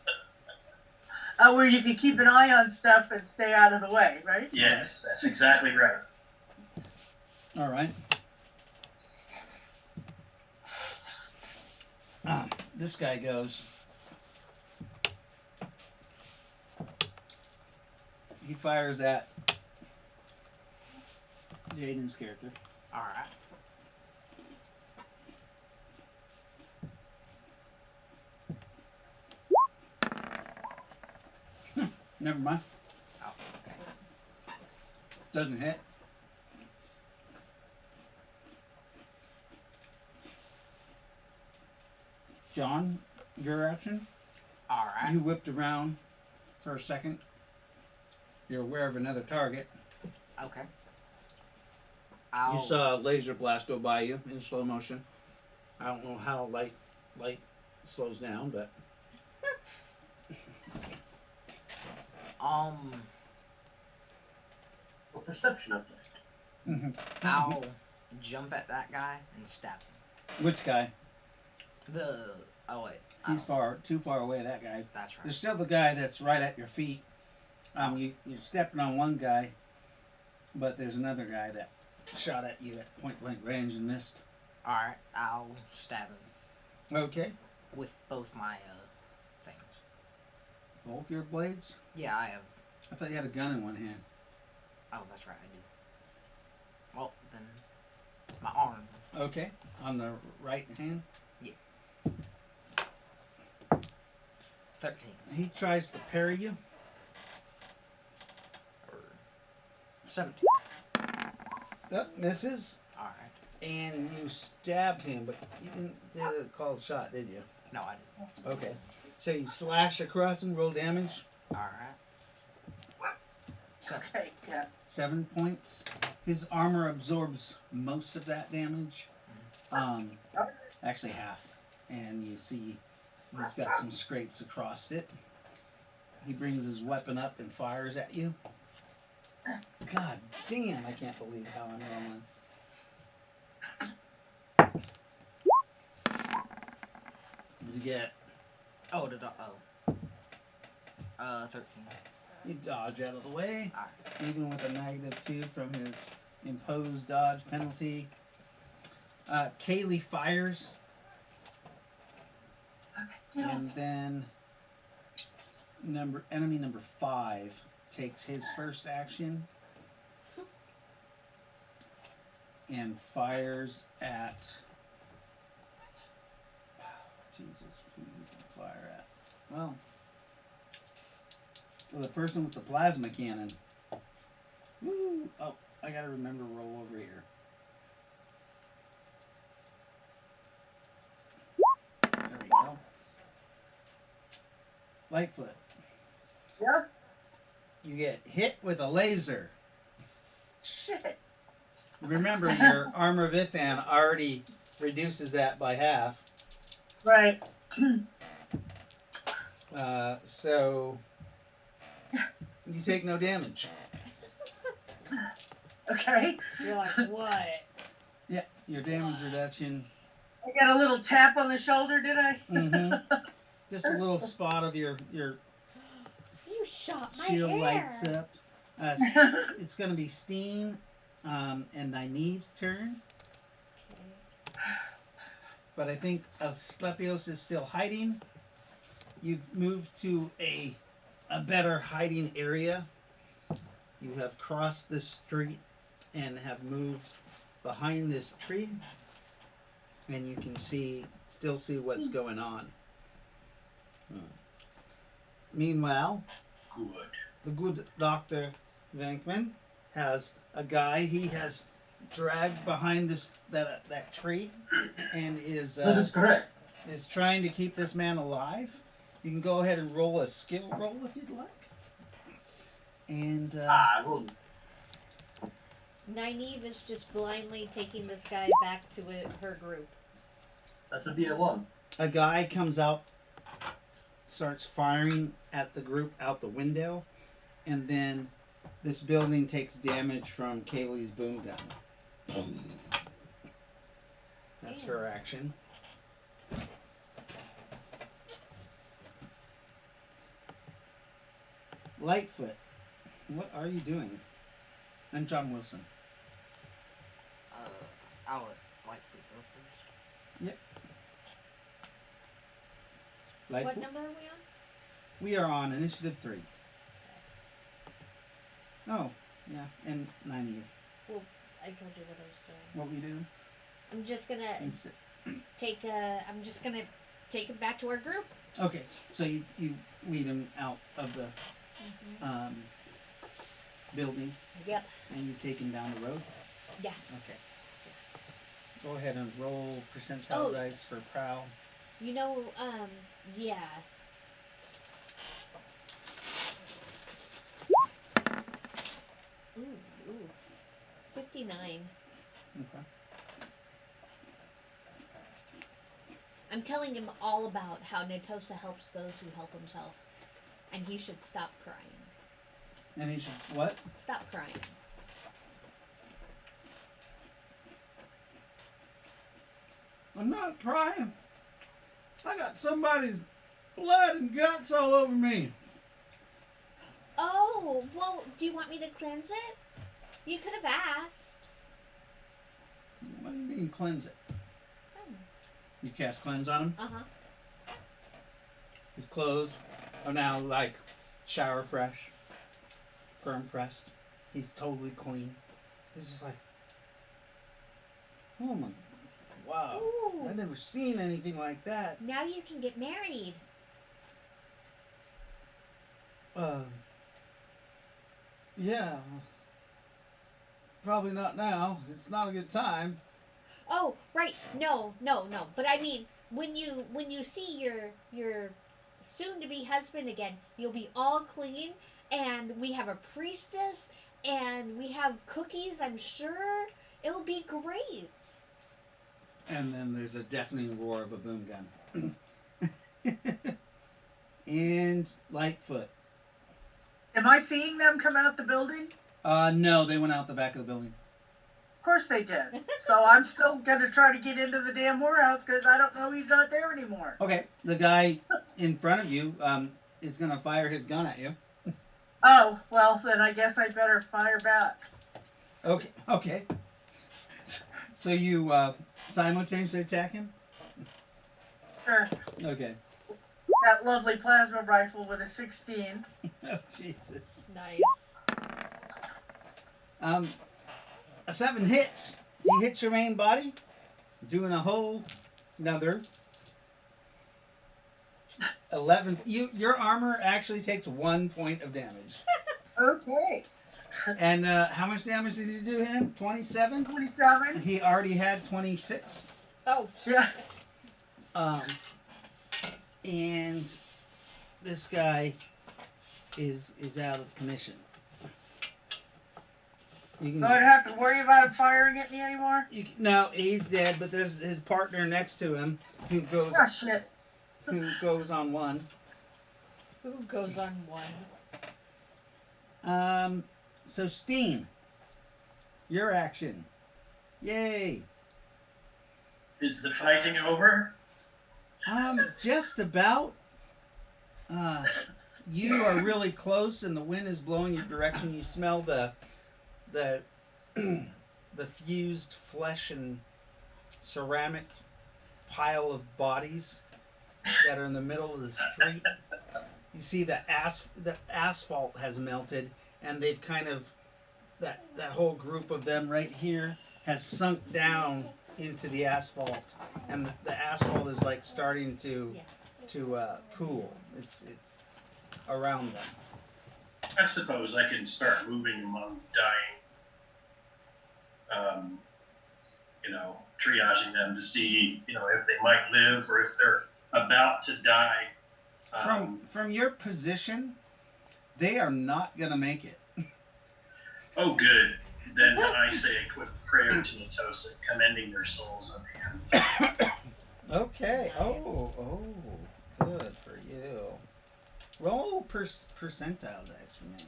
Where you can keep an eye on stuff and stay out of the way, right? Yes, that's exactly right. All right. This guy goes. He fires at Jaden's character. Alright. Never mind. Oh, okay. Doesn't hit. John, your action. Alright. You whipped around for a second. You're aware of another target. Okay. You saw a laser blast go by you in slow motion. I don't know how light slows down, but A perception update. I'll jump at that guy and stab him. Which guy? Oh wait. He's too far away. That guy. That's right. There's still the guy that's right at your feet. You're stepping on one guy, but there's another guy that shot at you at point blank range and missed. Alright, I'll stab him Okay. with both my things. Both your blades? Yeah, I have. I thought you had a gun in one hand. Oh, that's right, I do. Well, then my arm. Okay. On the right hand? 13. He tries to parry you. Or 17. That misses. Alright. And you stabbed him, but you didn't do a called shot, did you? No, I didn't. Okay. So you slash across and roll damage. Alright. 7. Okay, yeah. 7 points. His armor absorbs most of that damage. Actually half. And you see he's got some scrapes across it. He brings his weapon up and fires at you. God damn, I can't believe how I'm rolling. You get, Oh, 13. you dodge out of the way, Alright. even with a -2 from his imposed dodge penalty. Kaylee fires, and then enemy number 5 takes his first action and fires at. Jesus, who you can fire at? Well, so the person with the plasma cannon. Woo! Oh, I gotta remember to roll over here. There we go. Lightfoot. Yeah? You get hit with a laser. Shit. Remember, your armor Vithan already reduces that by half. Right. So you take no damage. Okay. You're like, what? Yeah, your damage reduction. I got a little tap on the shoulder, did I? Mm-hmm. Just a little spot of your You shot my shield hair. lights up. It's going to be Steen and Nynaeve's turn. Okay. But I think Asclepios is still hiding. You've moved to a better hiding area. You have crossed this street and have moved behind this tree. And you can still see what's going on. Meanwhile, Good. the good Dr. Venkman has a guy he has dragged behind that tree and That is correct. is trying to keep this man alive. You can go ahead and roll a skill roll if you'd like. And I will. Nynaeve is just blindly taking this guy back to her group. That should be a 1. a guy comes out, starts firing at the group out the window, and then this building takes damage from Kaylee's boom gun. That's her action. Lightfoot, what are you doing? And John Wilson. I'll let Lightfoot go first. What Lightfoot. number are we on? We are on initiative 3. Oh, yeah, and 90. I told you what I was doing. What we do? I'm just gonna Insta- I'm just gonna take it back to our group. Okay, so you lead him out of the building, Yep. and you take him down the road. Yeah. Okay. Go ahead and roll percentile Oh. dice for prowl. You know, yeah. Ooh. 59. Okay. I'm telling him all about how Netosa helps those who help himself. And he should stop crying. And he should what? Stop crying. I'm not crying. I got somebody's blood and guts all over me. Oh, well, do you want me to cleanse it? You could have asked. What do you mean cleanse it? Cleanse. You cast cleanse on him. Uh-huh. His clothes are now like shower fresh, firm pressed. He's totally clean. He's just like, oh my, wow. Ooh. I've never seen anything like that. Now you can get married. Yeah. Probably not now. It's not a good time. Oh, right. No. But I mean, when you see your soon-to-be husband again, you'll be all clean, and we have a priestess, and we have cookies. I'm sure it'll be great. And then there's a deafening roar of a boom gun. And Lightfoot. Am I seeing them come out the building? No, they went out the back of the building. Of course they did. So I'm still gonna try to get into the damn warehouse because I don't know he's not there anymore. Okay, the guy in front of you is gonna fire his gun at you. Oh, well, then I guess I better fire back. Okay. So you simultaneously attack him? Sure. Okay. That lovely plasma rifle with a 16. Oh, Jesus. Nice. A 7 hits. He hits your main body, doing a whole another 11. Your armor actually takes 1 point of damage. Okay. And how much damage did you do him? 27? 27. He already had 26. Oh, Yeah. And this guy is out of commission. You So I don't have to worry about him firing at me anymore? no, he's dead, but there's his partner next to him who goes Oh, shit. on one. who goes on one? So Steen, your action. Yay. Is the fighting over? Just about. You are really close, and the wind is blowing your direction. You smell the fused flesh and ceramic pile of bodies that are in the middle of the street. You see the asphalt has melted, and they've kind of that whole group of them right here has sunk down into the asphalt, and the asphalt is like starting to cool. It's around them. I suppose I can start moving among dying. Triaging them to see, if they might live or if they're about to die. From your position, they are not gonna make it. Oh, good. Then I say a quick prayer to Netosa, commending their souls unto him. Okay. Oh, good for you. Roll percentile dice for me.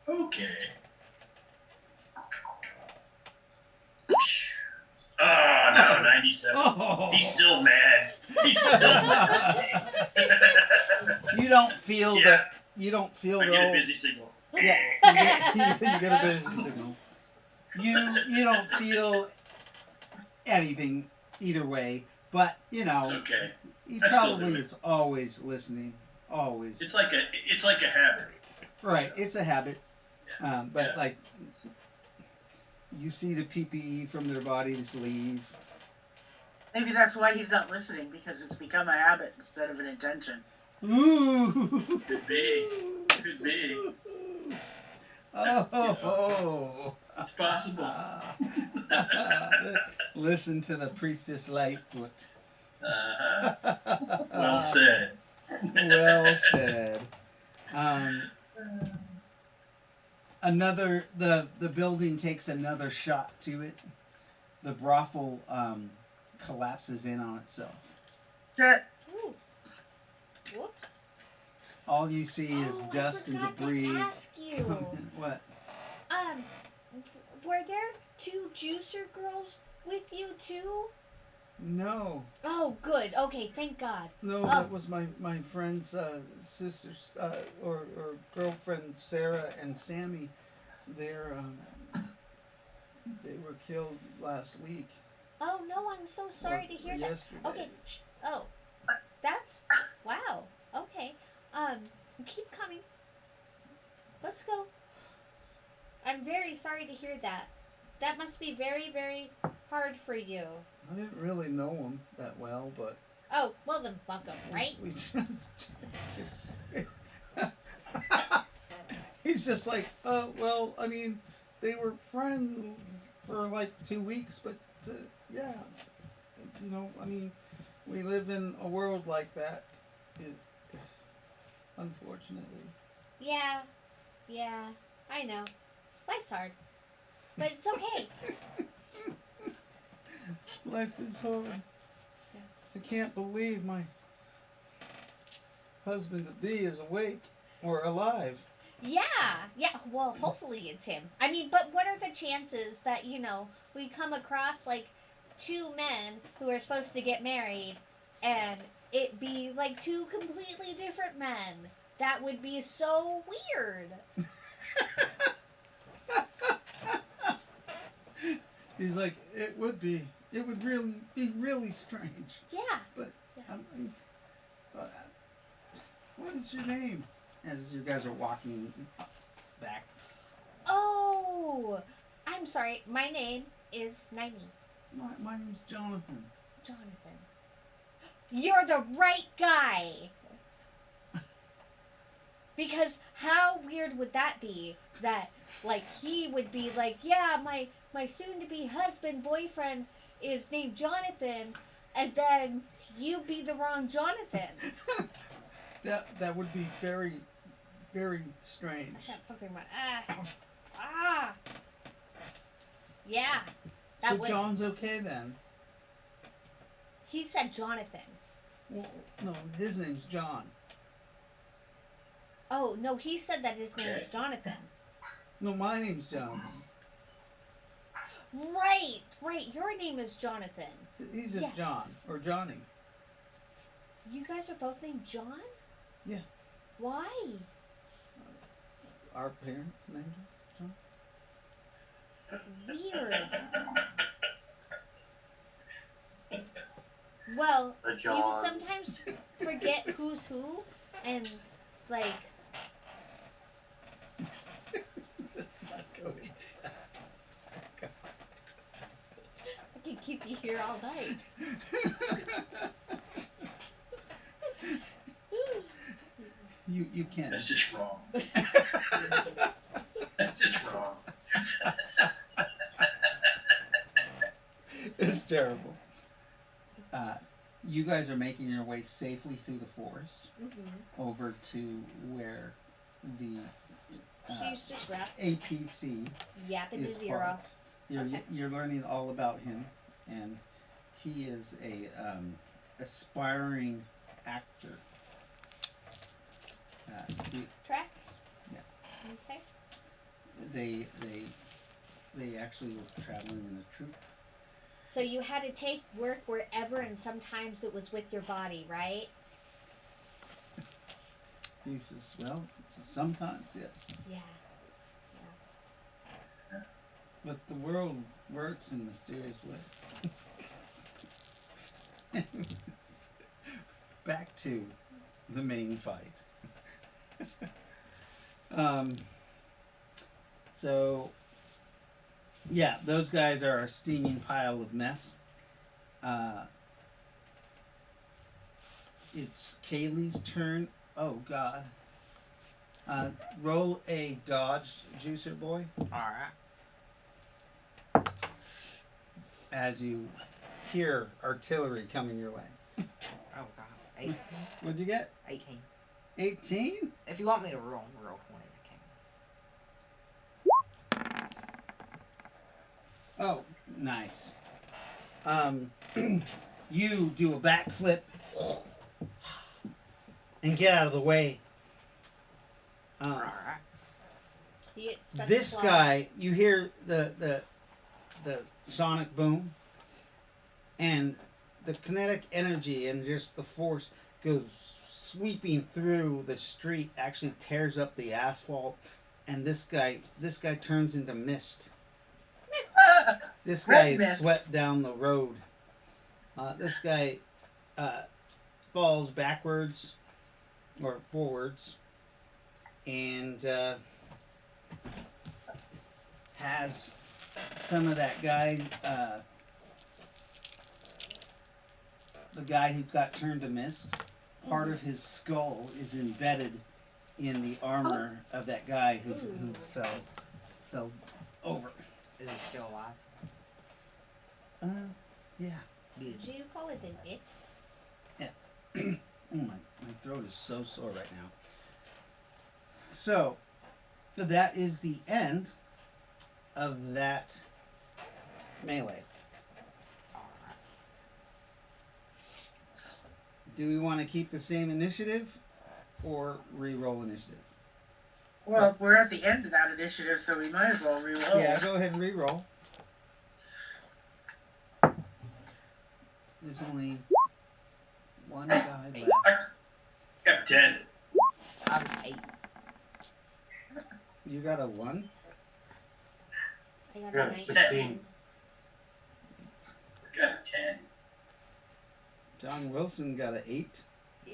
Okay. Oh, no, 97. Oh. He's still mad. He's still mad. You don't feel Yeah. You don't feel I the get a old. busy signal. Yeah, you get a busy signal. You don't feel anything either way, but Okay. he I still probably do it. is always listening. Always. It's like a habit. Right, it's a habit. But Yeah. like you see the PPE from their bodies leave. Maybe that's why he's not listening, because it's become a habit instead of an intention. Ooh. Could be. Could be. Oh. It's possible. Listen to the priestess Lightfoot. Well said. Well said. Um, the building takes another shot to it. The brothel collapses in on itself. Shit. Ooh. Whoops. All you see is Oh, dust I and forgot debris. to ask you. What? Um, were there two juicer girls with you too? No, Oh, good. Okay, thank God. no, Oh. that was my friend's sisters or girlfriend Sarah and Sammy. They're they were killed last week. Oh no, I'm so sorry Or to hear that. yesterday. Okay. Oh, that's wow. Okay. Um, keep coming. Let's go. I'm very sorry to hear that. That must be very, very hard for you. I didn't really know him that well, but Oh, well then fuck 'em, right? we he's just like, well, I mean, they were friends for like 2 weeks, but yeah, I mean, we live in a world like that. It, unfortunately. Yeah. Yeah. I know. Life's hard. But it's okay. Life is hard. I can't believe my husband to be is awake or alive. Yeah. Yeah. Well, hopefully it's him. I mean, but what are the chances that, we come across like two men who are supposed to get married and it be like two completely different men? That would be so weird. He's like, it would really be really strange. Yeah. But uh, what is your name? As you guys are walking back. Oh, I'm sorry. My name is Naimi. My name's Jonathan. Jonathan. You're the right guy. Because how weird would that be? That like he would be like, yeah, my soon to be husband boyfriend is named Jonathan, and then you be the wrong Jonathan. That would be very, very strange. I got something in my Yeah. That So would. John's okay then? He said Jonathan. Well, no, his name's John. Oh no, he said that his name was Okay. Jonathan. No, my name's Jonathan. Right. Your name is Jonathan. He's just Yeah. John or Johnny. You guys are both named John? Yeah. Why? Our parents named us John. Weird. Well, The you John. sometimes forget who's who, and like, That's not going. I can keep you here all night. You can. That's just wrong. That's just wrong. It's terrible. You guys are making your way safely through the forest over to where the She's just wrapped, APC yapping is to zero. parked. Okay. You're learning all about him, and he is a aspiring actor. Tracks? Yeah. Okay. They actually were traveling in a troupe. So you had to take work wherever, and sometimes it was with your body, right? He says, well, sometimes, yes. Yeah. But the world works in mysterious ways. Back to the main fight. So, yeah, those guys are a steaming pile of mess. it's Kaylee's turn. Oh God. Roll a dodge, juicer boy, Alright. as you hear artillery coming your way. Oh god. 18. What'd you get? 18. 18? If you want me to roll 20, I can. Oh, nice. You do a backflip and get out of the way. Alright. You get special This claws. guy, you hear the sonic boom, and the kinetic energy and just the force goes sweeping through the street, actually tears up the asphalt, and this guy turns into mist. This guy Red is mist. swept down the road. This guy falls backwards or forwards and has some of that guy, the guy who got turned to mist. Part of his skull is embedded in the armor of that guy who fell over. Is he still alive? Yeah. Good. Do you call it an it? Oh, my throat is so sore right now. So, that is the end of that melee. Alright. Do we want to keep the same initiative or re-roll initiative? Well, we're at the end of that initiative, so we might as well reload. Yeah, go ahead and re-roll. There's only one guy left. Got 10. I'm 8. You got a 1? I got Yeah, a 19. 16. Got a 10. John Wilson got an 8. Yeah.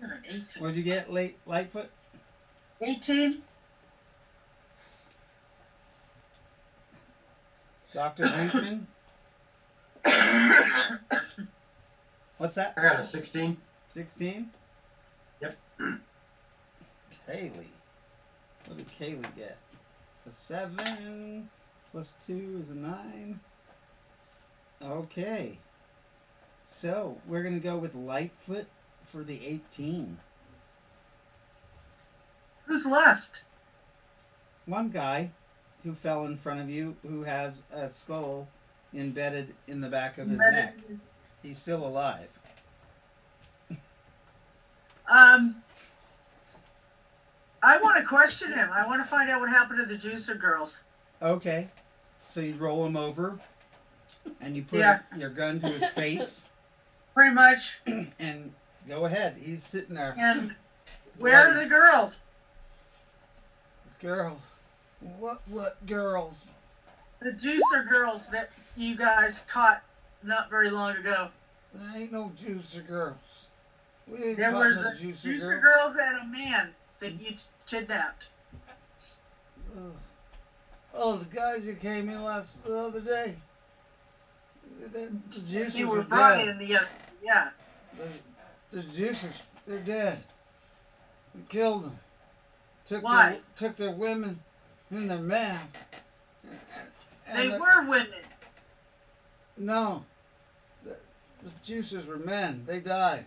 An 18. What'd you get, Lightfoot? 18? Dr. Brinkman? What's that? I got a 16. 16? Yep. Kaylee. What did Kaylee get? A 7 plus 2 is a 9. Okay. So, we're going to go with Lightfoot for the 18. Who's left? One guy who fell in front of you who has a skull embedded in the back of his neck. He's still alive. I want to question him. I want to find out what happened to the juicer girls. Okay. So you roll him over and you put Yeah. your gun to his face Pretty much. and go ahead. He's sitting there. And where are the girls? Girls. What girls? The juicer girls that you guys caught not very long ago. There ain't no juicer girls. We ain't There caught was no a juicer girl. girls and a man that you kidnapped. Ugh. Oh, the guys who came in the other day. The juicers You were are brought dead. in the other. Yeah. The juicers, they're dead. We killed them. Why? Took their women and their men. And They the- were women. No. The juicers were men. They died.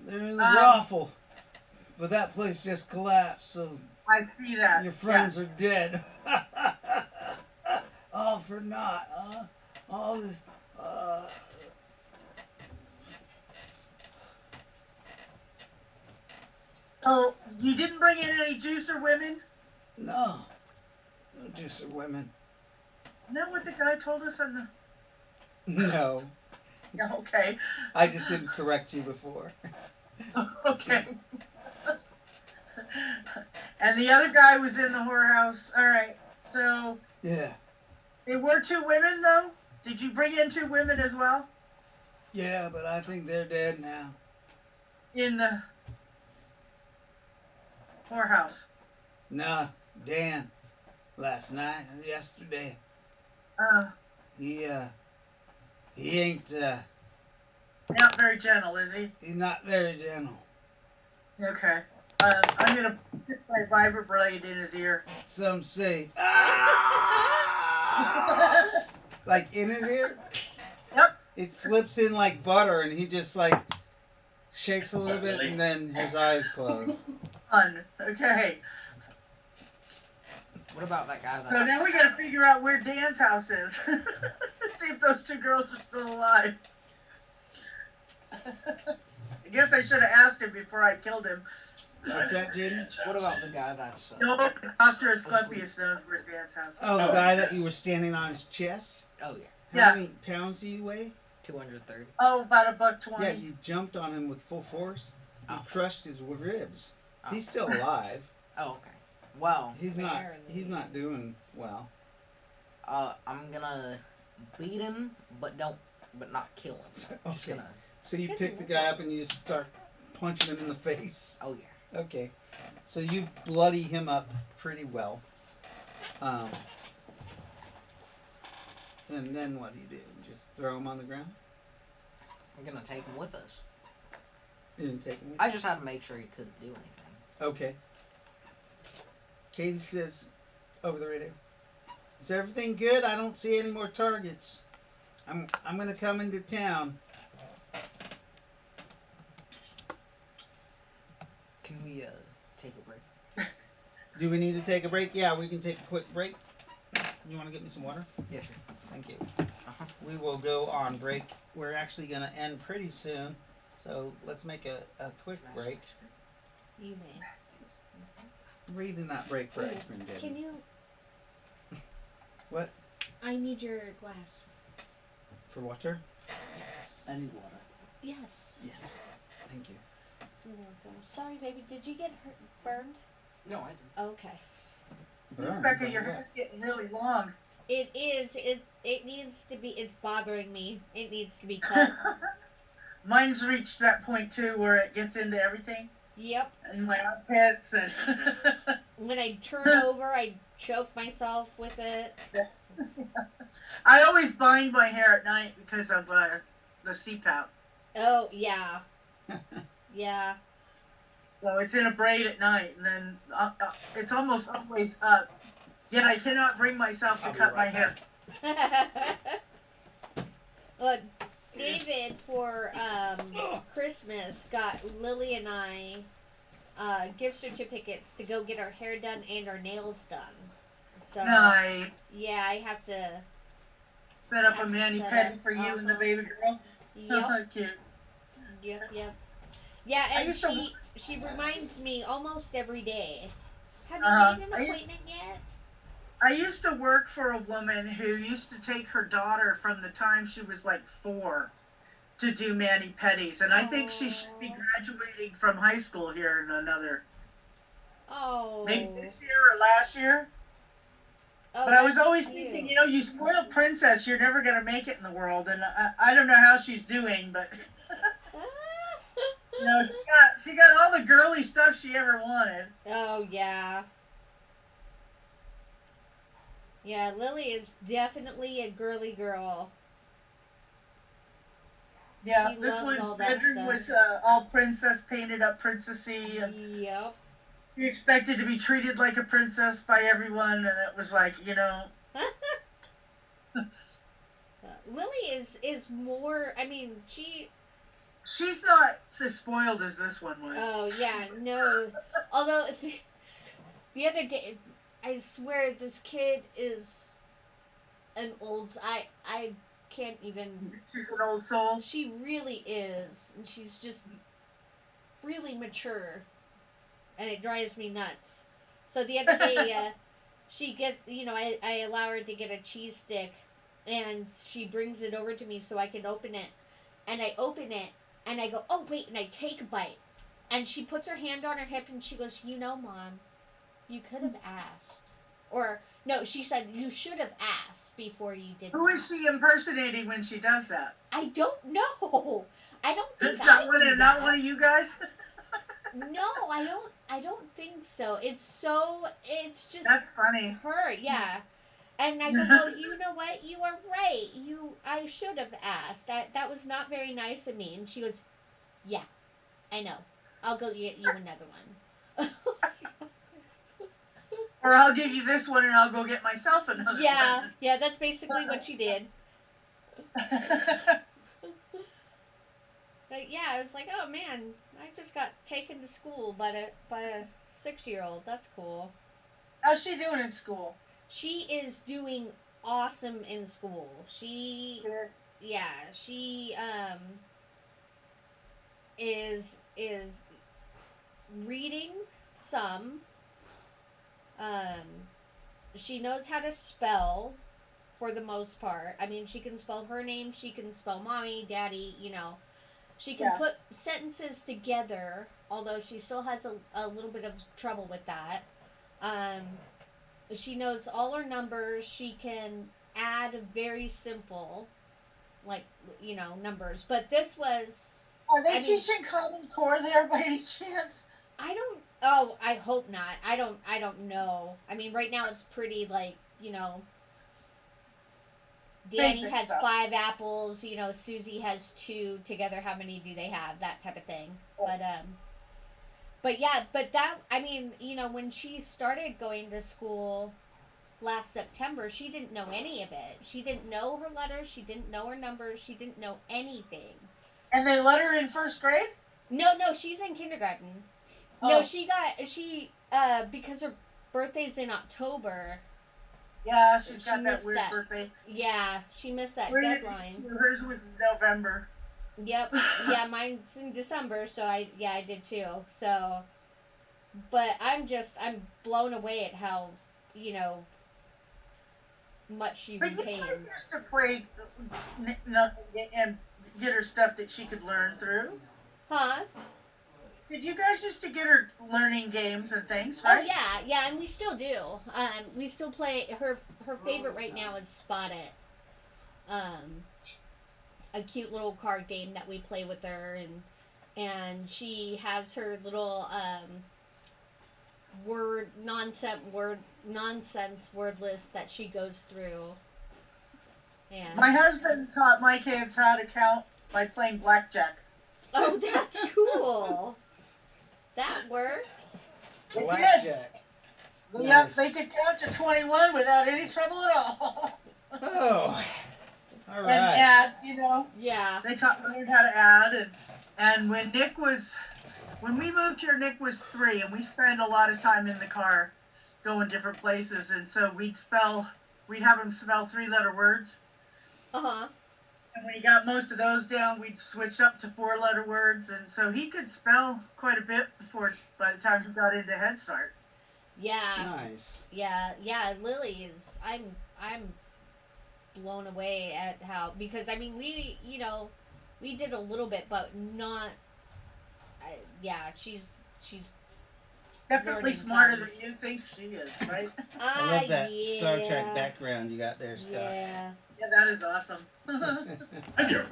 They're in the brothel. But that place just collapsed, so I see that. your friends are dead. All for naught, huh? All this. So you didn't bring in any juicer women? No. No juicer women. Isn't that what the guy told us on the? No. Yeah, okay. I just didn't correct you before. Okay. And the other guy was in the whorehouse. All right. So Yeah. there were 2 women, though. Did you bring in 2 women as well Yeah, but I think they're dead now. in the whorehouse? Nah, Dan. Last night and yesterday. Uh, he ain't, not very gentle, is he? he's not very gentle. Okay. I'm gonna put my vibroblade in his ear. Some say, ah! Like in his ear? Yep. It slips in like butter, and he just like shakes a little bit, Really? and then his eyes close. Fun. Okay. What about that guy So that? now we gotta figure out where Dan's house is. See if those two girls are still alive. I guess I should have asked him before I killed him. What's that, Jaden? What about the guy that's? No, Dr. Asclepius knows where Dan's house is. Oh, the Oh, guy yes. that you were standing on his chest? Oh yeah, How Yeah. many pounds do you weigh? 230. Oh, about $1.20. Yeah, you jumped on him with full force. You Oh. crushed his ribs. Oh. He's still alive. Oh okay. Well, He's not. Barely. He's not doing well. I'm gonna beat him, but not kill him. Just Okay. gonna. So you Good pick the lord. guy up and you just start punching him in the face. Oh yeah. Okay. So you bloody him up pretty well. And then what do you do? Just throw him on the ground? I'm gonna take him with us. You didn't take him with I just had to make sure he couldn't do anything. Okay. Katie says over the radio, "Is everything good? I don't see any more targets. I'm gonna come into town." Can we take a break? Do we need to take a break? Yeah, we can take a quick break. You want to get me some water? Yeah, sure. Thank you. Uh-huh. We will go on break. We're actually going to end pretty soon, so let's make a quick break. You may. We did not break for ice cream, did Can we? you? What? I need your glass. For water? Yes. I need water. Yes. Yes. Thank you. You're welcome. Sorry, baby. Did you get hurt, burned? No, I didn't. Okay. Burn, Becca, burn your what? hair's getting really long. It is. It needs to be. It's bothering me. It needs to be cut. Mine's reached that point too where it gets into everything. Yep. And my armpits and When I turn over, I choke myself with it. I always bind my hair at night because of the CPAP. Oh yeah. Yeah. So it's in a braid at night, and then it's almost always up. Yet I cannot bring myself to I'll be cut my right hair. Look, David for Christmas got Lily and I gift certificates to go get our hair done and our nails done. So I yeah, I have to. set up a Have to mani set pedi up, for you and the uh-huh. baby girl. Yep, Cute. yep. Yeah, I and used to- she reminds me almost every day. Have you Uh-huh. made an I used- appointment yet? I used to work for a woman who used to take her daughter from the time she was like 4 to do mani pedis, and I think she should be Aw. graduating from high school here in another Oh. maybe this year or last year. Oh, But I was that's always cute. thinking, you spoiled princess, you're never gonna make it in the world, and I don't know how she's doing, but she got all the girly stuff she ever wanted. Oh yeah. Yeah, Lily is definitely a girly girl. Yeah, She this loves one's all that bedroom stuff. was all princess, painted up princessy, and Yep. she expected to be treated like a princess by everyone, and it was like, Lily is more. I mean, she's not as spoiled as this one was. Oh yeah, no. Although the other day, I swear this kid is an old. I can't even. She's an old soul. She really is, and she's just really mature, and it drives me nuts. So the other day, she gets, I allow her to get a cheese stick, and she brings it over to me so I can open it, and I open it, and I go, oh wait, and I take a bite, and she puts her hand on her hip, and she goes, Mom, you could have asked, or no, she said you should have asked before you did. Who is she impersonating when she does that? I don't know. I don't think It's not I one do of not that. one of you guys. No, I don't think so. It's just That's funny. her, yeah. And I go, well, you know what? You are right. I should have asked. That was not very nice of me. And she goes, yeah, I know. I'll go get you another one. Or I'll give you this one and I'll go get myself another Yeah, one. yeah, that's basically what she did. But yeah, I was like, oh man, I just got taken to school by a 6-year-old. That's cool. How's she doing in school? She is doing awesome in school. Good. She is reading some. Um, she knows how to spell for the most part. I mean, she can spell her name. She can spell mommy, daddy. She can Yeah. put sentences together. Although she still has a little bit of trouble with that. Um, she knows all her numbers. She can add very simple, like numbers. But this was, Are they I mean, teaching Common Core there by any chance? I don't. Oh, I hope not. I don't. I don't know. I mean, right now it's pretty like Danny Basic has stuff. 5 apples. Susie has 2. Together, how many do they have? That type of thing. But yeah, but that I mean, when she started going to school last September, she didn't know any of it. She didn't know her letters. She didn't know her numbers. She didn't know anything. And they let her in first grade? No, she's in kindergarten. Oh. No, she because her birthday's in October. Yeah, she's She got that missed weird that. birthday. Yeah, she missed that Where did- deadline. Hers was November. Yep. Yeah, mine's in December, so I did too. So, but I'm blown away at how much she But you guys retains. used to play and get her stuff that she could learn through. Huh? Did you guys used to get her learning games and things, Oh right? yeah, and we still do. We still play. Her favorite right now is Spot It. A cute little card game that we play with her, and she has her little nonsense word list that she goes through. And My husband taught my kids how to count by playing blackjack. oh, that's cool. That works. Blackjack. Yep, Nice. they could count to 21 without any trouble at all. Oh, all And right. add, Yeah. they learned how to add. And when we moved here, Nick was 3, and we spent a lot of time in the car going different places. And so we'd have him spell 3-letter words. Uh-huh. And when he got most of those down, we'd switch up to 4-letter words. And so he could spell quite a bit by the time he got into Head Start. Yeah. Nice. Yeah. Lily is. I'm blown away at how, because I mean we did a little bit, but not. Yeah, she's Definitely learning smarter tons. than you think she is, right? I love that yeah. Star Trek background you got there, Scott. Yeah. Yeah, that is awesome. Thank you.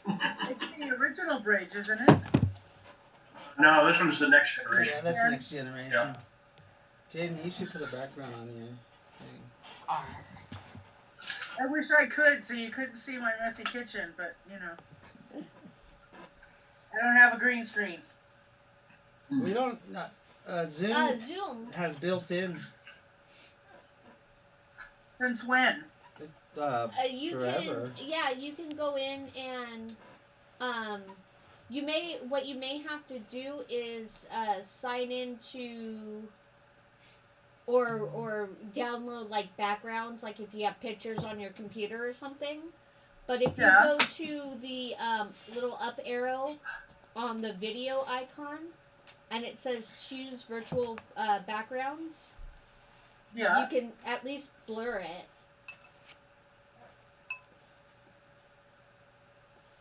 It's the original bridge, isn't it? No, this one's the next generation. Yeah, that's Yeah. the next generation. Yeah. Jaden, you should put a background on your thing. Arr. I wish I could, so you couldn't see my messy kitchen, but I don't have a green screen. We don't. Zoom Zoom. has built-in. Since when? You Forever. you can go in and what you may have to do is sign into or download like backgrounds, like if you have pictures on your computer or something. But if you Yeah. go to the little up arrow on the video icon and it says choose virtual backgrounds, Yeah. you can at least blur it.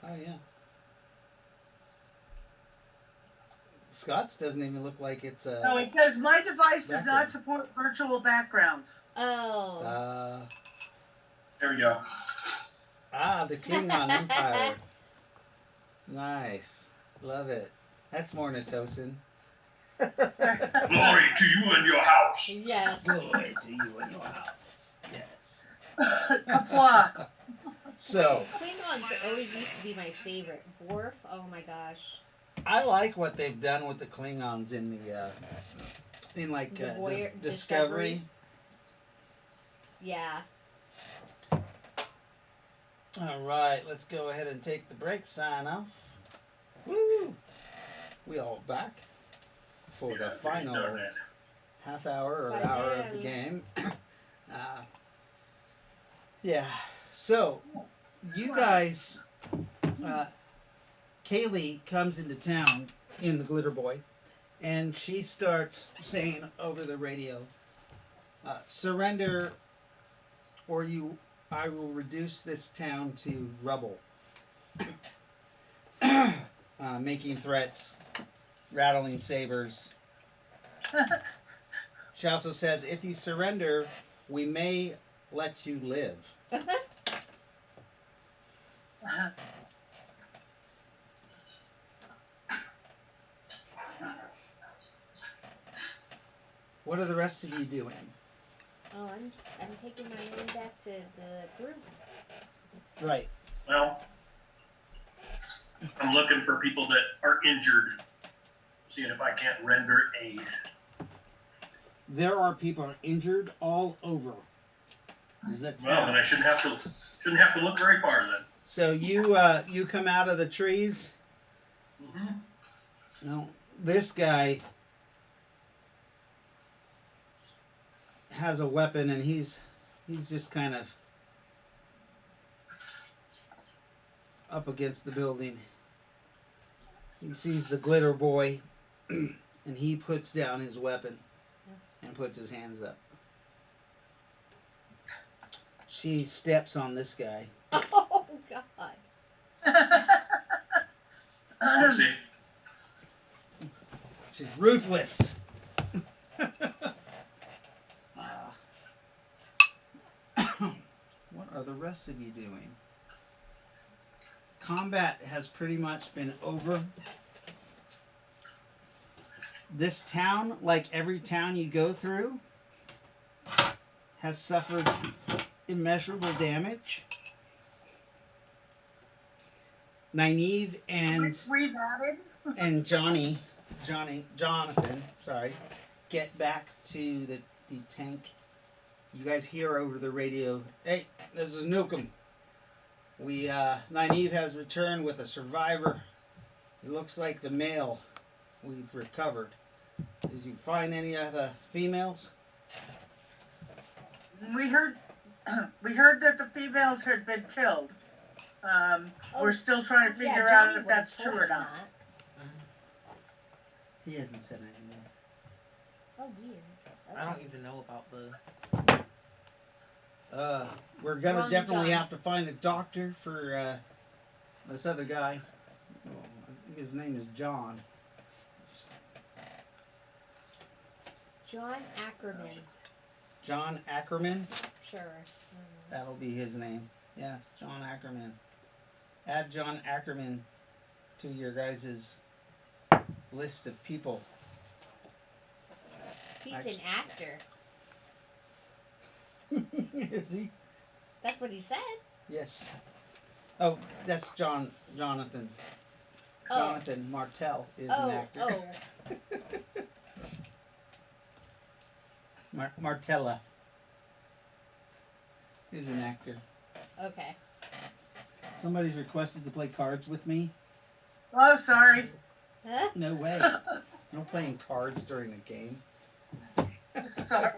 Oh yeah. Scott's doesn't even look like it's a. No, it says my device does Background. not support virtual backgrounds. Oh. There we go. The Klingon Empire. Nice. Love it. That's more Netosan. Glory to you and your house. Yes. Glory to you and your house. Yes. Kapla. So Klingons always used to be my favorite. Worf, oh my gosh. I like what they've done with the Klingons in the The Voyager- Discovery. Discovery. Yeah. All right, let's go ahead and take the break sign off. Woo! We all back for the final half hour or hour of the game. Yeah. So, you guys, Kaylee comes into town in the Glitter Boy, and she starts saying over the radio, "Surrender, or I will reduce this town to rubble." Making threats, rattling sabers. She also says, "If you surrender, we may let you live." What are the rest of you doing? Oh, I'm taking my own back to the group. Right. Well, I'm looking for people that are injured, seeing if I can't render aid. There are people injured all over the Well, then town. I shouldn't have to look very far then. So you come out of the trees. Mm-hmm. No, this guy has a weapon, and he's just kind of up against the building. He sees the Glitter Boy, and he puts down his weapon and puts his hands up. She steps on this guy. Oh God. Oopsie. She's ruthless. What are the rest of you doing? Combat has pretty much been over. This town, like every town you go through, has suffered immeasurable damage. Nynaeve We've added. and Jonathan, get back to the tank. You guys hear over the radio, "Hey, this is Nukem. Nynaeve has returned with a survivor. It looks like the male we've recovered. Did you find any of the females?" We heard that the females had been killed. We're still trying to figure out if that's true or not. He hasn't said anything. Oh, weird. I don't even know about the. We're gonna Wrong definitely John. have to find a doctor for this other guy. Oh, I think his name is John. John Ackerman. John Ackerman. Sure. That'll be his name. Yes, John Ackerman. Add John Ackerman to your guys' list of people. He's an actor. Is he? That's what he said. Yes. Oh, that's Jonathan. Oh. Jonathan Martell is an actor. Oh. Martella is an actor. Okay. Somebody's requested to play cards with me. Oh, sorry. Huh? No way. No playing cards during a game. Sorry.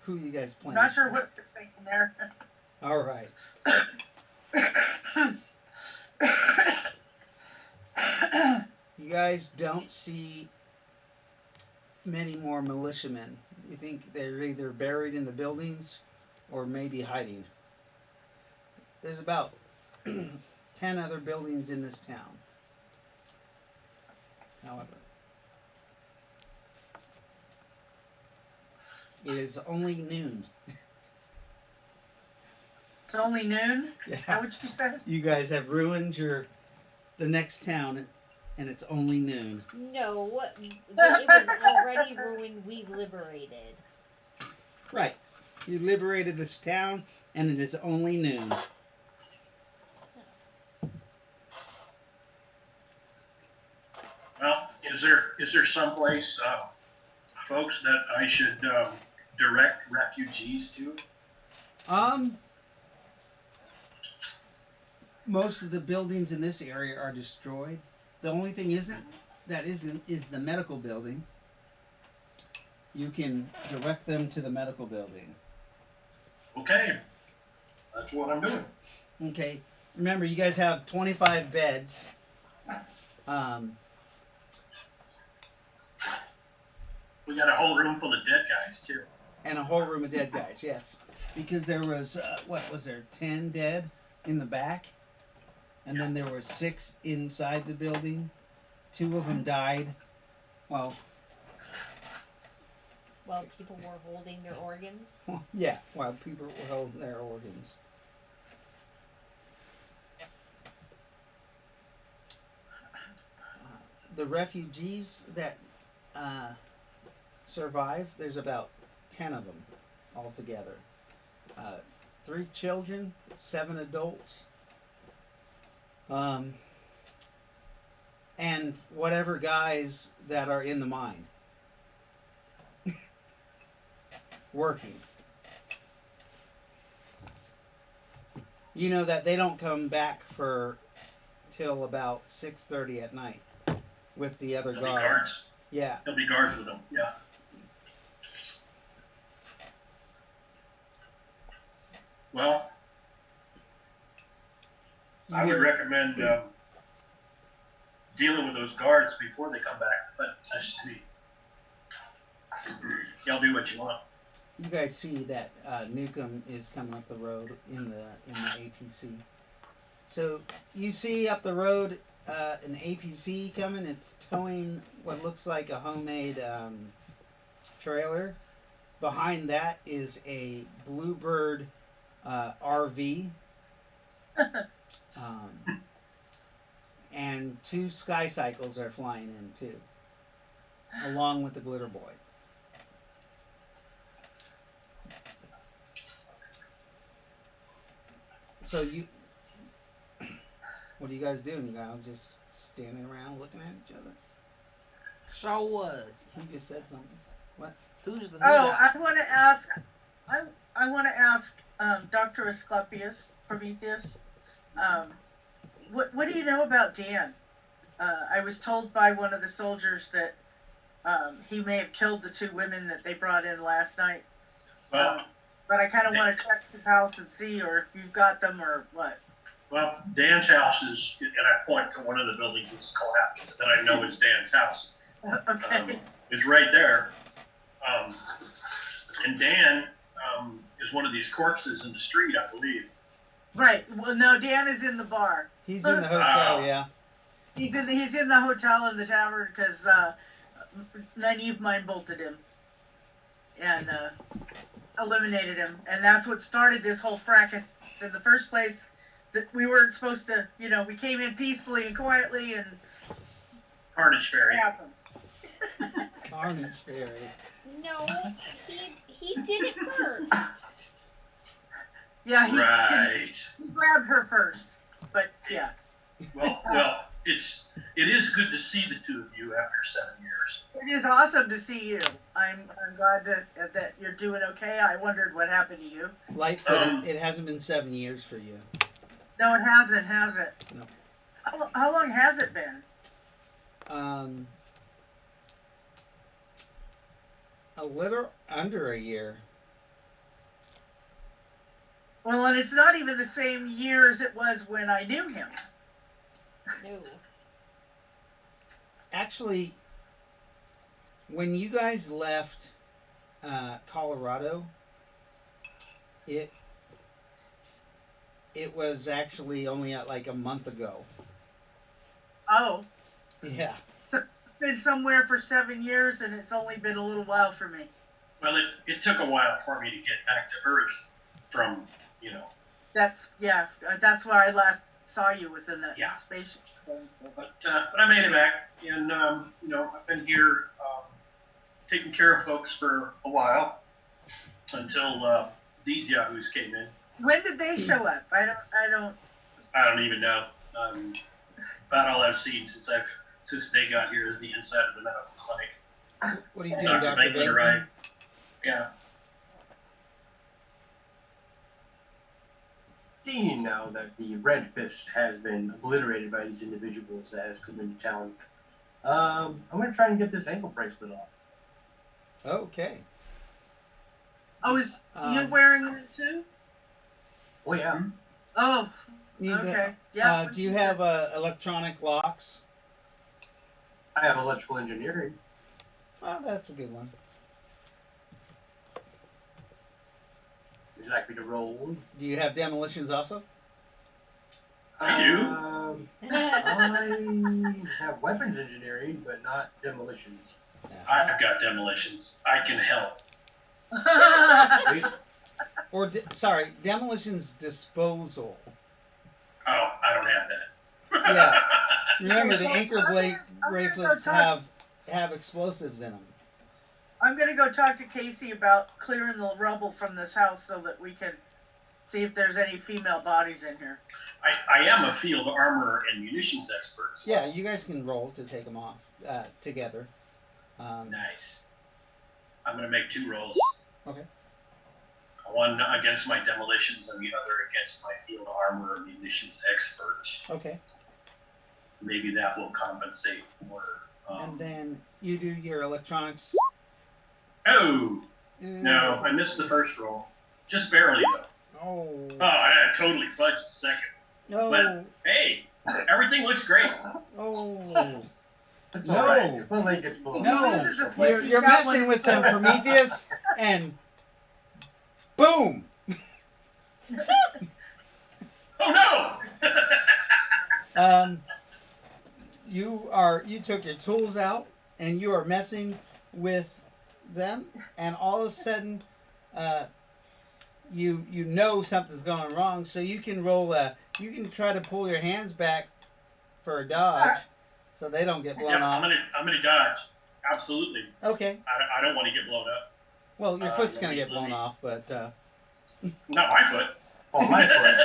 Who you guys playing? Not sure what was thinking there. All right. You guys don't see many more militiamen. You think they're either buried in the buildings or maybe hiding. There's about 10 other buildings in this town. However, it is only noon. It's only noon? Is that Yeah. what you said? You guys have ruined the next town, and it's only noon. No, it was already ruined. We liberated. Right. You liberated this town, and it is only noon. Well, is there someplace, folks, that I should direct refugees to? Um, most of the buildings in this area are destroyed. The only thing isn't is the medical building. You can direct them to the medical building. Okay, that's what I'm doing. Okay. Remember, you guys have 25 beds. Um, We got a whole room full of dead guys too. and a whole room of dead guys. Yes, because there was what was there 10 dead in the back, and then there were 6 inside the building. 2 of them died. Well, Well, people were holding their organs. yeah, while people were holding their organs. The refugees that survive, there's about 10 of them altogether. 3 children, 7 adults, and whatever guys that are in the mine working. You know that they don't come back for till about 6:30 at night with the other There'll be guards. guards. Yeah. There'll be guards with them. Yeah. Well, I would recommend dealing with those guards before they come back. But that's just me. Y'all do what you want. You guys see that Newcomb is coming up the road in the APC. So you see up the road an APC coming. It's towing what looks like a homemade trailer. Behind that is a Bluebird RV. And 2 sky cycles are flying in too, along with the glitter boy. So what are you guys doing? You guys just standing around looking at each other? So, He just said something. who's the new Oh, guy? I want to ask. I want to ask Dr. Asclepius Prometheus. What do you know about Dan? I was told by one of the soldiers that he may have killed the 2 women that they brought in last night. Well, But I kind of want to check his house and see, or if you've got them, or what. well, Dan's house is, and I point to one of the buildings that's collapsed that I know is Dan's house. Okay. Is right there. And Dan is one of these corpses in the street, I believe. Right. Well, no, Dan is in the bar. He's in the hotel, yeah. He's in the hotel in the tavern because Nynaeve mind bolted him and eliminated him, and that's what started this whole fracas in the first place. That we weren't supposed to, we came in peacefully and quietly, and Carnage Fairy. it happens. Carnage Fairy. No, he did it first. Yeah, he Right. grabbed her first, but yeah. Well, it is good to see the 2 of you after 7 years. It is awesome to see you. I'm glad that you're doing okay. I wondered what happened to you. Lightfoot, it hasn't been 7 years for you. No, it hasn't, has it? No. How long has it been? A little under a year. Well, and it's not even the same year as it was when I knew him. No. Actually, when you guys left Colorado, it was actually only like a month ago. Oh, Yeah. so it's been somewhere for 7 years, and it's only been a little while for me. Well, it took a while for me to get back to Earth from, That's where I last saw you, was in that Yeah. spaceship thing. but I made it back, and I've been here taking care of folks for a while, until these yahoos came in. When did they show up? I don't. I don't even know. About all I've seen since they got here is the inside of the medical clinic. What are you doing, Dr. Dr. Venkman Venkman? arrived. Yeah. Seeing now that the Red Fist has been obliterated by these individuals that has come into town, I'm gonna try and get this ankle bracelet off. Okay. Oh, is you Um, wearing it too? Oh yeah. Oh, need to- okay. Yeah. do you have electronic locks? I have electrical engineering. Oh, that's a good one. Would you like me to roll? Do you have demolitions also? I do. I have weapons engineering, but not demolitions. I've got demolitions. I can help. Wait, Or sorry, demolitions disposal. Oh, I don't have that. Yeah. Remember, the anchor blade I'm gonna bracelets go talk- have explosives in them. I'm gonna go talk to Casey about clearing the rubble from this house so that we can see if there's any female bodies in here. I am a field armor and munitions expert. So Yeah, you guys can roll to take them off together. Nice. I'm gonna make 2 rolls. Okay. One against my demolitions and the other against my field armor and munitions expert. Okay. Maybe that will compensate for. And then you do your electronics. Oh no, I missed the first roll, just barely though. Oh. Oh, I totally fudged the second. No. But hey, everything looks great. Oh. it's No. alright. One leg gets blown. No. This is a quick- You're he's got messing one- with them, Prometheus, and boom. Oh no! You took your tools out and you are messing with them, and all of a sudden you know something's going wrong, so you can you can try to pull your hands back for a dodge so they don't get blown Yep, off. I'm gonna dodge. Absolutely. Okay. I don't want to get blown up. Well, your foot's gonna let me- get blown off, but Not my foot. Oh, my foot.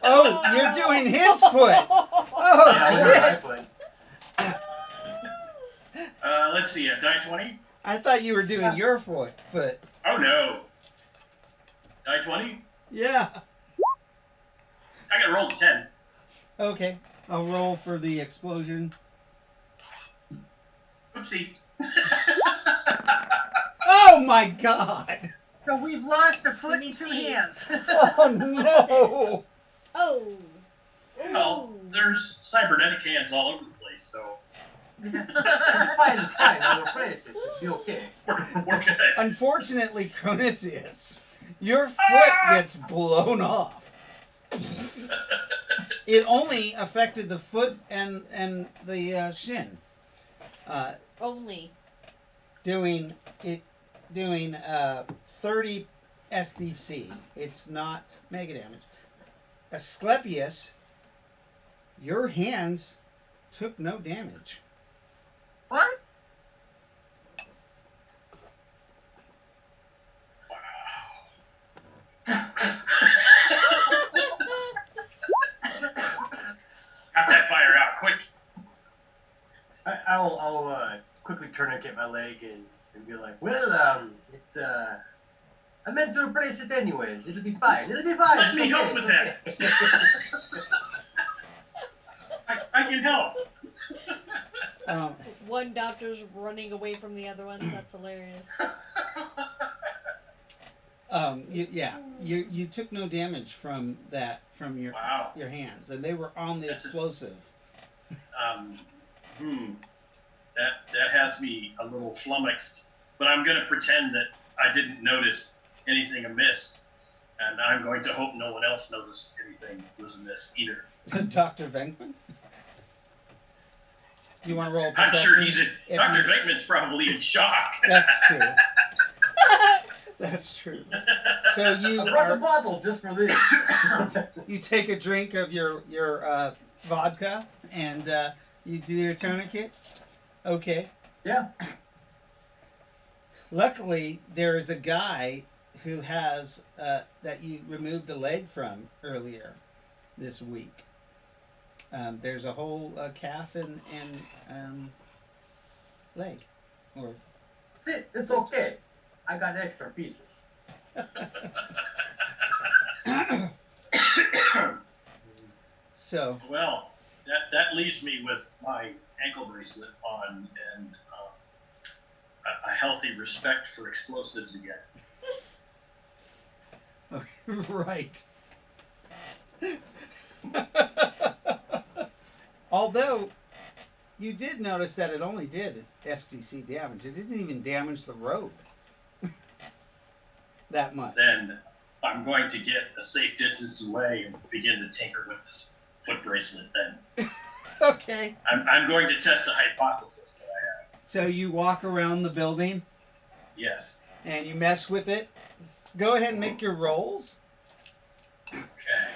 oh, you're doing his foot. Oh Yeah, over my shit! foot. Let's see, a die 20? I thought you were doing your foot. Oh no. Die 20? Yeah. I gotta roll a 10. Okay. I'll roll for the explosion. Oopsie. Oh my god! So we've lost a foot Let me and 2 see. hands. Oh no! Oh. Well, there's cybernetic hands all over the place, so It's fine, it's fine. I'll replace it. It'll be okay. we're good. Unfortunately, Cronisius, your foot gets blown off. It only affected the foot and the shin. Only. Doing 30 SDC. It's not mega damage. Asclepius, your hands took no damage. What? Got that fire out quick. I'll quickly tourniquet my leg and be like, well, it's I meant to replace it anyways. It'll be fine. It'll be fine. Let me It's help okay, with it's that. okay. I can help. One doctor's running away from the other one. That's hilarious. You took no damage from your Wow. your hands, and they were on the explosive. That has me a little flummoxed, but I'm gonna pretend that I didn't notice anything amiss, and I'm going to hope no one else noticed anything was amiss either. So Dr. Venkman? You want to roll a I'm perception? sure he's in. If Dr. you- Venkman's probably in shock. That's true. That's true. So I brought the bottle just for this. you take a drink of your vodka and you do your tourniquet. Okay. Yeah. Luckily, there is a guy who has that you removed a leg from earlier this week. There's a whole calf and leg, or See, it's okay. I got extra pieces. so. Well, that leaves me with my ankle bracelet on and a healthy respect for explosives again. Right. Although you did notice that it only did STC damage. It didn't even damage the road that much. Then I'm going to get a safe distance away and begin to tinker with this foot bracelet then. Okay. I'm going to test a hypothesis that I have. So you walk around the building Yes. and you mess with it. Go ahead and make your rolls. Okay,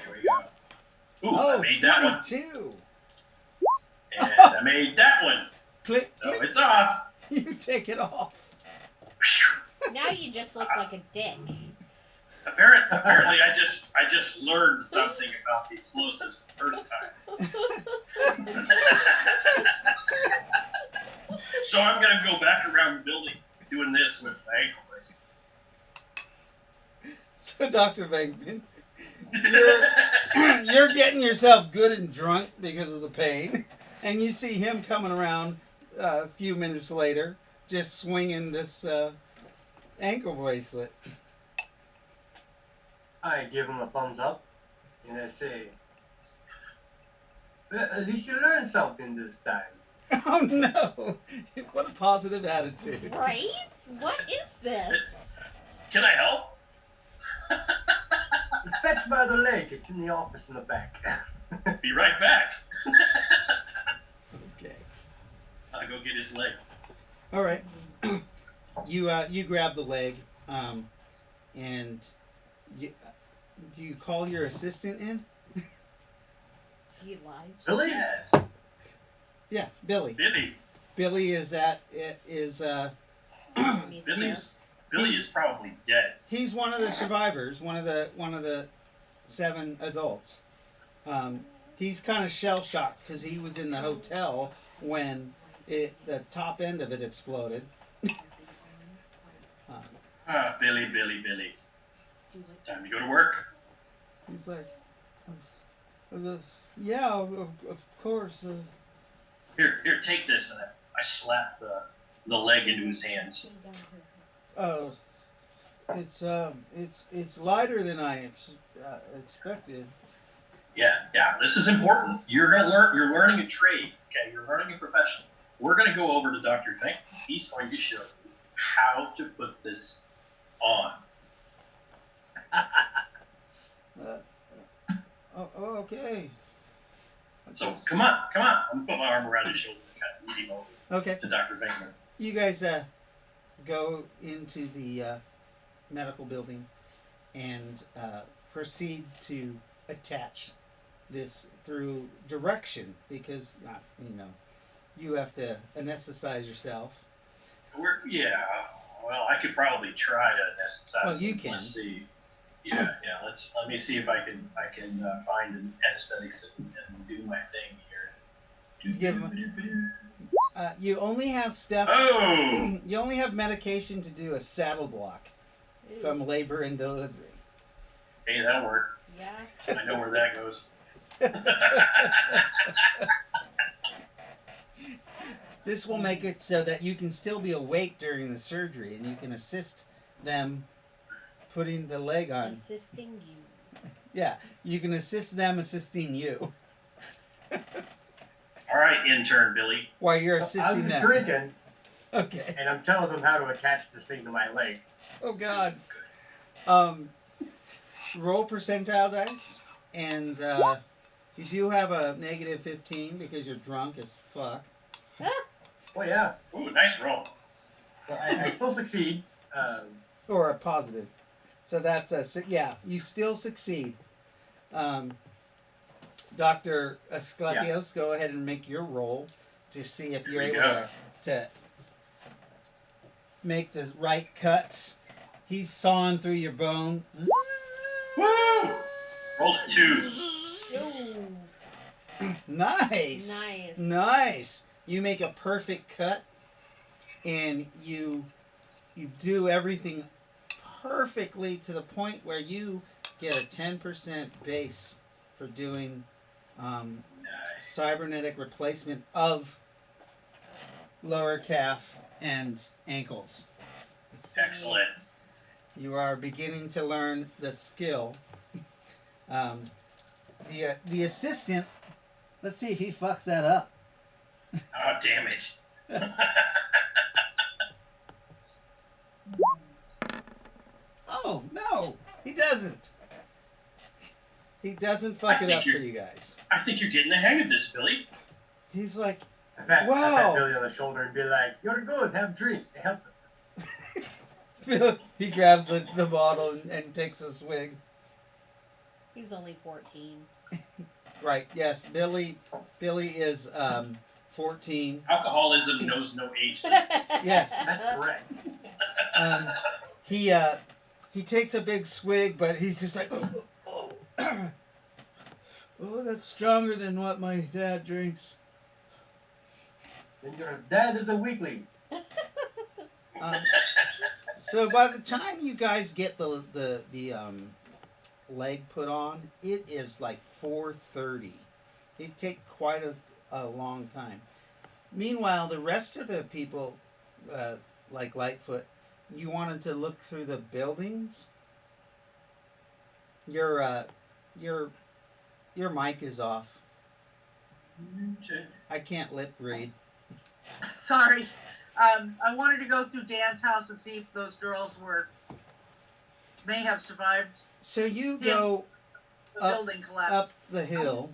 here we go. Ooh, I made that one. 22. And I made that one. Click. So it's off. You take it off. Now you just look like a dick. Apparently, I just learned something about the explosives the first time. So I'm gonna go back around the building doing this with my ankle bracelet. So Dr. Venkman, you're getting yourself good and drunk because of the pain, and you see him coming around a few minutes later, just swinging this ankle bracelet. I give him a thumbs up, and I say, "Well, at least you learned something this time." Oh no! What a positive attitude. Right? What is this? Can I help? It's fetched by the lake. It's in the office in the back. Be right back. Okay. I'll go get his leg. All right. You grab the leg, and you, do you call your assistant in? He lied. Really? Yes. Yeah, Billy. Billy. Billy is at it is Billy is probably dead. he's one of the survivors, one of the 7 adults. He's kind of shell shocked because he was in the hotel when the top end of it exploded. Billy. Time to go to work. He's like, yeah, of course. Here, take this. And I slap the leg into his hands. Oh, it's lighter than I expected. Yeah. This is important. You're learning a trade. Okay, you're learning a profession. We're gonna go over to Dr. Fink. He's going to show you how to put this on. Okay. So come on. I'm gonna put my arm around his shoulder and kind of lead him over Okay. to Dr. Finkman. You guys go into the medical building and proceed to attach this through direction because you have to anesthetize yourself. Well, I could probably try to anesthetize. Well, you him. can. Let's see. Yeah. Let me see if I can find an anesthetics and do my thing here. Give him. You only have stuff. Oh. You only have medication to do a saddle block from labor and delivery. Hey, that'll work. Yeah. I know where that goes. This will make it so that you can still be awake during the surgery and you can assist them putting the leg on. Assisting you. Yeah, you can assist them assisting you All right, intern Billy. while you're assisting I'm them. drinking, Okay. and I'm telling them how to attach this thing to my leg. Oh God. Roll percentile dice, and you do have a negative 15 because you're drunk as fuck. Oh yeah, Ooh, nice roll. so I still succeed. Or a positive. So that's yeah, you still succeed. Dr. Asclepios, go ahead and make your roll to see if you're Here we able to make the right cuts He's sawing through your bone. Woo! Roll the twos. Ooh, Nice. nice. Nice. You make a perfect cut, and you do everything perfectly to the point where you get a 10% base for doing cybernetic replacement of lower calf and ankles. Excellent. You are beginning to learn the skill. The assistant. Let's see if he fucks that up. Oh, damn it. Oh no, he doesn't. He doesn't fuck it up for you guys. I think you're getting the hang of this, Billy. He's like, I pat wow. Billy on the shoulder and be like, "You're good. Have a drink. Help." he grabs the bottle and takes a swig. He's only 14. Right. Yes. Billy is 14. Alcoholism knows no age limits. Yes. That's correct. He takes a big swig, but he's just like, oh, that's stronger than what my dad drinks. Then your dad is a weakling. So by the time you guys get the leg put on, it is like 4:30. It takes quite a long time. Meanwhile, the rest of the people, like Lightfoot, you wanted to look through the buildings. Your mic is off. I can't lip read. Sorry. I wanted to go through Dan's house and see if those girls may have survived So you go the Up- building collapse. up the hill.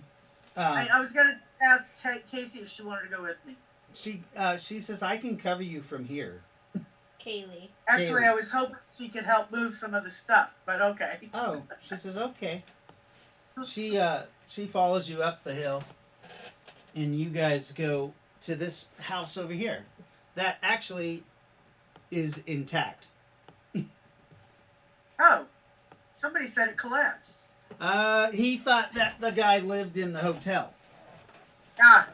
I was going to ask Casey if she wanted to go with me. She says, I can cover you from here. Kaylee. Actually, Kaylee. I was hoping she could help move some of the stuff, but okay. Oh, she says, okay. She follows you up the hill, and you guys go to this house over here. That actually is intact. Oh, somebody said it collapsed. He thought that the guy lived in the hotel. Ah.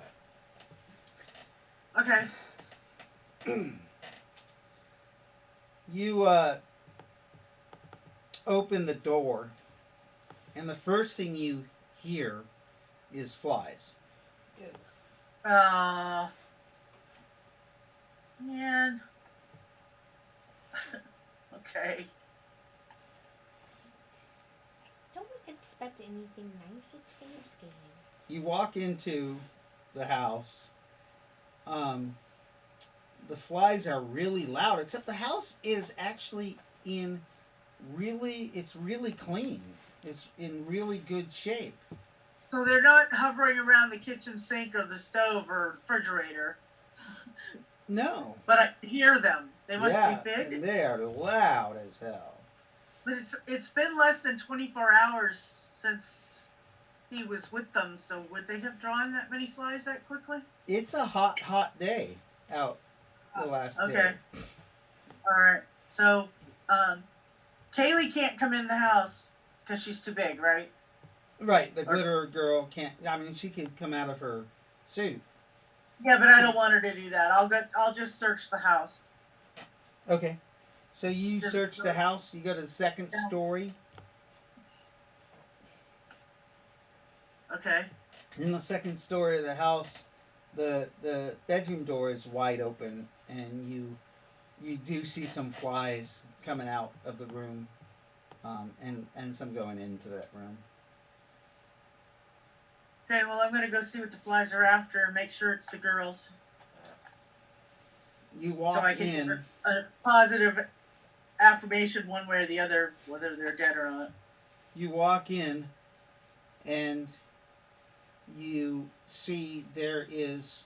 Okay. You open the door, and the first thing you hear is flies. Man. Okay. Don't expect anything nice at Thanksgiving. You walk into the house. The flies are really loud, except the house is actually it's really clean. It's in really good shape. So they're not hovering around the kitchen sink or the stove or refrigerator, No. but I hear them. They must Yeah, be big. and they are loud as hell. But it's been less than 24 hours since he was with them, so would they have drawn that many flies that quickly? It's a hot day out the last Okay. day. All right. So, Kaylee can't come in the house because she's too big, right? Right, the glitter girl can't. I mean, she could come out of her suit. Yeah, but I don't want her to do that. I'll just search the house. Okay. So you Just search the house. You go to the second Yeah. story. Okay. In the second story of the house, the bedroom door is wide open, and you do see some flies coming out of the room, and some going into that room. Okay, well, I'm going to go see what the flies are after and make sure it's the girls. You So walk I can in. give a positive affirmation one way or the other, whether they're dead or not. You walk in, and you see there is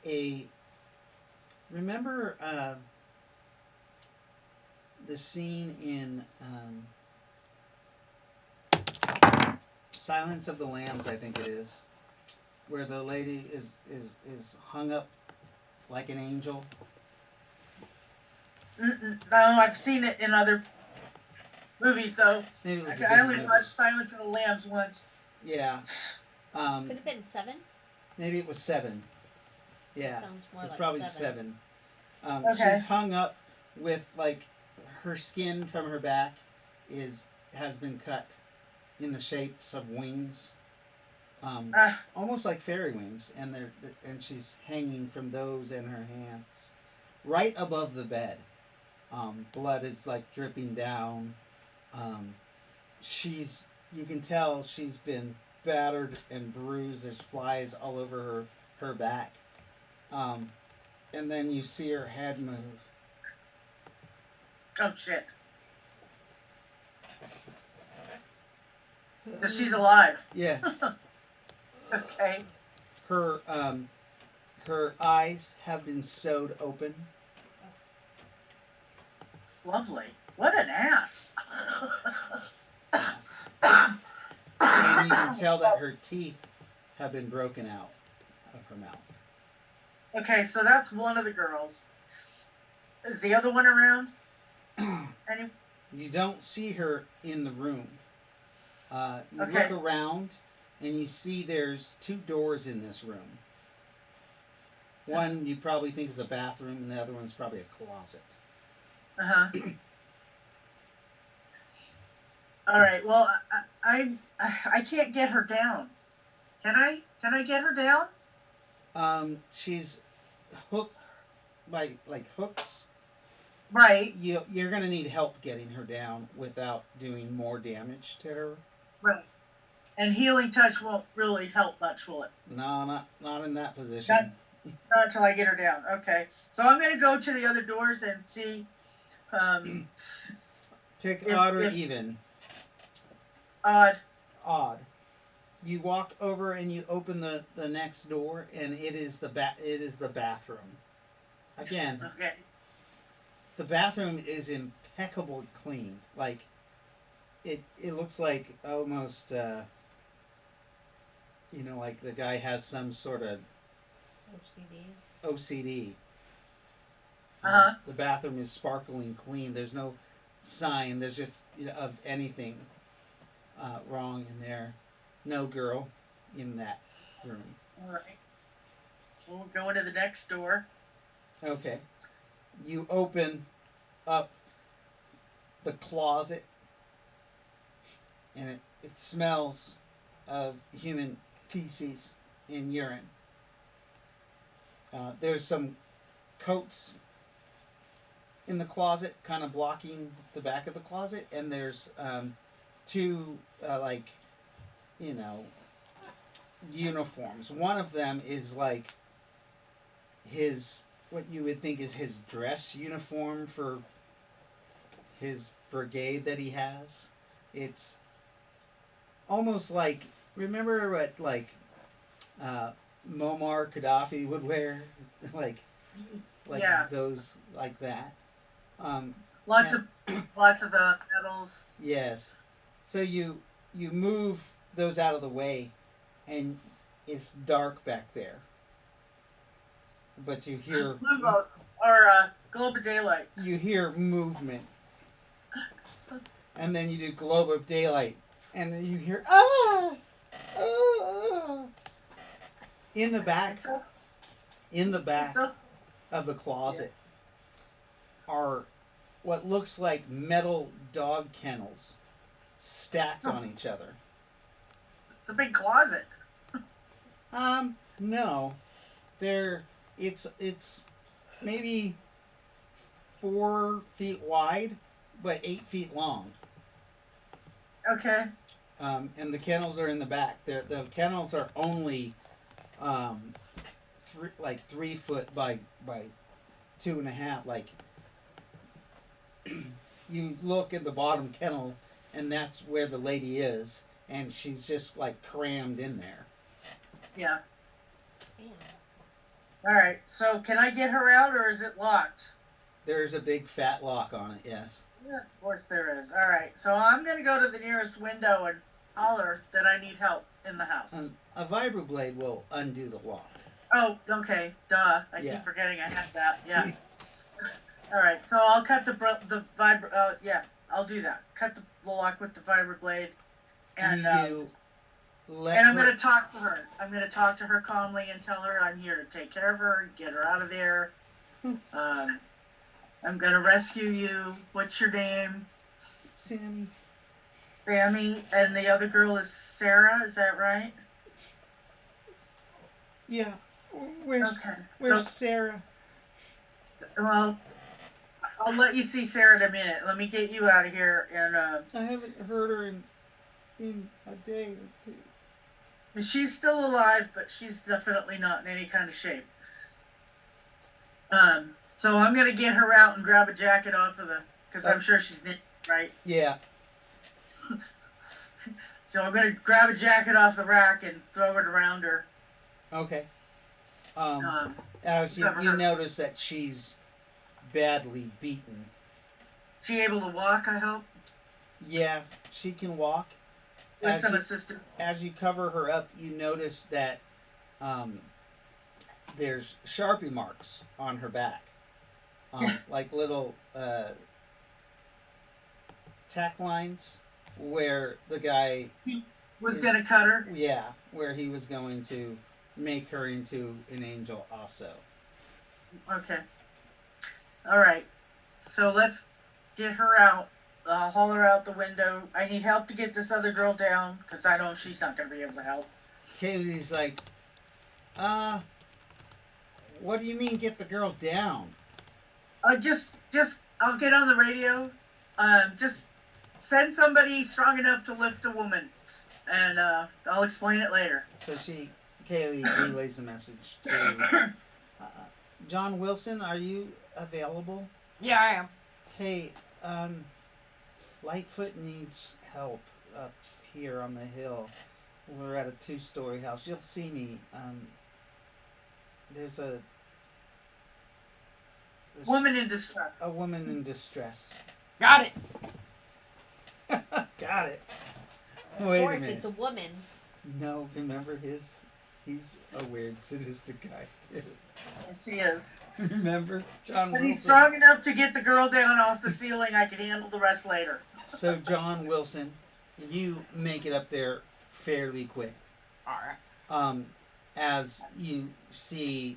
a. Remember the scene in Silence of the Lambs, I think it is, where the lady is hung up like an angel. No, I've seen it in other movies though. Maybe it was a I different only movie. watched Silence of the Lambs once. Yeah. Could have been 7. Maybe it was 7. Yeah. Sounds more It's like probably 7. 7. Okay. She's hung up with like her skin from her back has been cut in the shapes of wings, Uh, almost like fairy wings, and she's hanging from those in her hands, right above the bed. Blood is like dripping down. Um, she's you can tell she's been battered and bruised. There's flies all over her back. Um, and then you see her head move. oh shit. So she's alive. Yes. Okay. Her eyes have been sewed open. Lovely. What an ass. And you can tell that her teeth have been broken out of her mouth. Okay, so that's one of the girls. Is the other one around? Any? You don't see her in the room. You Okay. look around and you see there's 2 doors in this room. One you probably think is a bathroom, and the other one's probably a closet. All right. Well, I can't get her down. Can I? Can I get her down? She's hooked by like hooks. Right. You're gonna need help getting her down without doing more damage to her. Right. And healing touch won't really help much, will it? No, not in that position. Not until I get her down. Okay. So I'm gonna go to the other doors and see. Pick if- odd or if- even. Odd. Odd. You walk over and you open the next door, and it is the bathroom. Again, Okay. the bathroom is impeccably clean. Like it looks like almost like the guy has some sort of OCD. The bathroom is sparkling clean. There's no sign. There's just of anything wrong in there. No girl in that room. All right. We'll go into the next door. Okay. You open up the closet, and it smells of human feces and urine. There's some coats in the closet, kind of blocking the back of the closet, and there's 2 uniforms. One of them is like what you would think is his dress uniform for his brigade that he has. It's almost like, remember what Muammar Gaddafi would wear, like Yeah. those like that. Lots Yeah. of lots of medals. Yes. So you move those out of the way, and it's dark back there. But you hear Lumos or globe of daylight. movement, and then you do globe of daylight, and then you hear ah. In the back of the closet are what looks like metal dog kennels stacked on each other. It's a big closet. No, it's maybe 4 feet wide, but 8 feet long. Okay. And the kennels are in the back. The kennels are only 3 foot by 2.5. Like you look at the bottom kennel, and that's where the lady is, and she's just like crammed in there. Yeah. Damn. All right. So can I get her out, or is it locked? There's a big fat lock on it. Yes. Yeah, of course there is. All right. So I'm gonna go to the nearest window and holler that I need help in the house. A vibroblade will undo the lock. Oh, okay. Duh. I Yeah. keep forgetting I had that. Yeah. All right, so I'll cut the vibra. Yeah, I'll do that. Cut the lock with the vibra blade, Do and you let and I'm her? gonna talk to her. I'm gonna talk to her calmly and tell her I'm here to take care of her, get her out of there. Um, I'm gonna rescue you. What's your name? Sammy. Sammy, and the other girl is Sarah. Is that right? Yeah. Where's Okay. Where's So, Sarah? well, I'll let you see Sarah in a minute. Let me get you out of here, and I haven't heard her in a day or two. she's still alive, but she's definitely not in any kind of shape. So I'm gonna get her out and grab a jacket off of the, because I'm sure she's naked, right? Yeah. So I'm gonna grab a jacket off the rack and throw it around her. Okay. Um, As cover you her. notice that she's badly beaten. She able to walk? I hope Yeah, she can walk. with As some you, assistance. as you cover her up, you notice that um, there's Sharpie marks on her back, like little tack lines where the guy, Was gonna cut her. yeah, where he was going to make her into an angel also. Okay. All right. So let's get her out. Haul her out the window. I need help to get this other girl down because I know she's not gonna be able to help. Kaylee's like, what do you mean get the girl down? I'll get on the radio. Just send somebody strong enough to lift a woman, and I'll explain it later. So Kaylee relays the message to John Wilson. Are you available? Yeah, I am. Hey, Lightfoot needs help up here on the hill. We're at a 2-story house. You'll see me. There's Woman in distress. a woman in distress. Got it. Got it. Of Wait a course, minute. it's a woman. No, remember he's a weird, sadistic guy too. Yes, he is. Remember? John But Wilson. he's strong enough to get the girl down off the ceiling. I can handle the rest later. So, John Wilson, you make it up there fairly quick. Alright. As you see,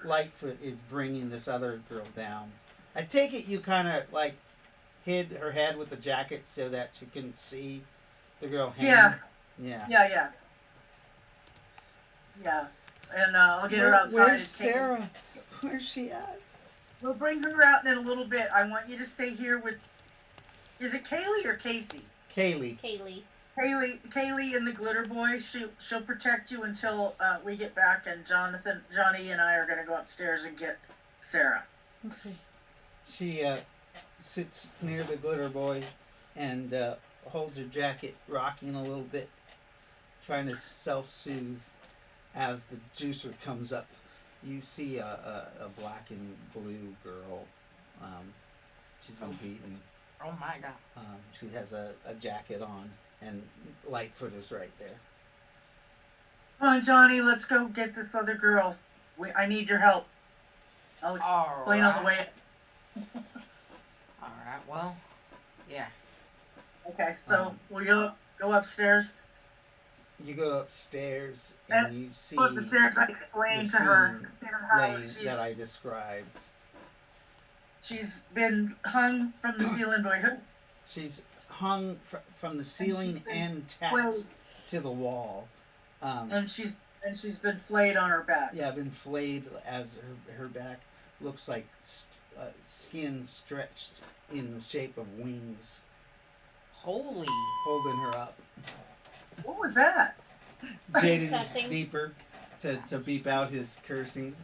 Lightfoot is bringing this other girl down. I take it you kind of like hid her head with the jacket so that she couldn't see the girl hanging. Yeah. Yeah. Yeah. And I'll get her outside. Where's and take her. Sarah? Where's she at? We'll bring her out in a little bit. I want you to stay here with. Is it Kaylee or Casey? Kaylee. Kaylee. Kaylee and the Glitter Boy. She'll protect you until we get back, and Johnny, and I are gonna go upstairs and get Sarah. Okay. She sits near the Glitter Boy and holds her jacket, rocking a little bit, trying to self-soothe. As the juicer comes up, you see a black and blue girl. She's been beaten. Oh my god. She has a jacket on, and Lightfoot is right there. Come on, Johnny, let's go get this other girl. I need your help. I'll explain on the way. Alright, well, yeah. Okay, so we go upstairs. You go upstairs and you see Go upstairs. I explain the to her how lane that I described. she's been hung from the ceiling by hook. She's hung from the ceiling and tacked flayed. to the wall. And she's been flayed on her back. Yeah, been flayed as her back looks like skin stretched in the shape of wings, Holy. holding her up. What was that? Jaden's Cussing. beeper to beep out his cursing.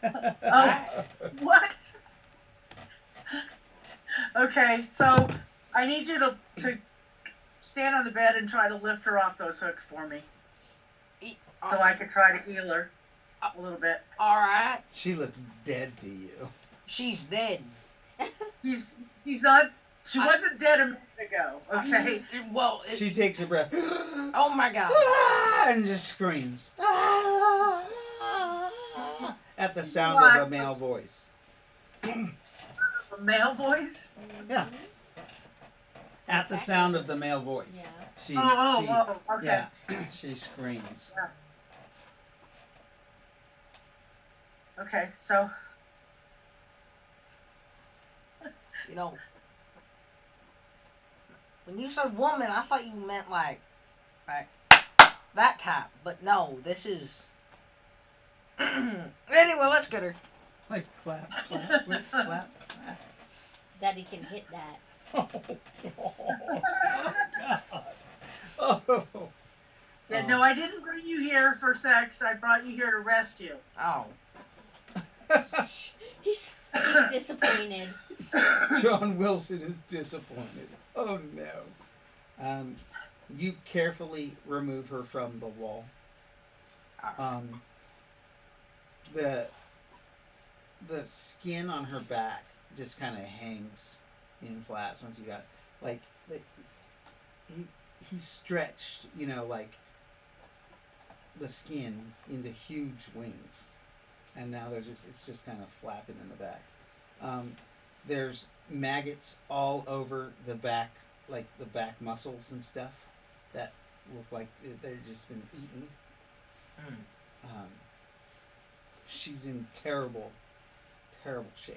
Oh, what? Okay, so I need you to stand on the bed and try to lift her off those hooks for me, so I could try to heal her a little bit. Alright. She looks dead to you. She's dead. She's not. She wasn't dead a minute ago. Okay. Well, She takes a breath. oh my god. And just screams at the sound of a male voice. A male voice? Yeah. At the Exactly. sound of the male voice. Yeah. She, Okay. yeah, she screams. Okay, so You know, when you said woman, I thought you meant like that type. But no, this is. Anyway, let's get her. Like clap, clap, whips, clap. That he can hit that. Oh, God. Oh. yeah, no, I didn't bring you here for sex. I brought you here to rescue. Oh. He's disappointed. John Wilson is disappointed. Oh no. You carefully remove her from the wall. The skin on her back just kind of hangs in flaps once you got like he stretched, like the skin into huge wings, and now it's just kind of flapping in the back. There's maggots all over the back, like the back muscles and stuff that look like they've just been eaten. She's in terrible shape.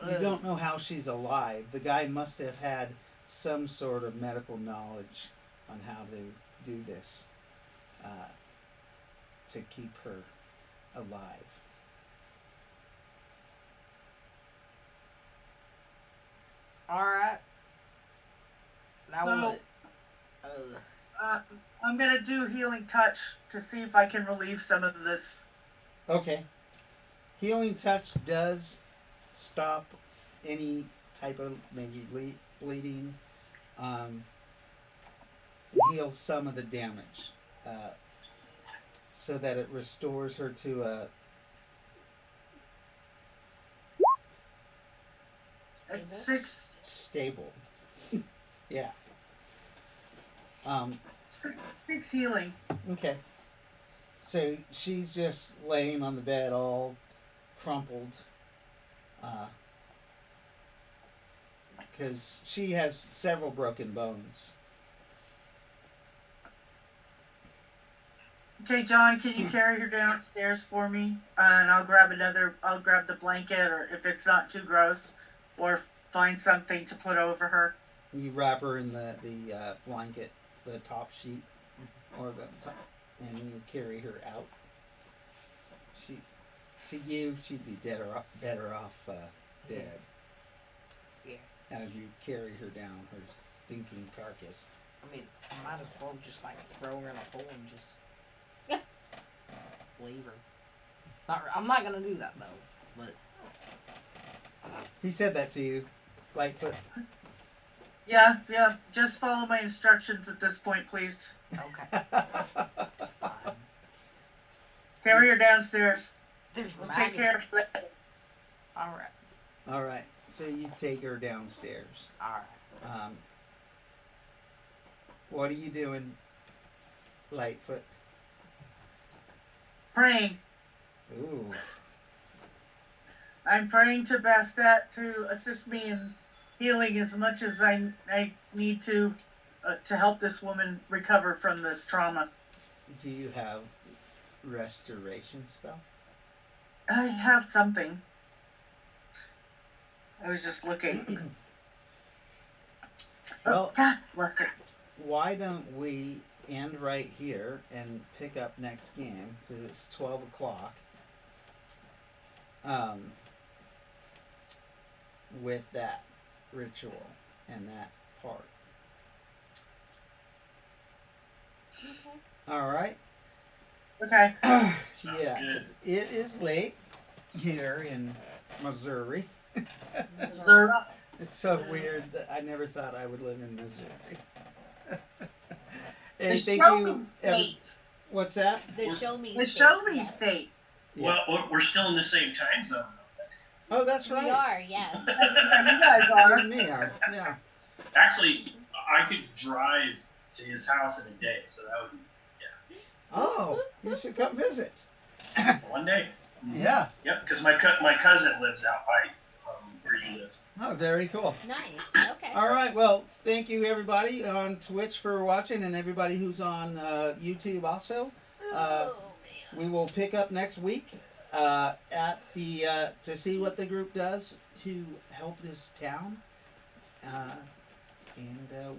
You don't know how she's alive. The guy must have had some sort of medical knowledge on how to do this to keep her alive. Alright. Now So- what? I'm gonna do healing touch to see if I can relieve some of this. Okay. Healing touch does stop any type of major bleeding. Heals some of the damage, so that it restores her to a At Stable? 6, stable. Yeah. 6 healing. Okay. So she's just laying on the bed, all crumpled, because she has several broken bones. Okay, John, can you carry her downstairs for me? And I'll grab the blanket, or if it's not too gross, or find something to put over her. You wrap her in the blanket, the top sheet, or the top, and you carry her out. To you, she'd be better off dead. Yeah. As you carry her down, her stinking carcass. I mean, I might as well just like throw her in a hole and just leave her. I'm not gonna do that though. But He said that to you, Lightfoot. Yeah, just follow my instructions at this point, please. okay. Fine. Carry her downstairs. There's We'll take care of that. All right. All right. So you take her downstairs. All right. What are you doing, Lightfoot? Praying. Ooh. I'm praying to Bastet to assist me in healing as much as I need to help this woman recover from this trauma. Do you have restoration spell? I have something. I was just looking. Well, oh, God bless it. why don't we end right here and pick up next game, because it's 12 o'clock, with that ritual and that part. Okay. All right. Okay. Yeah, good. 'cause it is late here in Missouri. Zara. It's so weird that I never thought I would live in Missouri. The Anything show you me ever- state. What's that? The show me. The state, show me yes. state. Yeah. Well, we're still in the same time zone. Oh, that's We right. are, yes. Yeah, you guys You are. and me are. Yeah. Actually, I could drive to his house in a day, so that would be Oh, you should come visit. one day. Yeah. Yep, because my cousin lives out by with. Oh, very cool. Nice. Okay. All right. Well, thank you everybody on Twitch for watching, and everybody who's on YouTube also. We will pick up next week at the to see what the group does to help this town, and we'll